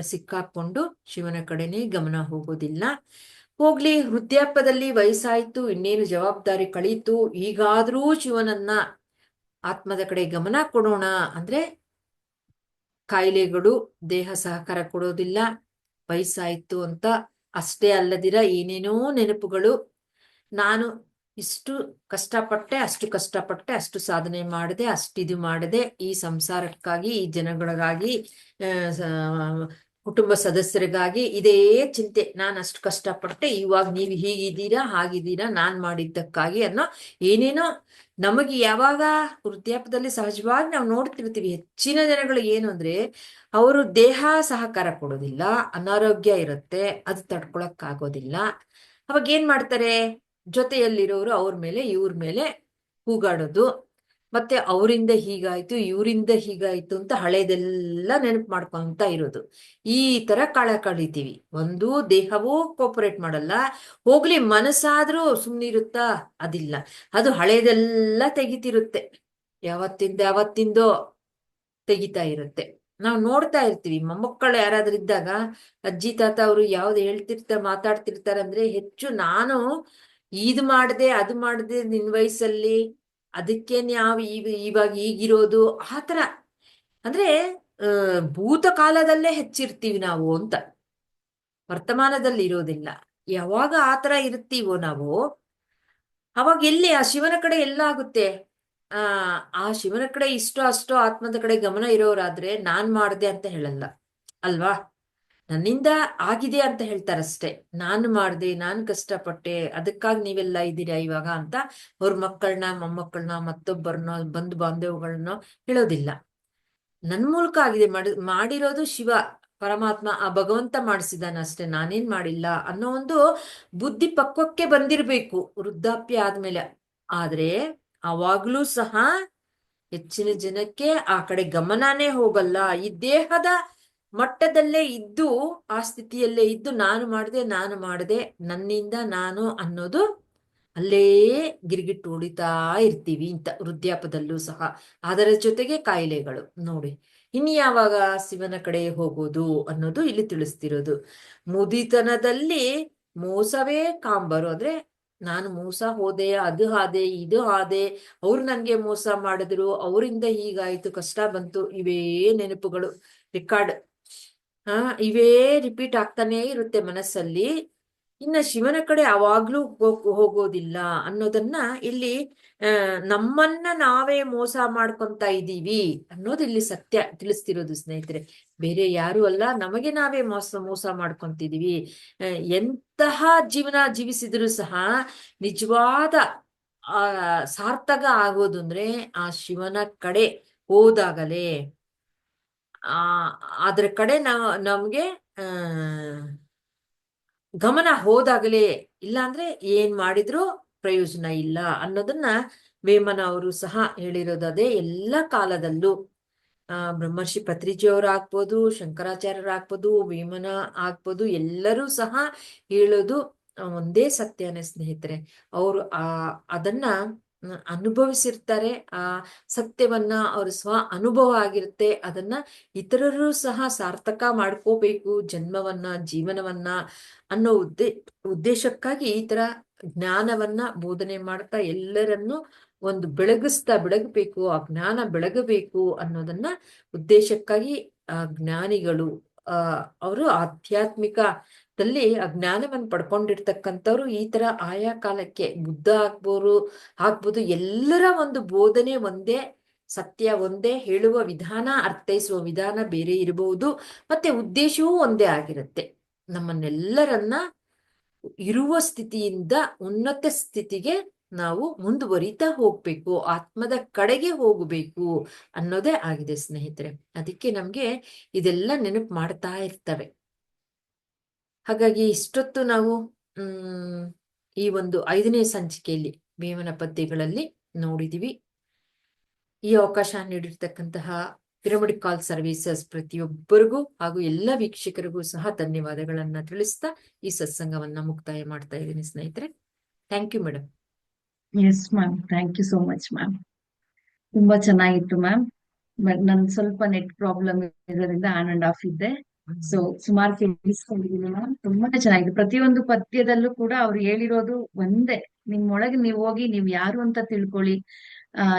ಸಿಕ್ಕಾಕೊಂಡು ಶಿವನ ಕಡೆನೇ ಗಮನ ಹೋಗೋದಿಲ್ಲ. ಹೋಗ್ಲಿ, ವೃದ್ಧಾಪ್ಯದಲ್ಲಿ ವಯಸ್ಸಾಯ್ತು, ಇನ್ನೇನು ಜವಾಬ್ದಾರಿ ಕಳೀತು, ಈಗಾದ್ರೂ ಶಿವನನ್ನ ಆತ್ಮದ ಕಡೆ ಗಮನ ಕೊಡೋಣ ಅಂದ್ರೆ ಕಾಯಿಲೆಗಳು ದೇಹ ಸಹಕಾರ ಕೊಡೋದಿಲ್ಲ. ವಯಸ್ಸಾಯ್ತು ಅಂತ ಅಷ್ಟೇ ಅಲ್ಲದಿರ ಏನೇನೋ ನೆನಪುಗಳು, ನಾನು ಇಷ್ಟು ಕಷ್ಟಪಟ್ಟೆ, ಅಷ್ಟು ಸಾಧನೆ ಮಾಡಿದೆ, ಅಷ್ಟಿದು ಮಾಡಿದೆ, ಈ ಸಂಸಾರಕ್ಕಾಗಿ, ಈ ಜನಗಳಿಗಾಗಿ, ಕುಟುಂಬ ಸದಸ್ಯರಿಗಾಗಿ ಇದೇ ಚಿಂತೆ. ನಾನು ಅಷ್ಟು ಕಷ್ಟಪಟ್ಟೆ, ಇವಾಗ ನೀವು ಹೀಗಿದ್ದೀರಾ, ಹಾಗಿದ್ದೀರಾ, ನಾನ್ ಮಾಡಿದ್ದಕ್ಕಾಗಿ ಅನ್ನೋ ಏನೇನೋ ನಮಗೆ ಯಾವಾಗ ವೃದ್ಧಾಪ್ಯದಲ್ಲಿ ಸಹಜವಾಗಿ ನಾವು ನೋಡ್ತಿರ್ತೀವಿ. ಹೆಚ್ಚಿನ ಜನಗಳು ಏನು ಅಂದ್ರೆ ಅವರು ದೇಹ ಸಹಕಾರ ಕೊಡೋದಿಲ್ಲ, ಅನಾರೋಗ್ಯ ಇರುತ್ತೆ, ಅದು ತಡ್ಕೊಳಕ್ಕಾಗೋದಿಲ್ಲ. ಅವಾಗ ಏನ್ ಮಾಡ್ತಾರೆ, ಜೊತೆಯಲ್ಲಿರೋರು ಅವ್ರ ಮೇಲೆ ಇವ್ರ ಮೇಲೆ ಕೂಗಾಡೋದು, ಮತ್ತೆ ಅವರಿಂದ ಹೀಗಾಯ್ತು, ಇವರಿಂದ ಹೀಗಾಯ್ತು ಅಂತ ಹಳೇದೆಲ್ಲ ನೆನಪು ಮಾಡ್ಕೊಂತ ಇರೋದು. ಈ ತರ ಕಾಲ ಕಳಿತೀವಿ. ಒಂದು ದೇಹವೂ ಕೋಪರೇಟ್ ಮಾಡಲ್ಲ, ಹೋಗ್ಲಿ ಮನಸ್ಸಾದ್ರೂ ಸುಮ್ನಿರುತ್ತಾ? ಅದಿಲ್ಲ, ಅದು ಹಳೇದೆಲ್ಲ ತೆಗಿತಿರುತ್ತೆ, ಯಾವತ್ತಿಂದೋ ತೆಗಿತಾ ಇರುತ್ತೆ. ನಾವು ನೋಡ್ತಾ ಇರ್ತೀವಿ. ಮೊಮ್ಮಕ್ಕಳು ಯಾರಾದ್ರೂ ಇದ್ದಾಗ ಅಜ್ಜಿ ತಾತ ಅವರು ಯಾವ್ದು ಮಾತಾಡ್ತಿರ್ತಾರೆ ಅಂದ್ರೆ ಹೆಚ್ಚು ನಾನು ಇದು ಮಾಡ್ದೆ, ಅದು ಮಾಡ್ದೆ ನಿನ್ ವಯಸ್ಸಲ್ಲಿ, ಅದಕ್ಕೆ ನಾವು ಇವಾಗ ಈಗಿರೋದು ಆತರ. ಅಂದ್ರೆ ಭೂತಕಾಲದಲ್ಲೇ ಹೆಚ್ಚಿರ್ತೀವಿ ನಾವು ಅಂತ, ವರ್ತಮಾನದಲ್ಲಿ ಇರೋದಿಲ್ಲ. ಯಾವಾಗ ಆತರ ಇರ್ತೀವೋ ನಾವು, ಅವಾಗ ಎಲ್ಲಿ ಆ ಶಿವನ ಕಡೆ ಎಲ್ಲ ಆಗುತ್ತೆ. ಆ ಶಿವನ ಕಡೆ ಇಷ್ಟೋ ಅಷ್ಟೋ ಆತ್ಮದ ಕಡೆ ಗಮನ ಇರೋರಾದ್ರೆ ನಾನ್ ಮಾಡ್ದೆ ಅಂತ ಹೇಳಲ್ಲ ಅಲ್ವಾ, ನನ್ನಿಂದ ಆಗಿದೆ ಅಂತ ಹೇಳ್ತಾರಷ್ಟೆ. ನಾನು ಮಾಡ್ದೆ, ನಾನು ಕಷ್ಟಪಟ್ಟೆ, ಅದಕ್ಕಾಗಿ ನೀವೆಲ್ಲ ಇದ್ದೀರಾ ಇವಾಗ ಅಂತ ಅವ್ರ ಮಕ್ಕಳನ್ನ, ಮೊಮ್ಮಕ್ಕಳನ್ನ, ಮತ್ತೊಬ್ಬರನ್ನ, ಬಂಧು ಬಾಂಧವಗಳನ್ನ ಹೇಳೋದಿಲ್ಲ. ನನ್ ಮೂಲಕ ಆಗಿದೆ, ಮಾಡಿರೋದು ಶಿವ ಪರಮಾತ್ಮ, ಆ ಭಗವಂತ ಮಾಡಿಸಿದಾನ ಅಷ್ಟೇ, ನಾನೇನ್ ಮಾಡಿಲ್ಲ ಅನ್ನೋ ಒಂದು ಬುದ್ಧಿ ಪಕ್ವಕ್ಕೆ ಬಂದಿರ್ಬೇಕು ವೃದ್ಧಾಪ್ಯ ಆದ್ಮೇಲೆ. ಆದ್ರೆ ಅವಾಗ್ಲೂ ಸಹ ಹೆಚ್ಚಿನ ಜನಕ್ಕೆ ಆ ಕಡೆ ಗಮನನೇ ಹೋಗಲ್ಲ. ಈ ದೇಹದ ಮಟ್ಟದಲ್ಲೇ ಇದ್ದು, ಆ ಸ್ಥಿತಿಯಲ್ಲೇ ಇದ್ದು ನಾನು ಮಾಡಿದೆ, ನನ್ನಿಂದ ನಾನು ಅನ್ನೋದು ಅಲ್ಲೇ ಗಿರಿಗಿಟ್ಟು ಹೊಡಿತಾ ಇರ್ತೀವಿ ಅಂತ ವೃದ್ಧಾಪ್ಯದಲ್ಲೂ ಸಹ. ಅದರ ಜೊತೆಗೆ ಕಾಯಿಲೆಗಳು ನೋಡಿ. ಇನ್ನು ಯಾವಾಗ ಶಿವನ ಕಡೆ ಹೋಗೋದು ಅನ್ನೋದು ಇಲ್ಲಿ ತಿಳಿಸ್ತಿರೋದು. ಮುದಿತನದಲ್ಲಿ ಮೋಸವೇ ಕಾಂಬರು, ಅಂದ್ರೆ ನಾನು ಮೋಸ ಹೋದೆ, ಅದು ಹಾದೆ, ಇದು ಹಾದೆ, ಅವ್ರು ನನ್ಗೆ ಮೋಸ ಮಾಡಿದ್ರು, ಅವರಿಂದ ಹೀಗಾಯ್ತು, ಕಷ್ಟ ಬಂತು, ಇವೇ ನೆನಪುಗಳು ರೆಕಾರ್ಡ್ ಇವೇ ರಿಪೀಟ್ ಆಗ್ತಾನೇ ಇರುತ್ತೆ ಮನಸ್ಸಲ್ಲಿ. ಇನ್ನ ಶಿವನ ಕಡೆ ಯಾವಾಗ್ಲೂ ಹೋಗೋದಿಲ್ಲ ಅನ್ನೋದನ್ನ ಇಲ್ಲಿ ನಮ್ಮನ್ನ ನಾವೇ ಮೋಸ ಮಾಡ್ಕೊಂತ ಇದ್ದೀವಿ ಅನ್ನೋದು ಇಲ್ಲಿ ಸತ್ಯ ತಿಳಿಸ್ತಿರೋದು ಸ್ನೇಹಿತರೆ. ಬೇರೆ ಯಾರು ಅಲ್ಲ, ನಮಗೆ ನಾವೇ ಮೋಸ ಮಾಡ್ಕೊಂತಿದೀವಿ. ಎಂತಹ ಜೀವನ ಜೀವಿಸಿದ್ರು ಸಹ ನಿಜವಾದ ಸಾರ್ಥಕ ಆಗೋದು ಅಂದ್ರೆ ಆ ಶಿವನ ಕಡೆ ಹೋದಾಗಲೇ, ಅದ್ರ ಕಡೆ ನಮ್ಗೆ ಗಮನ ಹೋದಾಗಲೇ. ಇಲ್ಲಾಂದ್ರೆ ಏನ್ ಮಾಡಿದ್ರು ಪ್ರಯೋಜನ ಇಲ್ಲ ಅನ್ನೋದನ್ನ ವೇಮನ ಅವರು ಸಹ ಹೇಳಿರೋದು ಅದೇ. ಎಲ್ಲ ಕಾಲದಲ್ಲೂ ಬ್ರಹ್ಮರ್ಷಿ ಪತ್ರಿಜಿಯವರು ಆಗ್ಬೋದು, ಶಂಕರಾಚಾರ್ಯರು ಆಗ್ಬೋದು, ವೇಮನ ಆಗ್ಬೋದು, ಎಲ್ಲರೂ ಸಹ ಹೇಳೋದು ಒಂದೇ ಸತ್ಯನೇ ಸ್ನೇಹಿತರೆ. ಅವರು ಅದನ್ನ ಅನುಭವಿಸಿರ್ತಾರೆ. ಆ ಸತ್ಯವನ್ನ ಅವ್ರ ಅನುಭವ ಆಗಿರುತ್ತೆ. ಅದನ್ನ ಇತರರು ಸಹ ಸಾರ್ಥಕ ಮಾಡ್ಕೋಬೇಕು ಜನ್ಮವನ್ನ, ಜೀವನವನ್ನ ಅನ್ನೋ ಉದ್ದೇಶಕ್ಕಾಗಿ ಈ ತರ ಜ್ಞಾನವನ್ನ ಬೋಧನೆ ಮಾಡ್ತಾ ಎಲ್ಲರನ್ನು ಒಂದು ಬೆಳಗಬೇಕು, ಆ ಜ್ಞಾನ ಬೆಳಗಬೇಕು ಅನ್ನೋದನ್ನ ಉದ್ದೇಶಕ್ಕಾಗಿ ಆ ಜ್ಞಾನಿಗಳು, ಅವರು ಆಧ್ಯಾತ್ಮಿಕದಲ್ಲಿ ಆ ಜ್ಞಾನವನ್ನು ಪಡ್ಕೊಂಡಿರ್ತಕ್ಕಂಥವ್ರು ಈ ತರ ಆಯಾ ಕಾಲಕ್ಕೆ ಬುದ್ಧ ಆಗ್ಬೋದು ಎಲ್ಲರ ಒಂದು ಬೋಧನೆ ಒಂದೇ, ಸತ್ಯ ಒಂದೇ, ಹೇಳುವ ವಿಧಾನ, ಅರ್ಥೈಸುವ ವಿಧಾನ ಬೇರೆ ಇರಬಹುದು, ಮತ್ತೆ ಉದ್ದೇಶವೂ ಒಂದೇ ಆಗಿರುತ್ತೆ. ನಮ್ಮನ್ನೆಲ್ಲರನ್ನ ಇರುವ ಸ್ಥಿತಿಯಿಂದ ಉನ್ನತ ಸ್ಥಿತಿಗೆ ನಾವು ಮುಂದುವರಿತಾ ಹೋಗ್ಬೇಕು, ಆತ್ಮದ ಕಡೆಗೆ ಹೋಗಬೇಕು ಅನ್ನೋದೇ ಆಗಿದೆ ಸ್ನೇಹಿತರೆ. ಅದಕ್ಕೆ ನಮ್ಗೆ ಇದೆಲ್ಲ ನೆನಪು ಮಾಡ್ತಾ ಇರ್ತವೆ. ಹಾಗಾಗಿ ಇಷ್ಟೊತ್ತು ನಾವು ಈ ಒಂದು 5ನೇ ಸಂಚಿಕೆಯಲ್ಲಿ ವೇಮನ ಪದ್ಯಗಳಲ್ಲಿ ನೋಡಿದಿವಿ. ಈ ಅವಕಾಶ ನೀಡಿರ್ತಕ್ಕಂತಹ ಪಿರಮಿಡ್ ಕಾಲ್ ಸರ್ವಿಸಸ್ ಪ್ರತಿಯೊಬ್ಬರಿಗೂ ಹಾಗೂ ಎಲ್ಲ ವೀಕ್ಷಕರಿಗೂ ಸಹ ಧನ್ಯವಾದಗಳನ್ನ ತಿಳಿಸ್ತಾ ಈ ಸತ್ಸಂಗವನ್ನ ಮುಕ್ತಾಯ ಮಾಡ್ತಾ ಇದ್ದೀನಿ ಸ್ನೇಹಿತರೆ. Thank you madam. Yes ma'am, thank you so much ma'am. ತುಂಬಾ ಚೆನ್ನಾಗಿತ್ತು ಮ್ಯಾಮ್. ನನ್ ಸ್ವಲ್ಪ ನೆಟ್ ಪ್ರಾಬ್ಲಮ್ ಇರೋದ್ರಿಂದ ಆನ್ ಅಂಡ್ ಆಫ್ ಇದ್ದೆ. ಸೊ ಸುಮಾರು ಕೇಳಿಸ್ಕೊಂಡಿದ್ದೀನಿ ಮ್ಯಾಮ್. ತುಂಬಾನೇ ಚೆನ್ನಾಗಿದೆ. ಪ್ರತಿಯೊಂದು ಪದ್ಯದಲ್ಲೂ ಕೂಡ ಅವ್ರು ಹೇಳಿರೋದು ಒಂದೇ, ನಿಮ್ಮೊಳಗೆ ನೀವು ಹೋಗಿ ನೀವ್ ಯಾರು ಅಂತ ತಿಳ್ಕೊಳ್ಳಿ,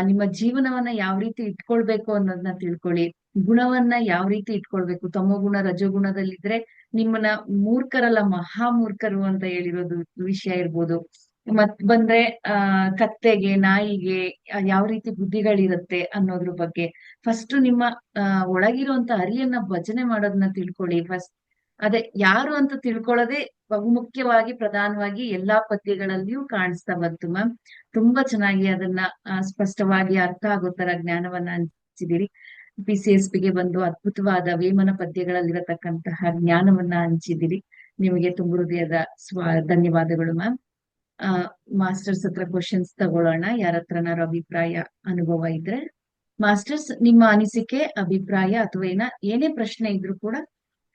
ನಿಮ್ಮ ಜೀವನವನ್ನ ಯಾವ ರೀತಿ ಇಟ್ಕೊಳ್ಬೇಕು ಅನ್ನೋದನ್ನ ತಿಳ್ಕೊಳ್ಳಿ, ಗುಣವನ್ನ ಯಾವ ರೀತಿ ಇಟ್ಕೊಳ್ಬೇಕು. ತಮೋಗುಣ ರಜೋಗುಣದಲ್ಲಿದ್ರೆ ನಿಮ್ಮನ್ನ ಮೂರ್ಖರಲ್ಲ ಮಹಾಮೂರ್ಖರು ಅಂತ ಹೇಳಿರೋದು ವಿಷಯ ಇರ್ಬೋದು. ಮತ್ ಬಂದ್ರೆ ಕತ್ತೆಗೆ, ನಾಯಿಗೆ ಯಾವ ರೀತಿ ಬುದ್ಧಿಗಳಿರುತ್ತೆ ಅನ್ನೋದ್ರ ಬಗ್ಗೆ ಫಸ್ಟ್ ನಿಮ್ಮ ಒಳಗಿರುವಂತ ಅರಿಯನ್ನ ಭಜನೆ ಮಾಡೋದನ್ನ ತಿಳ್ಕೊಳ್ಳಿ. ಫಸ್ಟ್ ಅದೇ ಯಾರು ಅಂತ ತಿಳ್ಕೊಳ್ಳೋದೇ ಬಹುಮುಖ್ಯವಾಗಿ, ಪ್ರಧಾನವಾಗಿ ಎಲ್ಲಾ ಪದ್ಯಗಳಲ್ಲಿಯೂ ಕಾಣಿಸ್ತಾ ಬಂತು ಮ್ಯಾಮ್. ತುಂಬಾ ಚೆನ್ನಾಗಿ ಅದನ್ನ ಸ್ಪಷ್ಟವಾಗಿ ಅರ್ಥ ಆಗೋ ತರ ಜ್ಞಾನವನ್ನ ಹಂಚಿದಿರಿ. PCSPಗೆ ಬಂದು ಅದ್ಭುತವಾದ ವೇಮನ ಪದ್ಯಗಳಲ್ಲಿರತಕ್ಕಂತಹ ಜ್ಞಾನವನ್ನ ಹಂಚಿದಿರಿ. ನಿಮಗೆ ತುಂಬ ಹೃದಯದ ಧನ್ಯವಾದಗಳು ಮ್ಯಾಮ್. ಮಾಸ್ಟರ್ಸ್ ಹತ್ರ ಕ್ವಶನ್ಸ್ ತಗೊಳ್ಳೋಣ. ಯಾರ ಹತ್ರನಾರು ಅಭಿಪ್ರಾಯ, ಅನುಭವ ಇದ್ರೆ ಮಾಸ್ಟರ್ಸ್ ನಿಮ್ಮ ಅನಿಸಿಕೆ, ಅಭಿಪ್ರಾಯ ಅಥವಾ ಏನೇ ಪ್ರಶ್ನೆ ಇದ್ರು ಕೂಡ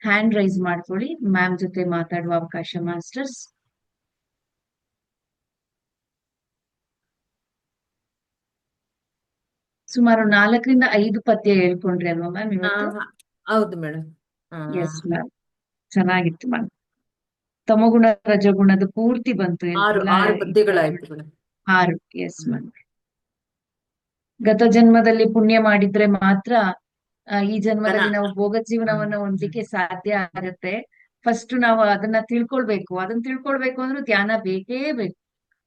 ಹ್ಯಾಂಡ್ ರೈಸ್ ಮಾಡ್ಕೊಳ್ಳಿ. ಮ್ಯಾಮ್ ಜೊತೆ ಮಾತಾಡುವ ಅವಕಾಶ ಮಾಸ್ಟರ್ಸ್. ಸುಮಾರು 4ರಿಂದ 5 ಪದ್ಯ ಹೇಳ್ಕೊಂಡ್ರಿ ಅಲ್ವಾ ಮ್ಯಾಮ್ ಇವತ್ತು? ಹೌದು ಮೇಡಮ್. ಎಸ್ ಮ್ಯಾಮ್, ಚೆನ್ನಾಗಿತ್ತು ಮ್ಯಾಮ್. ತಮಗುಣ ರಜಗುಣದ ಪೂರ್ತಿ ಬಂತು. 6 ಪದ್ಯಗಳಾಯ್ತು ಮೇಡಮ್. 6. Yes ma'am. ಗತ ಜನ್ಮದಲ್ಲಿ ಪುಣ್ಯ ಮಾಡಿದ್ರೆ ಮಾತ್ರ ಈ ಜನ್ಮದಲ್ಲಿ ನಾವು ಭೋಗ ಜೀವನವನ್ನ ಹೊಂದಲಿಕ್ಕೆ ಸಾಧ್ಯ ಆಗತ್ತೆ. ಫಸ್ಟ್ ನಾವು ಅದನ್ನ ತಿಳ್ಕೊಳ್ಬೇಕು. ಅದನ್ನ ತಿಳ್ಕೊಳ್ಬೇಕು ಅಂದ್ರೆ ಧ್ಯಾನ ಬೇಕೇ ಬೇಕು.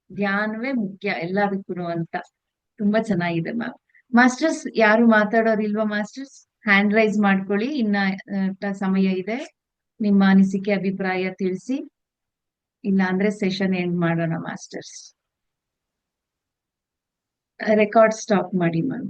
ಧ್ಯಾನವೇ ಮುಖ್ಯ ಎಲ್ಲದಕ್ಕೂ ಅಂತ. ತುಂಬಾ ಚೆನ್ನಾಗಿದೆ ಮ್ಯಾಮ್. ಮಾಸ್ಟರ್ಸ್ ಯಾರು ಮಾತಾಡೋರಿಲ್ವಾ ಮಾಸ್ಟರ್ಸ್? ಹ್ಯಾಂಡ್ ರೈಸ್ ಮಾಡ್ಕೊಳ್ಳಿ. ಇನ್ನ ಸಮಯ ಇದೆ. ನಿಮ್ಮ ಅನಿಸಿಕೆ, ಅಭಿಪ್ರಾಯ ತಿಳಿಸಿ. ಇಲ್ಲ ಅಂದ್ರೆ ಸೆಷನ್ ಎಂಡ್ ಮಾಡೋಣ ಮಾಸ್ಟರ್ಸ್. ರೆಕಾರ್ಡ್ ಸ್ಟಾಪ್ ಮಾಡಿ ಮ್ಯಾಮ್.